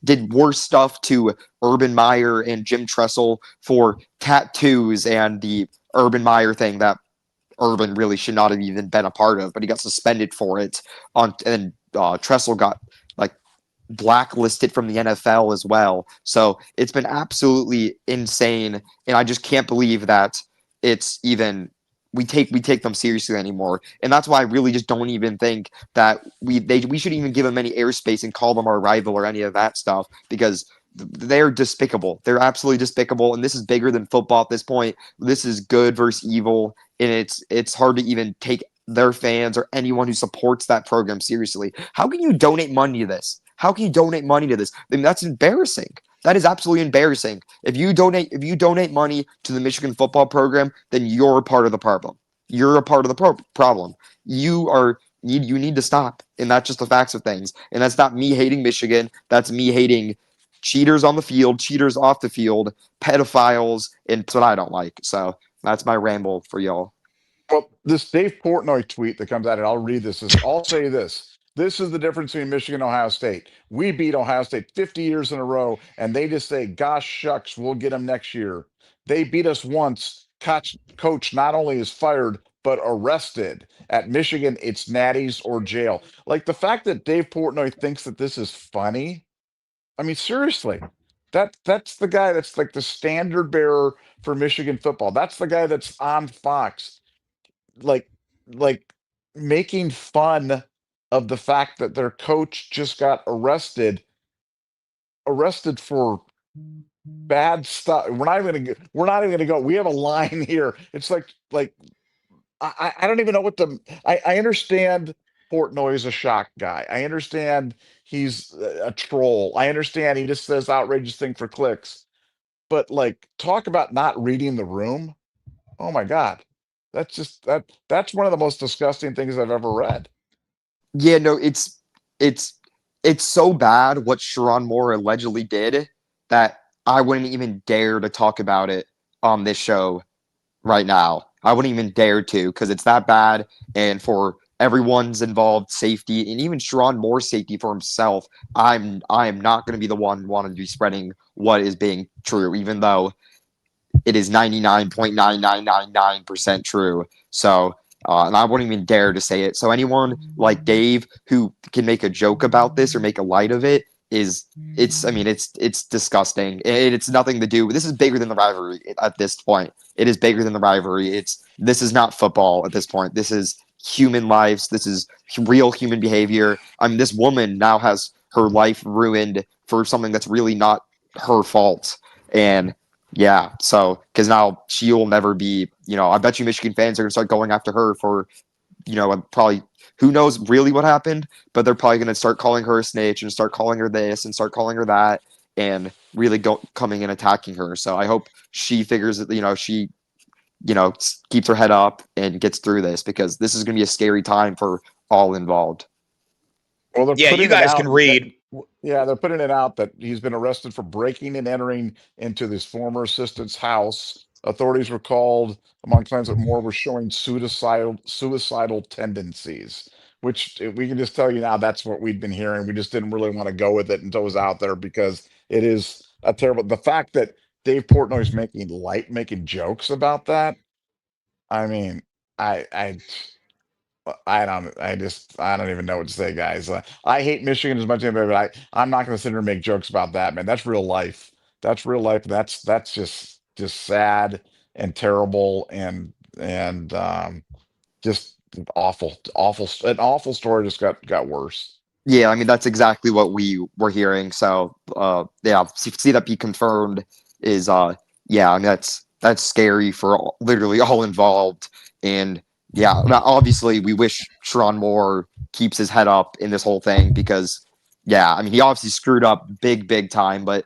did worse stuff to Urban Meyer and Jim Tressel for tattoos and the Urban Meyer thing that Urban really should not have even been a part of, but he got suspended for it. And Tressel got blacklisted from the NFL as well. So it's been absolutely insane, and I just can't believe that it's even we take them seriously anymore. And that's why I really just don't even think that we should even give them any airspace and call them our rival or any of that stuff, because they're despicable. They're absolutely despicable, and this is bigger than football at this point. This is good versus evil, and it's hard to even take their fans or anyone who supports that program seriously. How can you donate money to this? I mean, that's embarrassing. That is absolutely embarrassing. If you donate money to the Michigan football program, then you're a part of the problem. You're a part of the problem. You need to stop, and that's just the facts of things. And that's not me hating Michigan. That's me hating cheaters on the field, cheaters off the field, pedophiles, and that's what I don't like. So that's my ramble for y'all. Well, this Dave Portnoy tweet that comes out, and I'll read this. I'll say this. This is the difference between Michigan and Ohio State. We beat Ohio State 50 years in a row, and they just say, gosh, shucks, we'll get them next year. They beat us once. Coach not only is fired, but arrested. At Michigan, it's natties or jail. Like the fact that Dave Portnoy thinks that this is funny. I mean, seriously, that's the guy that's like the standard bearer for Michigan football. That's the guy that's on Fox like like making fun of the fact that their coach just got arrested for bad stuff. We're not even gonna go. We have a line here. It's like I don't even know what I understand Portnoy is a shock guy. I understand he's a troll. I understand he just says outrageous thing for clicks. But like talk about not reading the room. Oh my God. That's one of the most disgusting things I've ever read. Yeah, no, it's it's so bad what Sharon Moore allegedly did that I wouldn't even dare to talk about it on this show right now. I wouldn't even dare to because it's that bad. And for everyone's involved safety and even Sharon Moore's safety for himself, I am not going to be the one wanting to be spreading what is being true, even though it is 99.9999% true. So, and I wouldn't even dare to say it. So anyone like Dave who can make a joke about this or make a light of it I mean, it's disgusting. It's nothing to do. This is bigger than the rivalry at this point. It is bigger than the rivalry. This is not football at this point. This is human lives. This is real human behavior. I mean, this woman now has her life ruined for something that's really not her fault. And yeah, so because now she will never be, I bet you Michigan fans are going to start going after her for, probably who knows really what happened, but they're probably going to start calling her a snitch and start calling her this and start calling her that and really coming and attacking her. So I hope she figures that, she, keeps her head up and gets through this because this is going to be a scary time for all involved. Well, yeah, you guys can read. Yeah, they're putting it out that he's been arrested for breaking and entering into this former assistant's house. Authorities were called among claims that Moore was showing suicidal tendencies, which we can just tell you now that's what we've been hearing. We just didn't really want to go with it until it was out there because it is a terrible. The fact that Dave Portnoy is making jokes about that. I mean, I I don't even know what to say, guys. I hate Michigan as much as anybody, but I'm not going to sit here and make jokes about that, man. That's real life. That's real life. That's just sad and terrible and just awful, awful. An awful story just got worse. Yeah, I mean that's exactly what we were hearing. So yeah, see that be confirmed is yeah, I mean that's scary for literally all involved. And yeah, now, obviously we wish Sharon Moore keeps his head up in this whole thing because yeah, I mean he obviously screwed up big time, but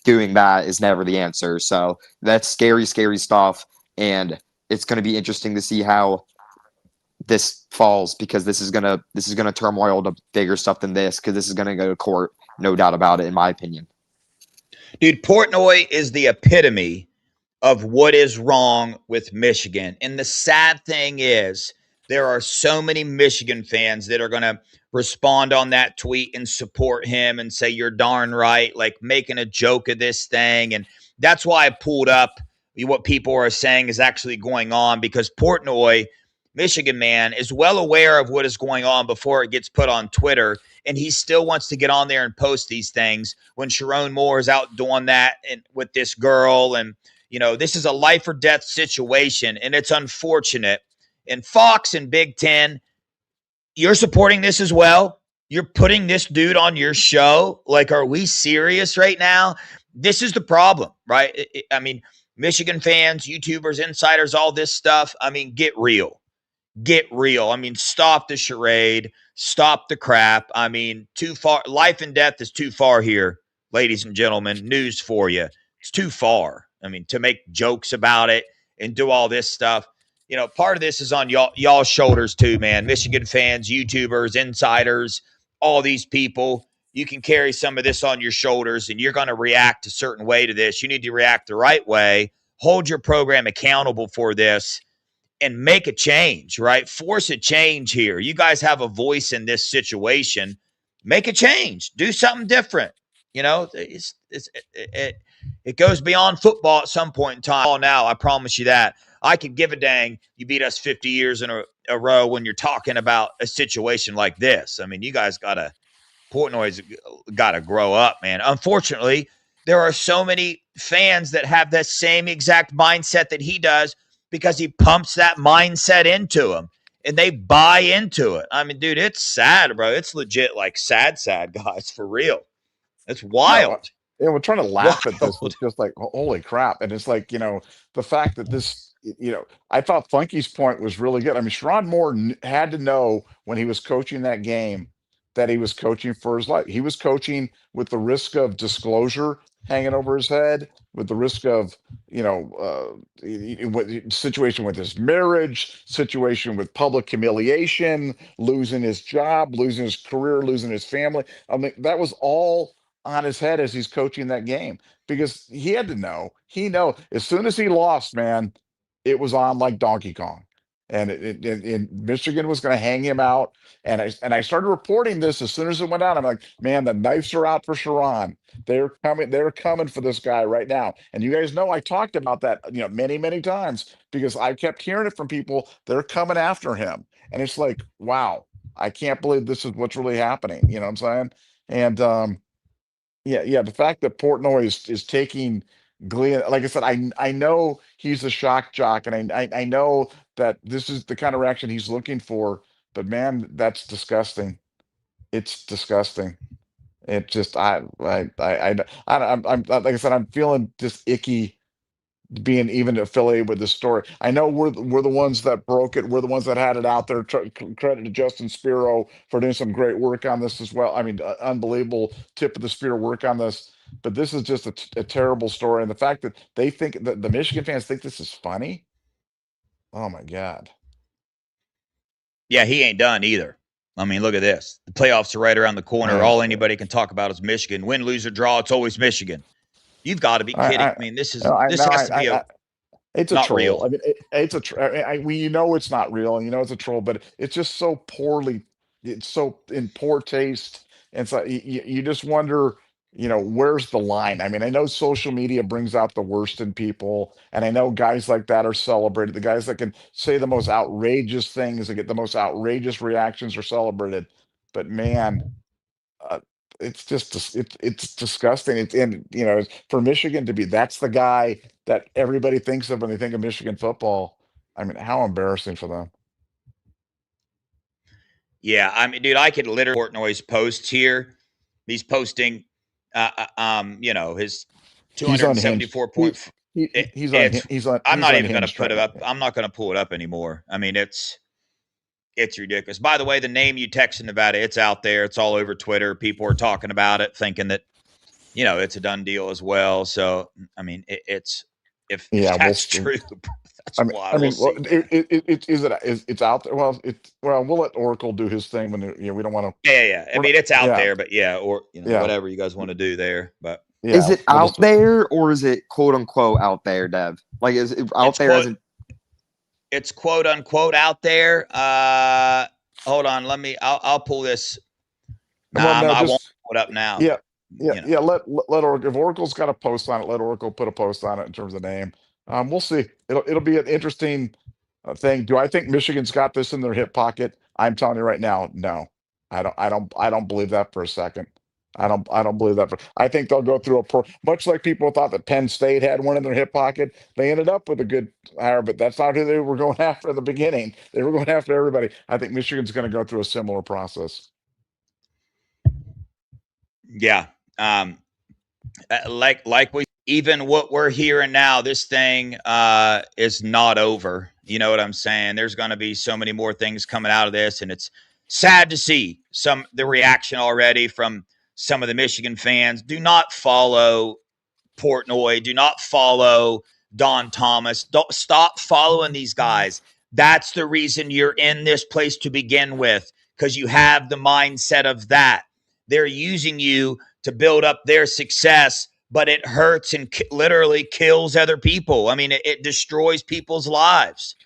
doing that is never the answer. So that's scary stuff, and it's going to be interesting to see how this falls because this is gonna turmoil to bigger stuff than this because this is gonna go to court, no doubt about it, in my opinion. Dude, Portnoy is the epitome of what is wrong with Michigan. And the sad thing is, there are so many Michigan fans that are going to respond on that tweet and support him and say, you're darn right, like making a joke of this thing. And that's why I pulled up what people are saying is actually going on because Portnoy, Michigan man, is well aware of what is going on before it gets put on Twitter. And he still wants to get on there and post these things when Sharon Moore is out doing that and with this girl. And, this is a life or death situation, and it's unfortunate. And Fox and Big Ten, you're supporting this as well. You're putting this dude on your show. Like, are we serious right now? This is the problem, right? I mean, Michigan fans, YouTubers, insiders, all this stuff. I mean, get real. Get real. I mean, stop the charade. Stop the crap. I mean, too far. Life and death is too far here, ladies and gentlemen. News for you. It's too far. I mean, to make jokes about it and do all this stuff. Part of this is on y'all's shoulders too, man. Michigan fans, YouTubers, insiders, all these people. you can carry some of this on your shoulders and you're going to react a certain way to this. You need to react the right way, hold your program accountable for this, and make a change, right? Force a change here. You guys have a voice in this situation. Make a change. Do something different. You know, it goes beyond football at some point in time. Now, I promise you that. I could give a dang you beat us 50 years in a row when you're talking about a situation like this. I mean, you guys got to, Portnoy's got to grow up, man. Unfortunately, there are so many fans that have that same exact mindset that he does because he pumps that mindset into them and they buy into it. I mean, dude, it's sad, bro. It's legit like sad, guys, for real. It's wild. Yeah, we're trying to laugh at this. Wild. It's just like, holy crap. And it's like, the fact that this, I thought Funky's point was really good. I mean, Sherrod Moore had to know when he was coaching that game that he was coaching for his life. He was coaching with the risk of disclosure hanging over his head, with the risk of, situation with his marriage, situation with public humiliation, losing his job, losing his career, losing his family. I mean, that was all on his head as he's coaching that game, because he had to know. As soon as he lost, man, it was on like Donkey Kong, and Michigan was going to hang him out. And I started reporting this as soon as it went out. I'm like, man, the knives are out for Sherrod. They're coming for this guy right now. And you guys know I talked about that, many times, because I kept hearing it from people. They're coming after him, and it's like, wow, I can't believe this is what's really happening. You know what I'm saying? And yeah. The fact that Portnoy is taking glee, like I said, I know he's a shock jock, and I know that this is the kind of reaction he's looking for. But man, that's disgusting. It's disgusting. It just I'm like I said, I'm feeling just icky being even affiliated with this story. I know we're the ones that broke it. We're the ones that had it out there. Credit to Justin Spiro for doing some great work on this as well. I mean, unbelievable tip of the spear work on this. But this is just a terrible story, and the fact that they think that the Michigan fans think this is funny. Oh my God. Yeah, he ain't done either. I mean, look at this. The playoffs are right around the corner. All anybody can talk about is Michigan. Win, lose, or draw, it's always Michigan. You've got to be kidding. I mean, this has to be it's a not troll. real. I mean, it's it's not real, and it's a troll, but it's just so poorly. It's so in poor taste, and so you just wonder, where's the line? I mean, I know social media brings out the worst in people, and I know guys like that are celebrated. The guys that can say the most outrageous things, that get the most outrageous reactions, are celebrated. But man, uh, it's just it's disgusting. For Michigan to be, that's the guy that everybody thinks of when they think of Michigan football. I mean, how embarrassing for them. Yeah, I mean, dude, I could literally Portnoy's posts here. He's posting, his 274 point. I'm not even going to put it up. I'm not going to pull it up anymore. I mean, it's ridiculous. By the way, the name you texted Nevada, it's out there. It's all over Twitter. People are talking about it, thinking that, it's a done deal as well. So, I mean, if that's true, that's wild. It's out there. Well, we'll let Oracle do his thing when we don't want to. Yeah. I mean, it's out there, but whatever you guys want to do there. But is it out there, or is it quote unquote out there, Dev? Like, is it out there? It's quote unquote out there. Hold on, I'll pull this. I won't pull it up now. Yeah. Let Oracle, if Oracle's got a post on it, let Oracle put a post on it in terms of name. We'll see. It'll be an interesting thing. Do I think Michigan's got this in their hip pocket? I'm telling you right now, no. I don't believe that for a second. I don't believe that. I think they'll go through much like people thought that Penn State had one in their hip pocket. They ended up with a good hire, but that's not who they were going after at the beginning. They were going after everybody. I think Michigan's going to go through a similar process. Yeah. Like even what we're hearing now, this thing is not over. You know what I'm saying? There's going to be so many more things coming out of this, and it's sad to see the reaction already from some of the Michigan fans. Do not follow Portnoy. Do not follow Don Thomas. Don't stop following these guys. That's the reason you're in this place to begin with, because you have the mindset of that. they're using you to build up their success, but it hurts and literally kills other people. I mean, it destroys people's lives.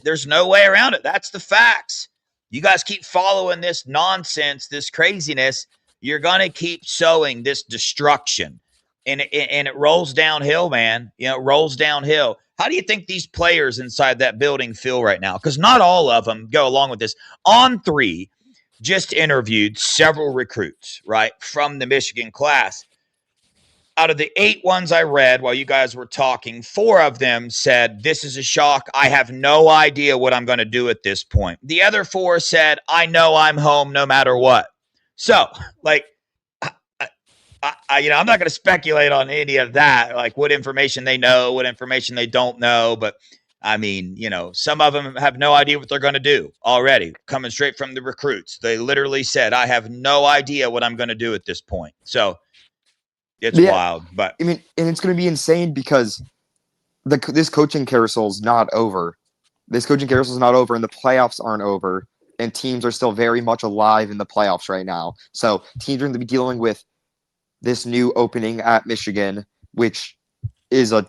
There's no way around it. That's the facts. You guys keep following this nonsense, this craziness, you're going to keep sowing this destruction. And it rolls downhill, man. You know, it rolls downhill. How do you think these players inside that building feel right now? Because not all of them go along with this. On3 just interviewed several recruits, right, from the Michigan class. Out of the 8 ones I read while you guys were talking, 4 of them said, this is a shock. I have no idea what I'm going to do at this point. The other 4 said, I know I'm home no matter what. So, like, I'm not going to speculate on any of that, like what information they know, what information they don't know. But I mean, some of them have no idea what they're going to do already, coming straight from the recruits. They literally said, I have no idea what I'm going to do at this point. So it's wild. But I mean, and it's going to be insane because this coaching carousel is not over. This coaching carousel is not over, and the playoffs aren't over, and teams are still very much alive in the playoffs right now. So teams are going to be dealing with this new opening at Michigan, which is a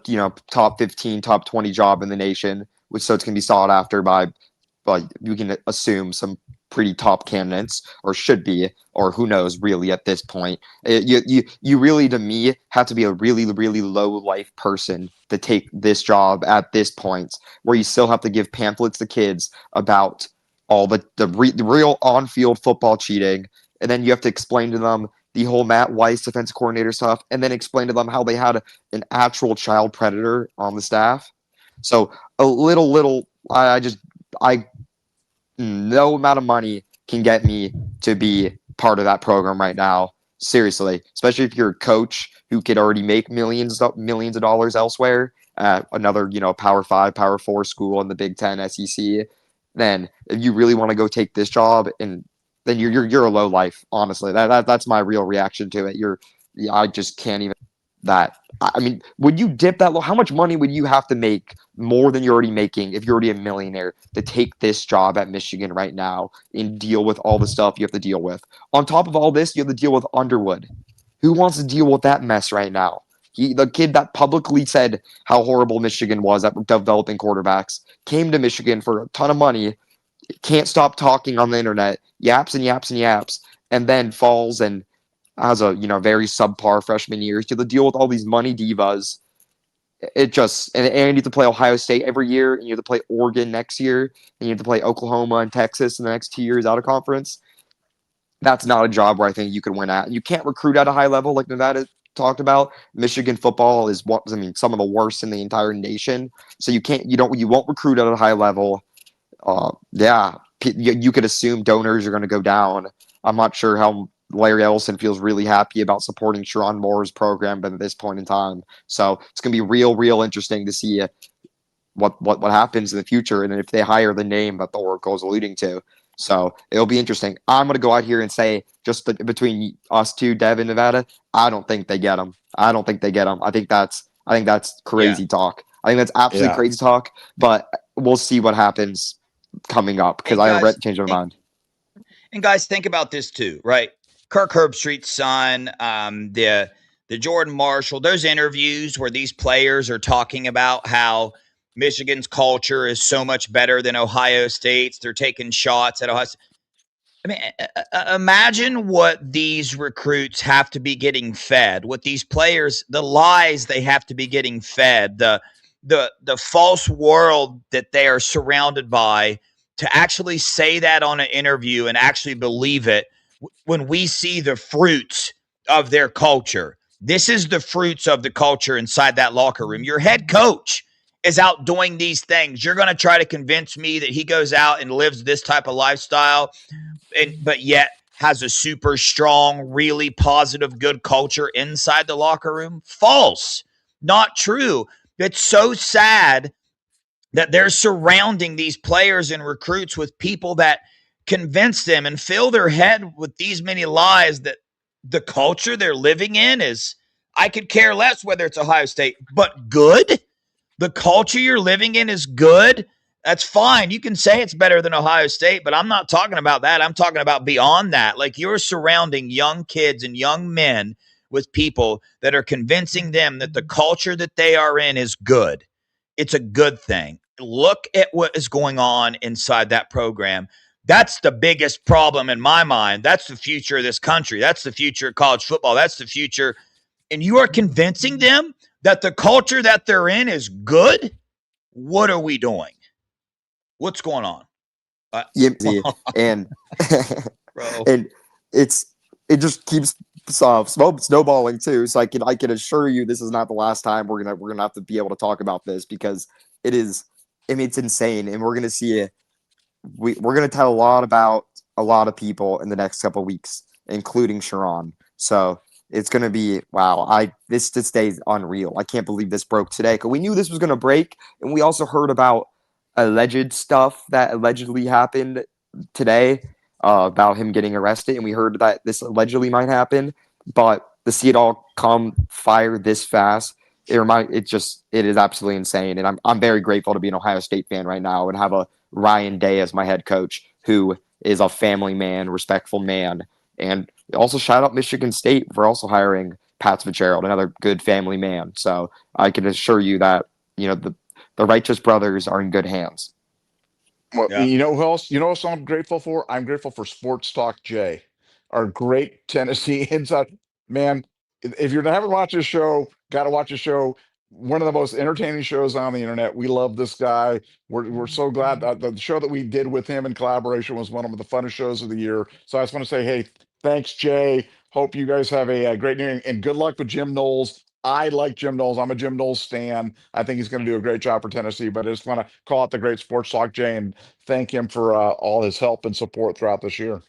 top 15, top 20 job in the nation, so it's going to be sought after by you can assume some pretty top candidates, or should be, or who knows really at this point. You really, to me, have to be a really, really low life person to take this job at this point, where you still have to give pamphlets to kids about all the real on-field football cheating, and then you have to explain to them the whole Matt Weiss defensive coordinator stuff, and then explain to them how they had an actual child predator on the staff. So a little, no amount of money can get me to be part of that program right now. Seriously, especially if you're a coach who could already make millions of dollars elsewhere at another, Power 5, Power 4 school in the Big Ten, SEC. Then if you really want to go take this job, and then you're a low life. Honestly, that's my real reaction to it. I just can't even. That, I mean, would you dip that low? How much money would you have to make more than you're already making if you're already a millionaire to take this job at Michigan right now and deal with all the stuff you have to deal with? On top of all this, you have to deal with Underwood. Who wants to deal with that mess right now? The kid that publicly said how horrible Michigan was at developing quarterbacks came to Michigan for a ton of money, can't stop talking on the internet, yaps and yaps and yaps, and then falls and has a very subpar freshman year. You have to deal with all these money divas. It just and you have to play Ohio State every year, and you have to play Oregon next year, and you have to play Oklahoma and Texas in the next 2 years out of conference. That's not a job where I think you can win at. You can't recruit at a high level like Nevada talked about. Michigan football is some of the worst in the entire nation. So you won't recruit at a high level. You could assume donors are going to go down. I'm not sure how Larry Ellison feels really happy about supporting Sharon Moore's program at this point in time. So it's going to be real interesting to see what happens in the future, and if they hire the name that the Oracle is alluding to. So it'll be interesting. I'm going to go out here and say, just between us two, Dev and Nevada, I don't think they get him. I think that's crazy talk. I think that's absolutely crazy talk, but we'll see what happens coming up, because I already changed my mind. And guys, think about this too, right? Kirk Herbstreit's son, the Jordan Marshall, those interviews where these players are talking about how Michigan's culture is so much better than Ohio State's. They're taking shots at Ohio State. I mean, imagine what these recruits have to be getting fed, what these players, the lies they have to be getting fed, the false world that they are surrounded by, to actually say that on an interview and actually believe it when we see the fruits of their culture. This is the fruits of the culture inside that locker room. Your head coach is out doing these things. You're going to try to convince me that he goes out and lives this type of lifestyle, but yet has a super strong, really positive, good culture inside the locker room? False. Not true. It's so sad that they're surrounding these players and recruits with people that convince them and fill their head with these many lies that the culture they're living in is, I could care less whether it's Ohio State, but good. The culture you're living in is good. That's fine. You can say it's better than Ohio State, but I'm not talking about that. I'm talking about beyond that. Like, you're surrounding young kids and young men with people that are convincing them that the culture that they are in is good. It's a good thing. Look at what is going on inside that program. That's the biggest problem in my mind. That's the future of this country. That's the future of college football. That's the future. And you are convincing them that the culture that they're in is good? What are we doing? What's going on? And Bro. and it just keeps snowballing too. So I can assure you this is not the last time we're gonna have to be able to talk about this, because it is. I mean, it's insane, and we're gonna see we're gonna tell a lot about a lot of people in the next couple of weeks, including Sharon. So it's gonna be wow. This day is unreal. I can't believe this broke today, because we knew this was gonna break, and we also heard about alleged stuff that allegedly happened today, about him getting arrested, and we heard that this allegedly might happen. But to see it all come fire this fast, it is absolutely insane. And I'm very grateful to be an Ohio State fan right now and have a Ryan Day as my head coach, who is a family man, respectful man. And also shout out Michigan State for also hiring Pat Fitzgerald, another good family man. So I can assure you that the righteous brothers are in good hands. Well, Yeah. you know who else? You know what I'm grateful for? I'm grateful for Sports Talk Jay, our great Tennessee inside man. If you haven't watched his show, got to watch his show. One of the most entertaining shows on the internet. We love this guy. We're so glad that the show that we did with him in collaboration was one of the funnest shows of the year. So I just want to say, hey, thanks, Jay. Hope you guys have a great new and good luck with Jim Knowles. I like Jim Knowles. I'm a Jim Knowles stan. I think he's going to do a great job for Tennessee. But I just want to call out the great Sports Talk Jay and thank him for all his help and support throughout this year.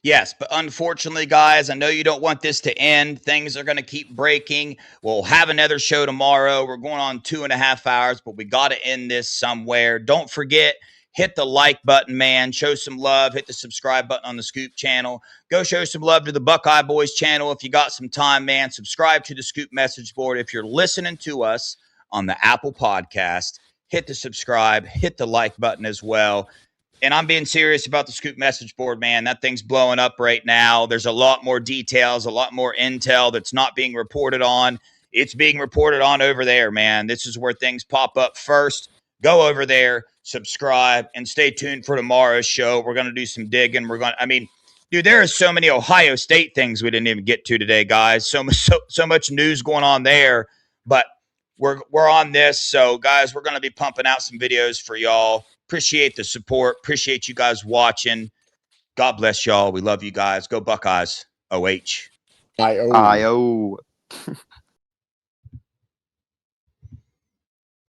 Yes, but unfortunately, guys, I know you don't want this to end. Things are going to keep breaking. We'll have another show tomorrow. We're going on 2.5 hours, but we got to end this somewhere. Don't forget, hit the like button, man. Show some love. Hit the subscribe button on the Scoop channel. Go show some love to the Buckeye Boys channel if you got some time, man. Subscribe to the Scoop message board. If you're listening to us on the Apple Podcast, hit the subscribe, hit the like button as well. And I'm being serious about the Scoop message board, man. That thing's blowing up right now. There's a lot more details, a lot more intel that's not being reported on. It's being reported on over there, man. This is where things pop up first. Go over there, subscribe, and stay tuned for tomorrow's show. We're going to do some digging. Dude, there are so many Ohio State things we didn't even get to today, guys. So much news going on there. But we're on this. So, guys, we're going to be pumping out some videos for y'all. Appreciate the support. Appreciate you guys watching. God bless y'all. We love you guys. Go Buckeyes. OH. I owe. I owe.